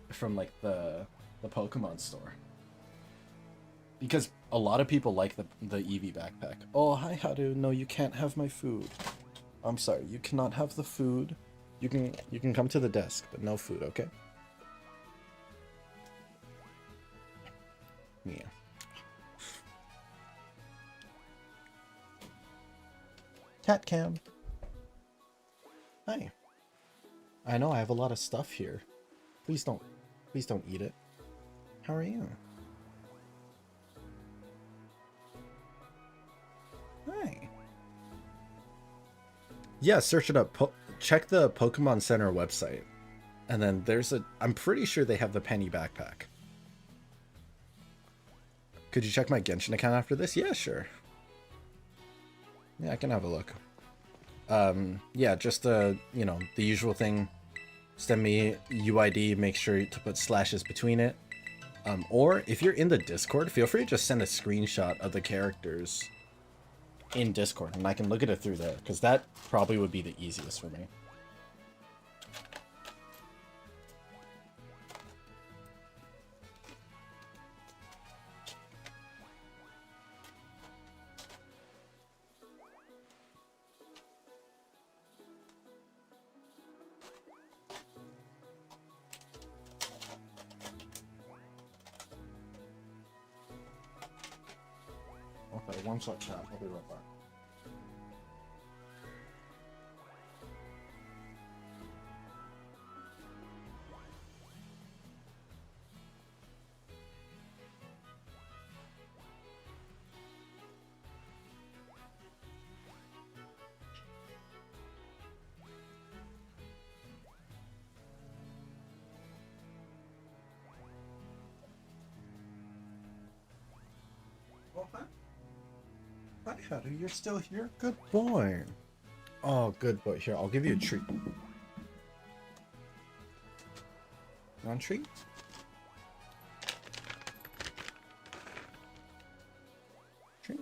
from, like, the Pokemon store. Because a lot of people like the Eevee backpack. Oh, hi, Haru. No, you can't have my food. I'm sorry, you cannot have the food. You can come to the desk, but no food, okay? Yeah. Cat cam. Hi. I know I have a lot of stuff here. Please don't eat it. How are you? Hi. Yeah, search it up. Check the Pokemon Center website. And then I'm pretty sure they have the penny backpack. Could you check my Genshin account after this? Yeah, sure. Yeah, I can have a look. Yeah, just you know, the usual thing. Send me UID, make sure to put slashes between it. Or if you're in the Discord, feel free to just send a screenshot of the characters in Discord, and I can look at it through there, because that probably would be the easiest for me. Okay, one sec, chat. I'll be right back. Oh, hi. Hi, Haru, you're still here? Good boy. Oh, good boy. Here, I'll give you a treat. Want a treat? Treat?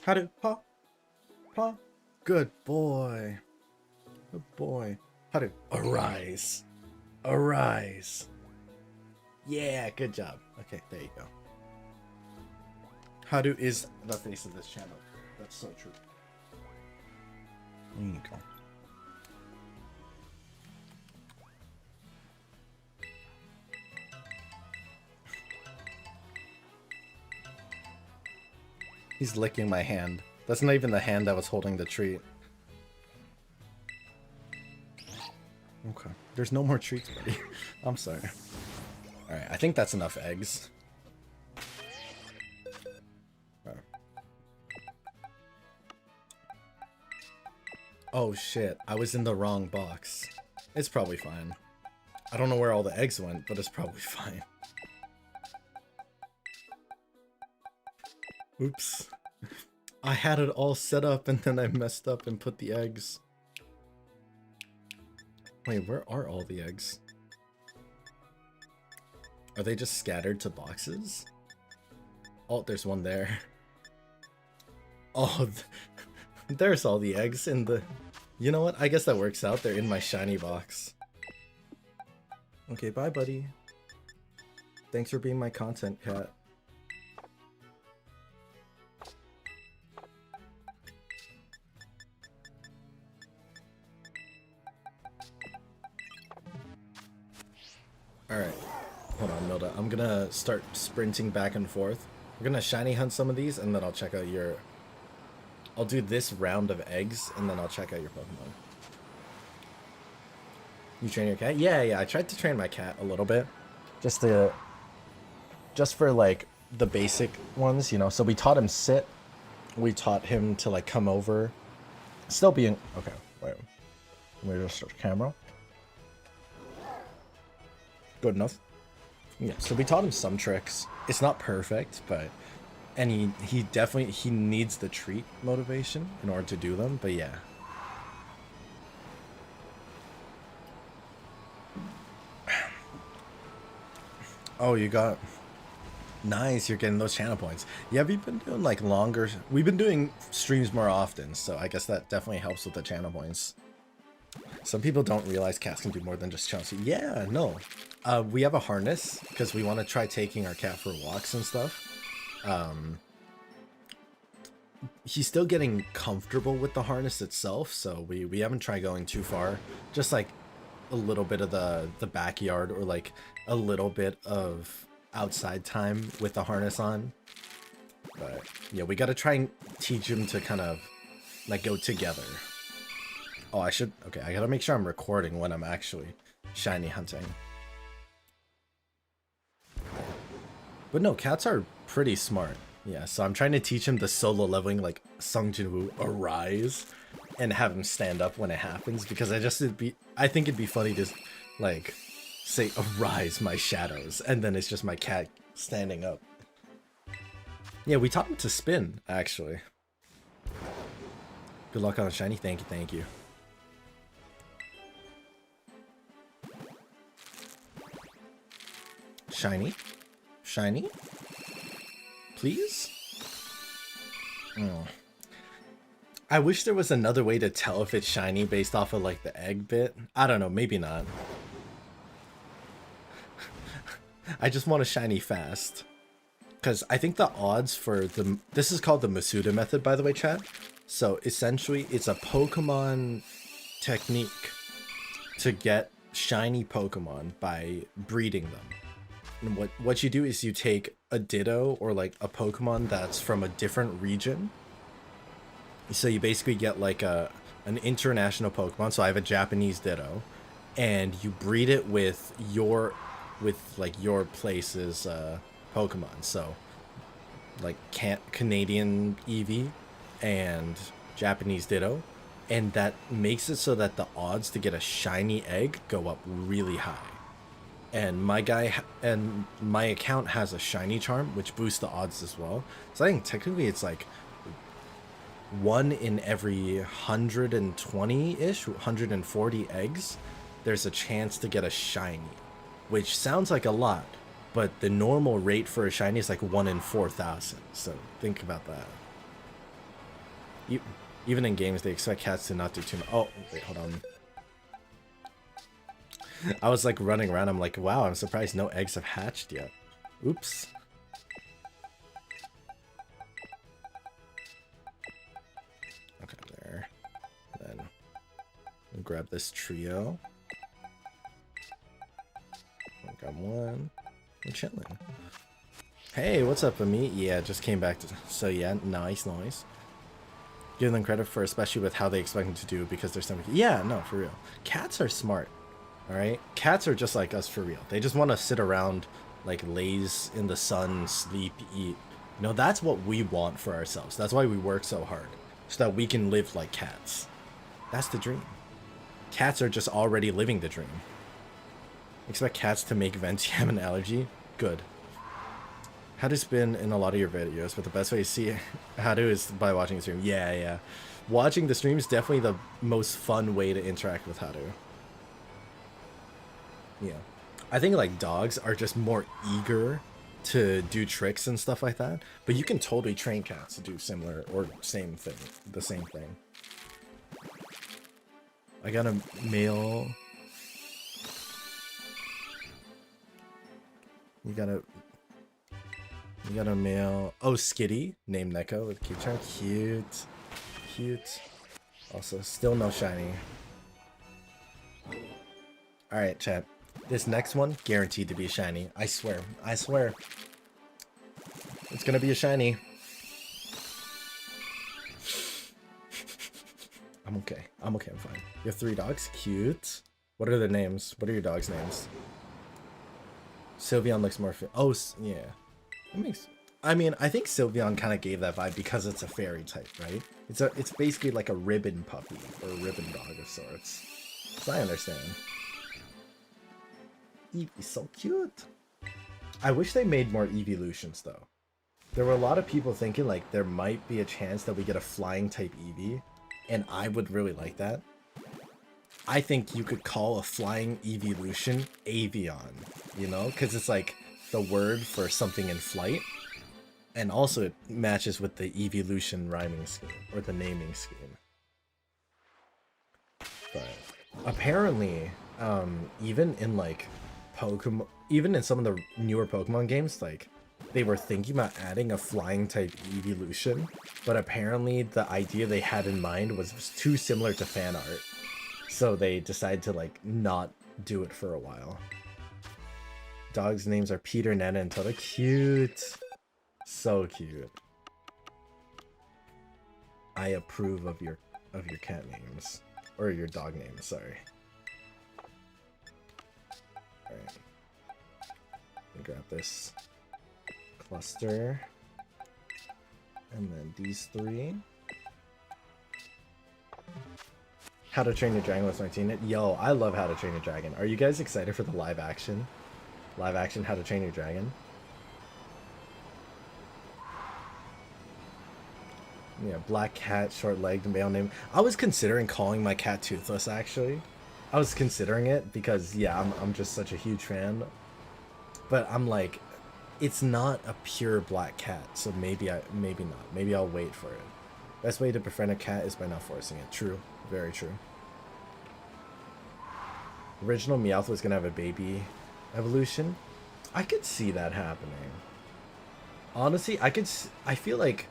Haru, paw. Paw. Good boy. Good boy. How to arise. Arise. Yeah, good job. Okay, there you go. Hadu is the face of this channel. That's so true. There you go. He's licking my hand. That's not even the hand that was holding the treat. Okay. There's no more treats, buddy. I'm sorry. Alright, I think that's enough eggs. Right. Oh shit, I was in the wrong box. It's probably fine. I don't know where all the eggs went, but it's probably fine. Oops. I had it all set up and then I messed up and put the eggs. Wait, where are all the eggs? Are they just scattered to boxes? Oh, there's one there. Oh, there's all the eggs in the... You know what? I guess that works out. They're in my shiny box. Okay, bye, buddy. Thanks for being my content cat. Alright, hold on, Milda. I'm gonna start sprinting back and forth. We're gonna shiny hunt some of these, and then I'll check out your... I'll do this round of eggs, and then I'll check out your Pokemon. You train your cat? Yeah, I tried to train my cat a little bit. Just for, like, the basic ones, you know? So we taught him sit. We taught him to, like, come over. Still being... Okay, wait. Let me just start the camera. Good enough. Yeah, so we taught him some tricks. It's not perfect, but... And he definitely... He needs the treat motivation in order to do them, but yeah. Oh, you got... Nice, you're getting those channel points. Yeah, we've been doing, like, longer... We've been doing streams more often, so I guess that definitely helps with the channel points. Some people don't realize cats can do more than just challenge. Yeah, no. We have a harness because we want to try taking our cat for walks and stuff. He's still getting comfortable with the harness itself, so we haven't tried going too far. Just like a little bit of the backyard or like a little bit of outside time with the harness on. But yeah, we got to try and teach him to kind of like go together. Oh, I should... Okay, I gotta make sure I'm recording when I'm actually shiny hunting. But no, cats are pretty smart. Yeah, so I'm trying to teach him the solo leveling, like, Sung Jinwoo, arise, and have him stand up when it happens, because I think it'd be funny to, like, say, arise, my shadows, and then it's just my cat standing up. Yeah, we taught him to spin, actually. Good luck on the shiny. Thank you, thank you. Shiny? Shiny? Please? I wish there was another way to tell if it's shiny based off of like the egg bit. I don't know, maybe not. I just want a shiny fast. Because I think the odds for the... This is called the Masuda method, by the way, chat. So essentially, it's a Pokemon technique to get shiny Pokemon by breeding them. And what you do is you take a Ditto or like a Pokemon that's from a different region. So you basically get like an international Pokemon. So I have a Japanese Ditto, and you breed it with your place's Pokemon. So like Canadian Eevee and Japanese Ditto, and that makes it so that the odds to get a shiny egg go up really high. And my account has a shiny charm, which boosts the odds as well. So I think technically it's like 1 in every 120-ish, 140 eggs, there's a chance to get a shiny, which sounds like a lot, but the normal rate for a shiny is like 1 in 4,000. So think about that. Even in games, they expect cats to not do too much. Oh, wait, hold on. I was like running around. I'm like, wow, I'm surprised no eggs have hatched yet. Oops. Okay, there. Then we'll grab this trio. Got one. We're chilling. Hey, what's up, Amit? Yeah, just came back to. So yeah, nice. Give them credit for, especially with how they expect them to do, because they're something. Yeah, no, for real. Cats are smart. All right, cats are just like us for real. They just want to sit around, like laze in the sun, sleep, eat. You know, that's what we want for ourselves. That's why we work so hard, so that we can live like cats. That's the dream. Cats are just already living the dream. Expect cats to make vents. You have an allergy? Good. How to spin in a lot of your videos, but the best way to see how to is by watching the stream. Yeah. Watching the stream is definitely the most fun way to interact with how to. Yeah. I think like dogs are just more eager to do tricks and stuff like that, but you can totally train cats to do similar or the same thing. I got a male. You got a male. Oh, Skitty, named Neko with cute charm. Cute. Also, still no shiny. Alright, chat. This next one, guaranteed to be a shiny. I swear. It's gonna be a shiny. I'm okay, I'm fine. You have 3 dogs? Cute. What are their names? What are your dogs' names? Sylveon looks more oh, yeah. That makes. I mean, I think Sylveon kind of gave that vibe because it's a fairy type, right? It's basically like a ribbon puppy or a ribbon dog of sorts. So I understand. Eevee's so cute. I wish they made more evolutions though. There were a lot of people thinking like there might be a chance that we get a flying type Eevee, and I would really like that. I think you could call a flying evolution Avion, you know, because it's like the word for something in flight, and also it matches with the evolution rhyming scheme or the naming scheme. But apparently, even in like Pokemon, even in some of the newer Pokemon games, like they were thinking about adding a flying type evolution, but apparently the idea they had in mind was too similar to fan art. So they decided to like not do it for a while. Dogs' names are Peter, Nana, and Toto. Cute. So cute. I approve of your cat names. Or your dog names, sorry. Alright. Let me grab this cluster. And then these 3. How to Train Your Dragon was 19. Yo, I love How to Train Your Dragon. Are you guys excited for the live action? Live action How to Train Your Dragon? Yeah, black cat, short-legged, male name. I was considering calling my cat Toothless, actually. I was considering it because, yeah, I'm just such a huge fan. But I'm like, it's not a pure black cat, so maybe not. Maybe I'll wait for it. Best way to befriend a cat is by not forcing it. True. Very true. Original Meowth was gonna have a baby evolution. I could see that happening. Honestly, I feel like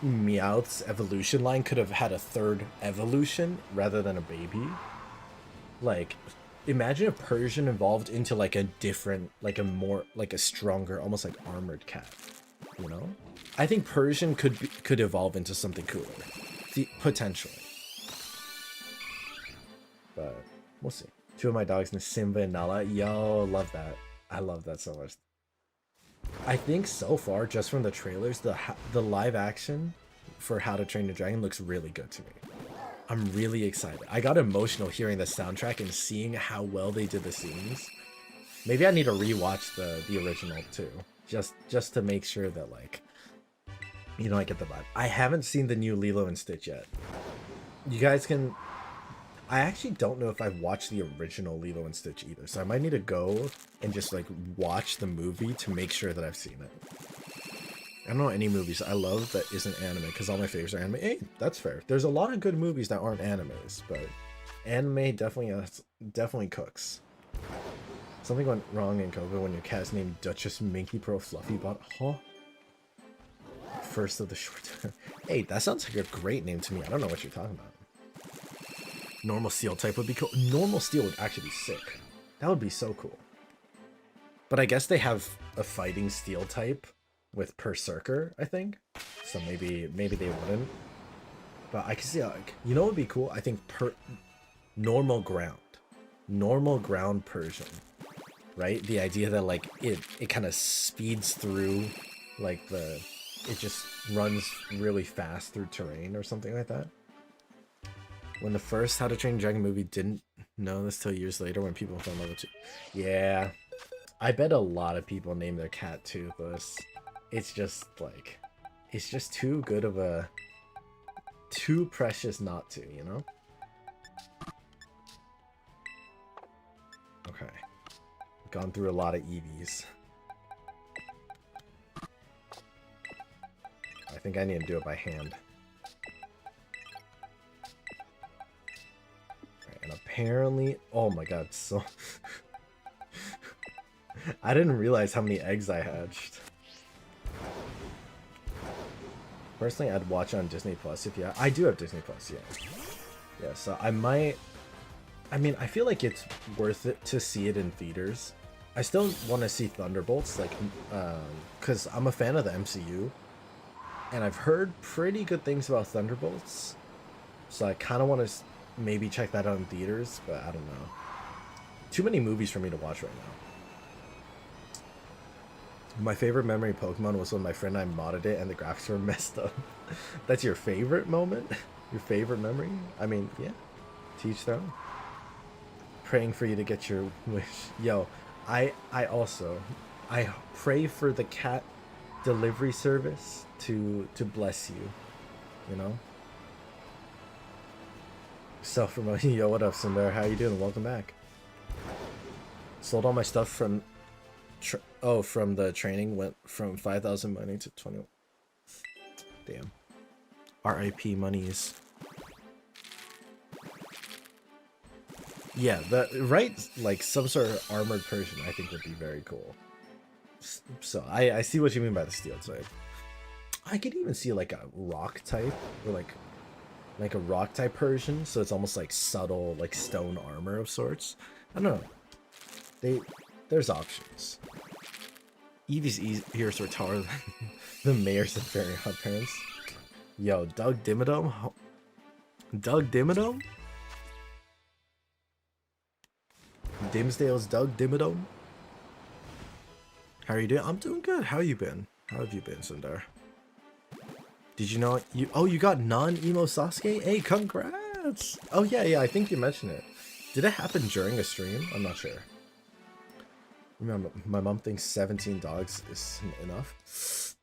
Meowth's evolution line could have had a 3rd evolution rather than a baby. Like, imagine if Persian evolved into like a different, like a more, like a stronger, almost like armored cat. You know? I think Persian could evolve into something cooler. Potentially. But we'll see. 2 of my dogs named Simba and Nala. Yo, love that. I love that so much. I think so far, just from the trailers, the live action for How to Train Your Dragon looks really good to me. I'm really excited. I got emotional hearing the soundtrack and seeing how well they did the scenes. Maybe I need to rewatch the original too, just to make sure that like, you know, I get the vibe. I haven't seen the new Lilo and Stitch yet. You guys can. I actually don't know if I've watched the original Lilo and Stitch either, so I might need to go and just like watch the movie to make sure that I've seen it. I don't know any movies I love that isn't anime, because all my favorites are anime. Hey, that's fair. There's a lot of good movies that aren't animes, but anime definitely cooks. Something went wrong in COVID when your cat's named Duchess Minky Pro Fluffy Bot. Huh? First of the short term. Hey, that sounds like a great name to me. I don't know what you're talking about. Normal steel type would be cool. Normal steel would actually be sick. That would be so cool. But I guess they have a fighting steel type with Berserker, I think. So maybe they wouldn't. But I can see, like, you know what would be cool? I think normal ground Persian, right? The idea that like it kind of speeds through, like it just runs really fast through terrain or something like that. When the first How to Train Your Dragon movie didn't know this till years later when people fell in love with it. Yeah, I bet a lot of people name their cat Toothless. It's just like, it's just too good of a, too precious not to, you know? Okay. Gone through a lot of EVs. I think I need to do it by hand. Right, and apparently, oh my god, so... I didn't realize how many eggs I hatched. Personally, I'd watch on Disney Plus if I do have Disney Plus, yeah. Yeah, so I might... I mean, I feel like it's worth it to see it in theaters. I still want to see Thunderbolts, like, because I'm a fan of the MCU. And I've heard pretty good things about Thunderbolts. So I kind of want to maybe check that out in theaters, but I don't know. Too many movies for me to watch right now. My favorite memory of Pokemon was when my friend and I modded it and the graphics were messed up. That's your favorite moment? Your favorite memory? I mean, yeah. Teach their own. Praying for you to get your wish. Yo, I pray for the cat delivery service to bless you. You know? Self-promotion. Yo, what up, Sundar? How you doing? Welcome back. Sold all my stuff from... from the training, went from 5,000 money to 20. Damn. RIP monies. Yeah, right, like some sort of armored Persian I think would be very cool. So I see what you mean by the steel type. I could even see like a rock type, or like a rock type Persian, so it's almost like subtle, like stone armor of sorts. I don't know. There's options. Eevee's ears were taller than the mayor's of Fairy Hot Parents. Yo, Doug Dimmadome? Doug Dimmadome? Dimsdale's Doug Dimmadome? How are you doing? I'm doing good. How you been? How have you been, Sundar? Did you know you got non-emo Sasuke? Hey, congrats! Oh yeah, I think you mentioned it. Did it happen during a stream? I'm not sure. Remember, my mom thinks 17 dogs is enough.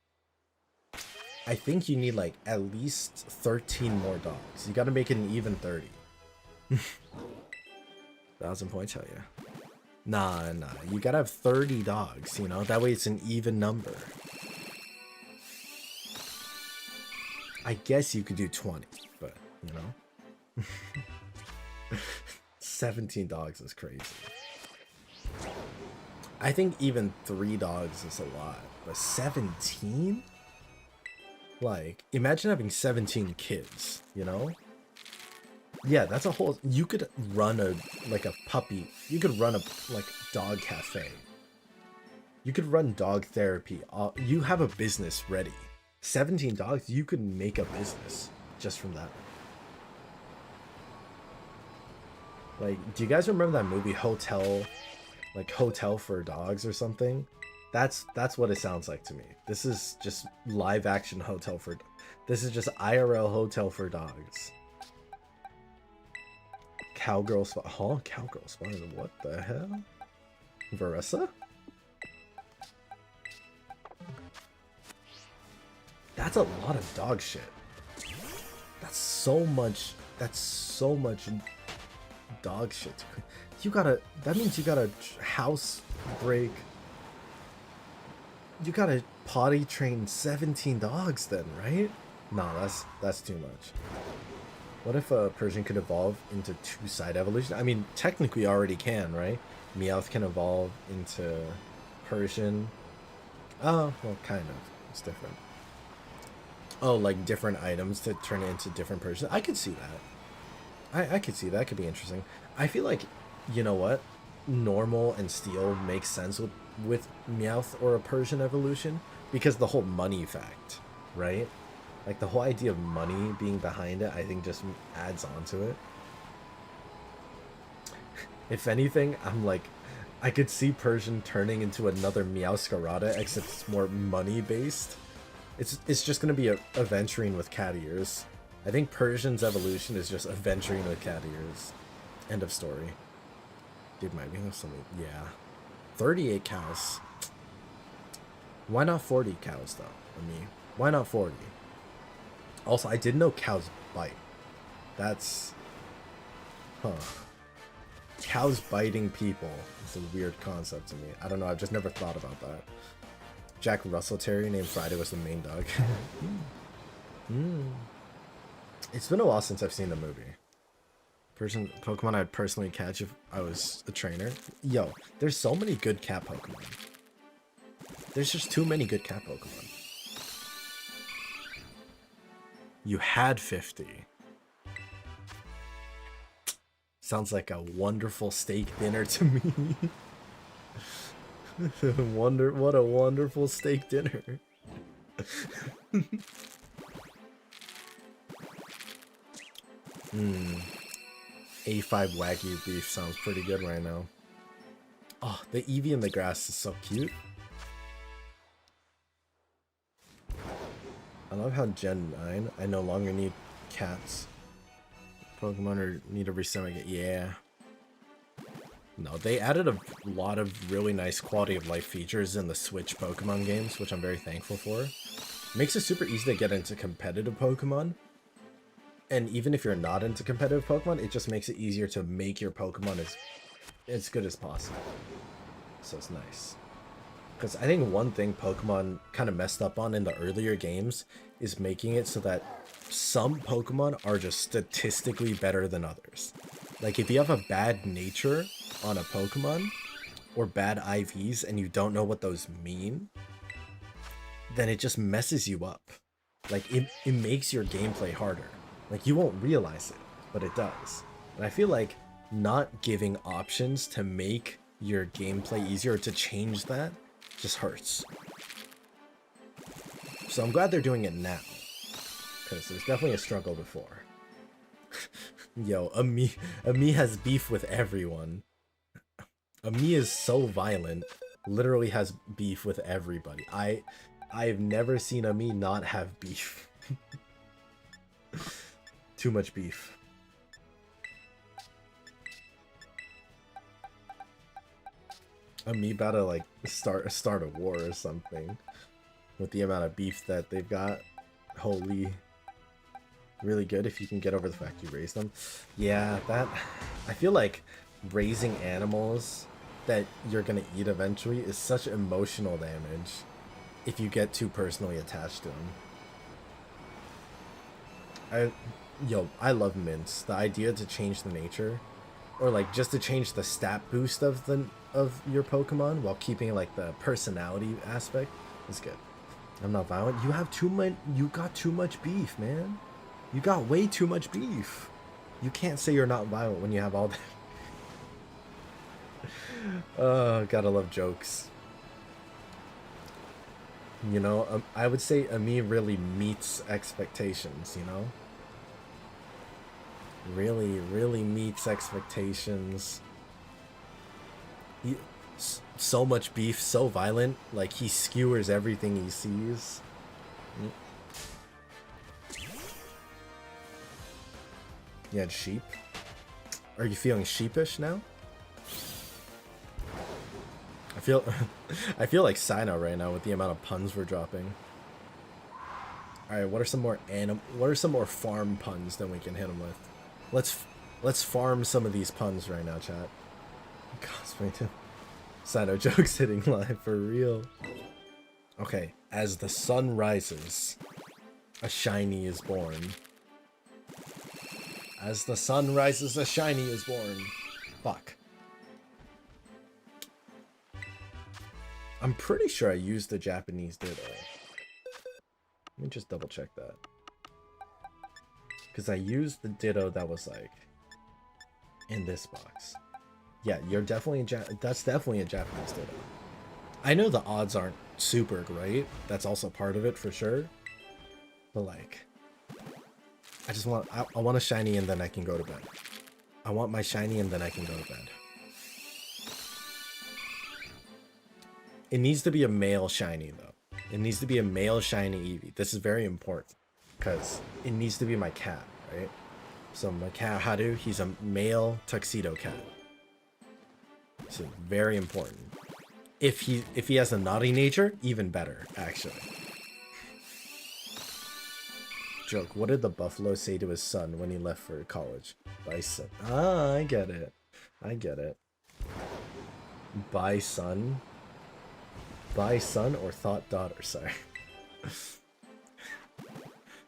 I think you need like at least 13 more dogs. You gotta make it an even 30. 1,000 points, hell yeah. Nah, you gotta have 30 dogs, you know? That way it's an even number. I guess you could do 20, but, you know? 17 dogs is crazy. I think even 3 dogs is a lot, but 17? Like, imagine having 17 kids, you know? Yeah, that's a whole... You could run a puppy... You could run a, dog cafe. You could run dog therapy. You have a business ready. 17 dogs, you could make a business just from that. Like, do you guys remember that movie Hotel... like Hotel for Dogs or something? That's what it sounds like to me. This is just live action Hotel for... This is just IRL Hotel for Dogs. Cowgirl spot. Huh? Cowgirl spot. What the hell? Varessa? That's a lot of dog shit. That's so much dog shit. That means you gotta house break. You gotta potty train 17 dogs then, right? Nah, that's too much. What if a Persian could evolve into 2-side evolution? I mean, technically already can, right? Meowth can evolve into Persian. Oh, well, kind of. It's different. Oh, like different items to turn it into different Persian. I could see that. I could see that. Could be interesting. I feel like, you know what? Normal and Steel makes sense with Meowth or a Persian evolution because the whole money fact, right? Like the whole idea of money being behind it, I think just adds on to it. If anything, I'm like, I could see Persian turning into another Meowscarada, except it's more money based. It's just gonna be a Aventurine with cat ears. I think Persian's evolution is just Aventurine with cat ears. End of story. Dude, might be something. Yeah, 38 cows. Why not 40 cows though? I mean, why not 40? Also, I didn't know cows bite. That's... Huh. Cows biting people is a weird concept to me. I don't know, I've just never thought about that. Jack Russell Terrier named Friday was the main dog. It's been a while since I've seen the movie. Pokemon I'd personally catch if I was a trainer. Yo, there's so many good cat Pokemon. There's just too many good cat Pokemon. You had 50. Sounds like a wonderful steak dinner to me. What a wonderful steak dinner. A5 Wagyu beef sounds pretty good right now. Oh, the Eevee in the grass is so cute. I love how Gen 9, I no longer need cats. Pokemon or need a restomach. Yeah. No, they added a lot of really nice quality of life features in the Switch Pokemon games, which I'm very thankful for. Makes it super easy to get into competitive Pokemon. And even if you're not into competitive Pokemon, it just makes it easier to make your Pokemon as good as possible. So it's nice. Because I think one thing Pokemon kind of messed up on in the earlier games is making it so that some Pokemon are just statistically better than others. Like if you have a bad nature on a Pokemon, or bad IVs, and you don't know what those mean, then it just messes you up. Like it makes your gameplay harder. Like you won't realize it, but it does. And I feel like not giving options to make your gameplay easier, or to change that, just hurts. So I'm glad they're doing it now, because there's definitely a struggle before. Yo, Ami has beef with everyone. Ami is so violent, literally has beef with everybody. I've never seen Ami not have beef. Too much beef. Ami about to like start a war or something with the amount of beef that they've got. Holy, really good if you can get over the fact you raised them. Yeah, that I feel like raising animals that you're gonna eat eventually is such emotional damage if you get too personally attached to them. I love mints. The idea to change the nature, or like just to change the stat boost of your Pokemon while keeping like the personality aspect is good. I'm not violent. You have too much. You got too much beef, man. You got way too much beef. You can't say you're not violent when you have all that. Oh, gotta love jokes. You know, I would say Ami really meets expectations, you know? Really meets expectations. So much beef, so violent, like he skewers everything he sees. You had sheep? Are you feeling sheepish now? I feel like Sino right now with the amount of puns we're dropping. Alright, what are some more farm puns that we can hit him with? Let's farm some of these puns right now, chat. Cosplay too. Sino jokes hitting live for real. Okay, as the sun rises, a shiny is born. As the sun rises, a shiny is born. Fuck. I'm pretty sure I used the Japanese Ditto. Let me just double check that. Because I used the Ditto that was like in this box. Yeah, you're definitely that's definitely a Japanese Ditto. I know the odds aren't super great. That's also part of it for sure. But like, I just want I want a shiny and then I can go to bed. I want my shiny and then I can go to bed. It needs to be a male shiny though. It needs to be a male shiny Eevee. This is very important because it needs to be my cat, right? So my cat Hadu, he's a male tuxedo cat. So very important. If he has a naughty nature, even better, actually. Joke, what did the buffalo say to his son when he left for college? Bison. Ah, I get it. I get it. By son? By son or thought daughter, sorry.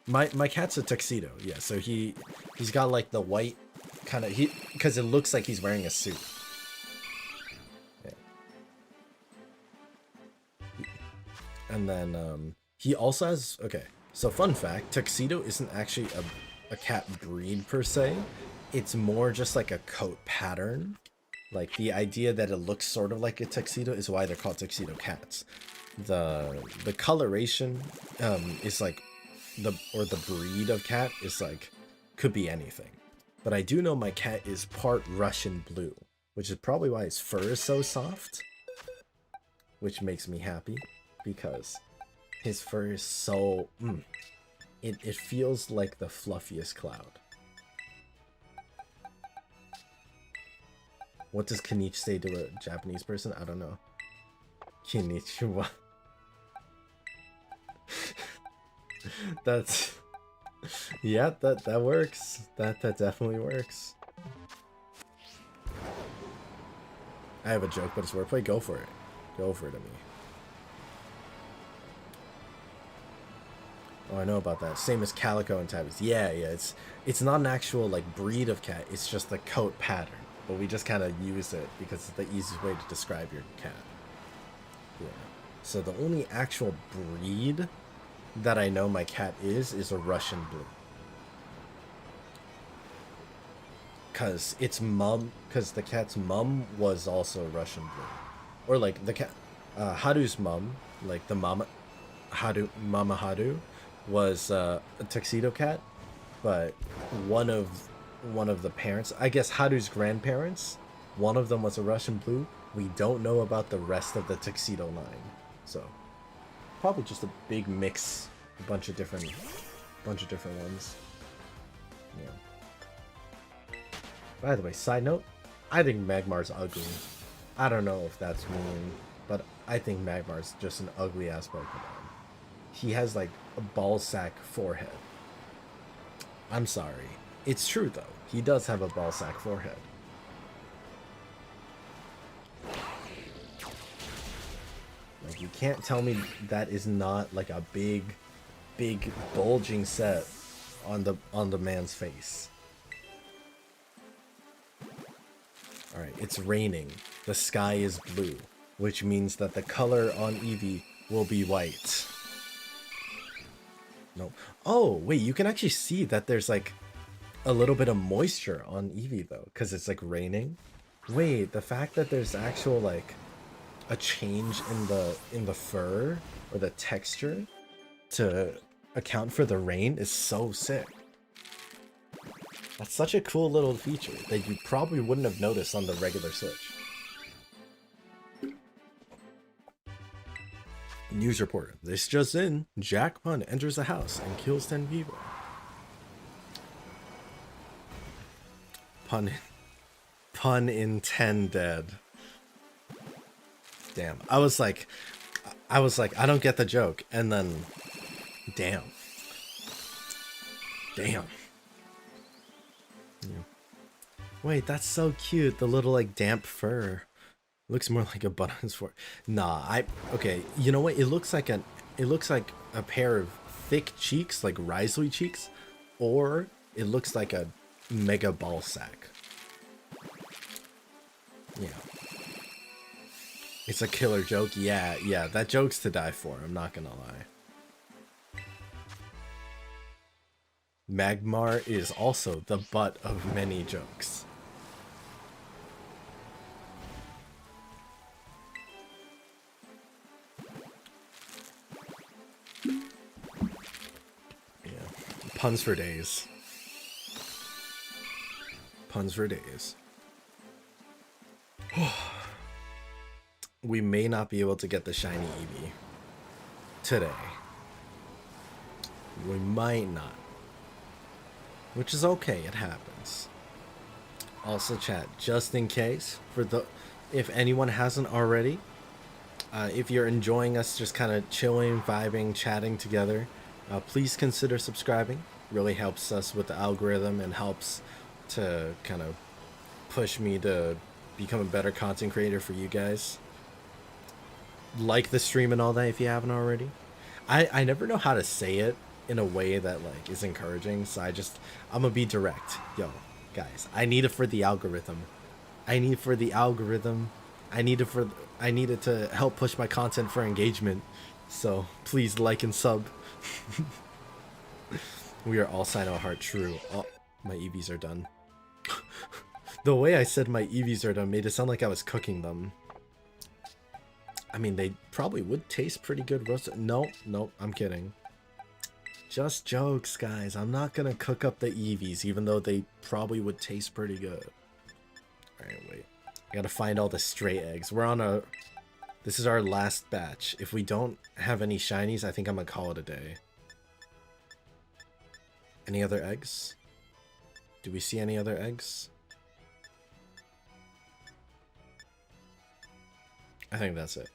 My cat's a tuxedo, yeah, so he's got like the white kind of because it looks like he's wearing a suit. Yeah. And then he also has, okay, so fun fact, tuxedo isn't actually a cat breed per se. It's more just like a coat pattern. Like the idea that it looks sort of like a tuxedo is why they're called tuxedo cats. The coloration is like the breed of cat is like could be anything. But I do know my cat is part Russian blue, which is probably why his fur is so soft. Which makes me happy because his fur is so it feels like the fluffiest cloud. What does Kenichi say to a Japanese person? I don't know. Konnichiwa. That's... Yeah, that works. That definitely works. I have a joke, but it's wordplay. Go for it. Go for it, to me. Oh, I know about that. Same as calico and tabbies. Yeah, it's not an actual like breed of cat. It's just the coat pattern. But we just kind of use it because it's the easiest way to describe your cat. Yeah. So the only actual breed that I know my cat is a Russian blue. Cause the cat's mom was also Russian blue. Or like the cat, Haru's mom, like the Mama Haru, was a tuxedo cat, but one of the parents, I guess Haru's grandparents, one of them was a Russian blue. We don't know about the rest of the tuxedo line, so probably just a big mix, a bunch of different ones. Yeah. By the way, side note, I think Magmar's ugly. I don't know if that's mean, but I think Magmar's just an ugly ass Pokemon. He has like a ball sack forehead. I'm sorry. It's true though. He does have a ball sack forehead. Like you can't tell me that is not like a big bulging set on the man's face. Alright, it's raining. The sky is blue, which means that the color on Eevee will be white. No. Oh, wait, you can actually see that there's like a little bit of moisture on Eevee though, because it's like raining. Wait, the fact that there's actual like a change in the fur or the texture to account for the rain is so sick. That's such a cool little feature that you probably wouldn't have noticed on the regular Switch. News report. This just in. Jack Pun enters the house and kills 10 people. Pun intended. Damn. I was like, I don't get the joke. And then, damn. Yeah. Wait, that's so cute. The little like damp fur. Looks more like a button's fur. Nah, okay, you know what? It looks like a pair of thick cheeks, like Risley cheeks, or it looks like a mega ball sack. Yeah. It's a killer joke. Yeah, yeah, that joke's to die for. I'm not gonna lie. Magmar is also the butt of many jokes. Yeah, puns for days. Puns for days. We may not be able to get the shiny Eevee today. We might not. Which is okay, it happens. Also chat, just in case, if anyone hasn't already, if you're enjoying us just kind of chilling, vibing, chatting together, please consider subscribing. Really helps us with the algorithm and helps to kind of push me to become a better content creator for you guys. Like the stream and all that if you haven't already. I never know how to say it in a way that like is encouraging, so I'm gonna be direct. Yo, guys, I need it for the algorithm. I need for the algorithm. I need it to help push my content for engagement. So please like and sub. We are all Sino Heart true. Oh, my EVs are done. The way I said my EVs are done made it sound like I was cooking them. I mean, they probably would taste pretty good roasted. Nope, I'm kidding. Just jokes, guys. I'm not gonna cook up the Eevees, even though they probably would taste pretty good. Alright, wait. I gotta find all the stray eggs. This is our last batch. If we don't have any shinies, I think I'm gonna call it a day. Any other eggs? Do we see any other eggs? I think that's it.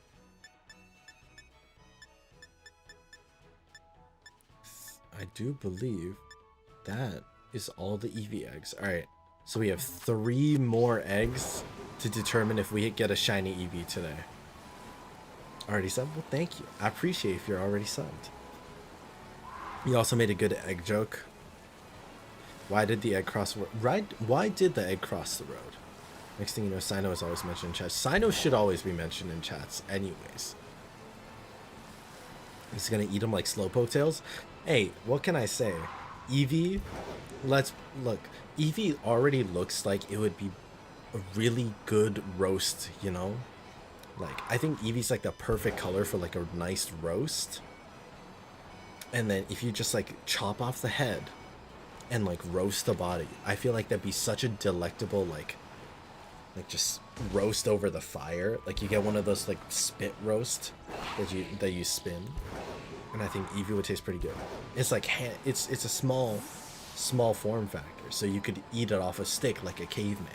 I do believe that is all the Eevee eggs. Alright, so we have 3 more eggs to determine if we get a shiny Eevee today. Already subbed? Well, thank you. I appreciate if you're already subbed. You also made a good egg joke. Why did the egg cross the road? Why did the egg cross the road? Next thing you know, Sino is always mentioned in chats. Sino should always be mentioned in chats anyways. He's gonna eat them like Slowpoke tails. Hey, what can I say? Eevee, let's look. Eevee already looks like it would be a really good roast, you know? Like, I think Eevee's like the perfect color for like a nice roast. And then if you just like chop off the head and like roast the body, I feel like that'd be such a delectable like just roast over the fire. Like you get one of those like spit roast that you spin. And I think Eevee would taste pretty good. It's like it's a small form factor, so you could eat it off a stick like a caveman.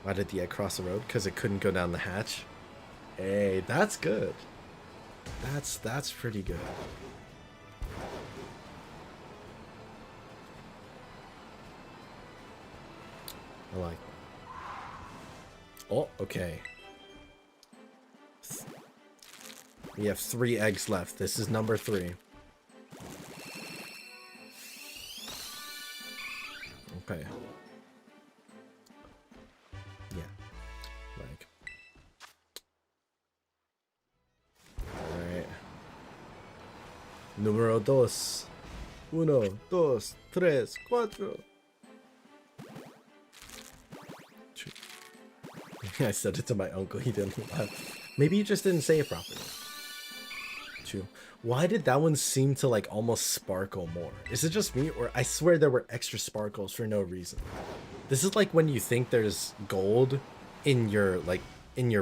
Why did the egg cross the road? Because it couldn't go down the hatch. Hey, that's good. That's pretty good. I like that. Oh, okay. We have 3 eggs left. This is number 3. Okay. Yeah. Like. Alright. Número 2. 1, 2, 3, 4. I said it to my uncle. He didn't laugh. Maybe you just didn't say it properly. Why did that one seem to like almost sparkle more? Is it just me, or I swear there were extra sparkles for no reason? This is like when you think there's gold in your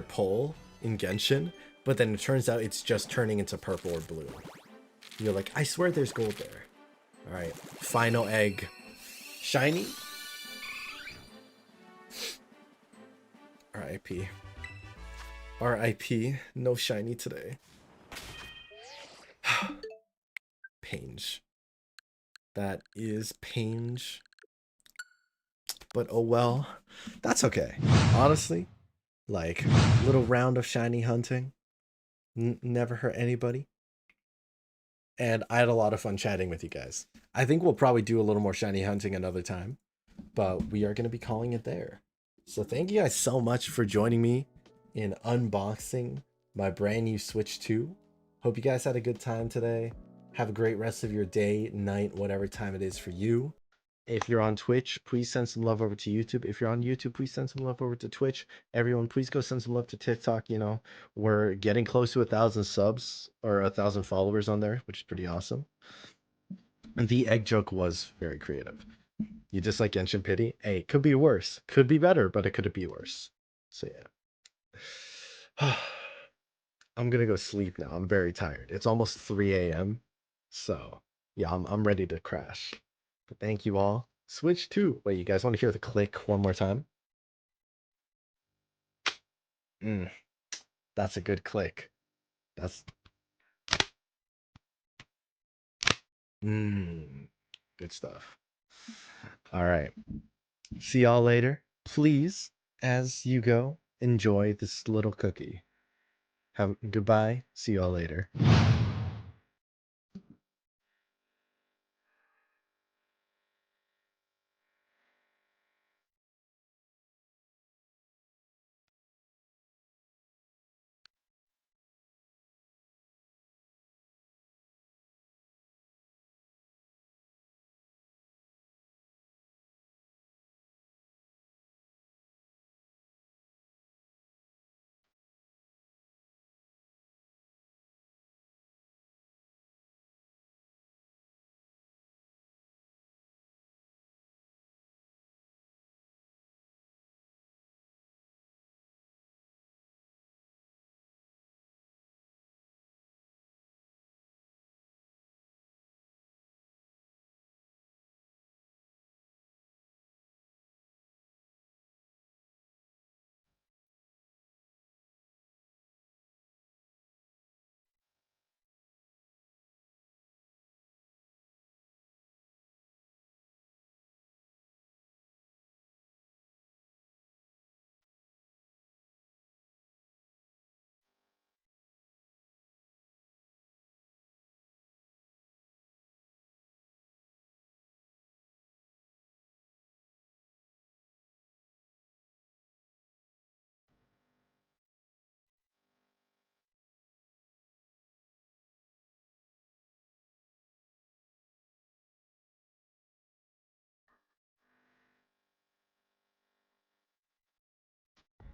pull in Genshin, but then it turns out it's just turning into purple or blue. You're like, I swear there's gold there. All right, final egg, shiny. R.I.P. R.I.P. No shiny today. Pange. That is Pange. But oh well. That's okay. Honestly, like, little round of shiny hunting. Never hurt anybody. And I had a lot of fun chatting with you guys. I think we'll probably do a little more shiny hunting another time. But we are going to be calling it there. So thank you guys so much for joining me in unboxing my brand new Switch 2. Hope you guys had a good time today. Have a great rest of your day, night, whatever time it is for you. If you're on Twitch, please send some love over to YouTube. If you're on YouTube, please send some love over to Twitch. Everyone, please go send some love to TikTok. You know, we're getting close to 1,000 subs or 1,000 followers on there, which is pretty awesome. And the egg joke was very creative. You just like Genshin Pity? Hey, could be worse. Could be better, but it could be worse. So yeah. I'm gonna go sleep now. I'm very tired. It's almost 3 a.m. So yeah, I'm ready to crash. But thank you all. Switch 2. Wait, you guys want to hear the click one more time? Mm, that's a good click. That's good stuff. All right. See y'all later. Please, as you go, enjoy this little cookie. Have goodbye. See y'all later.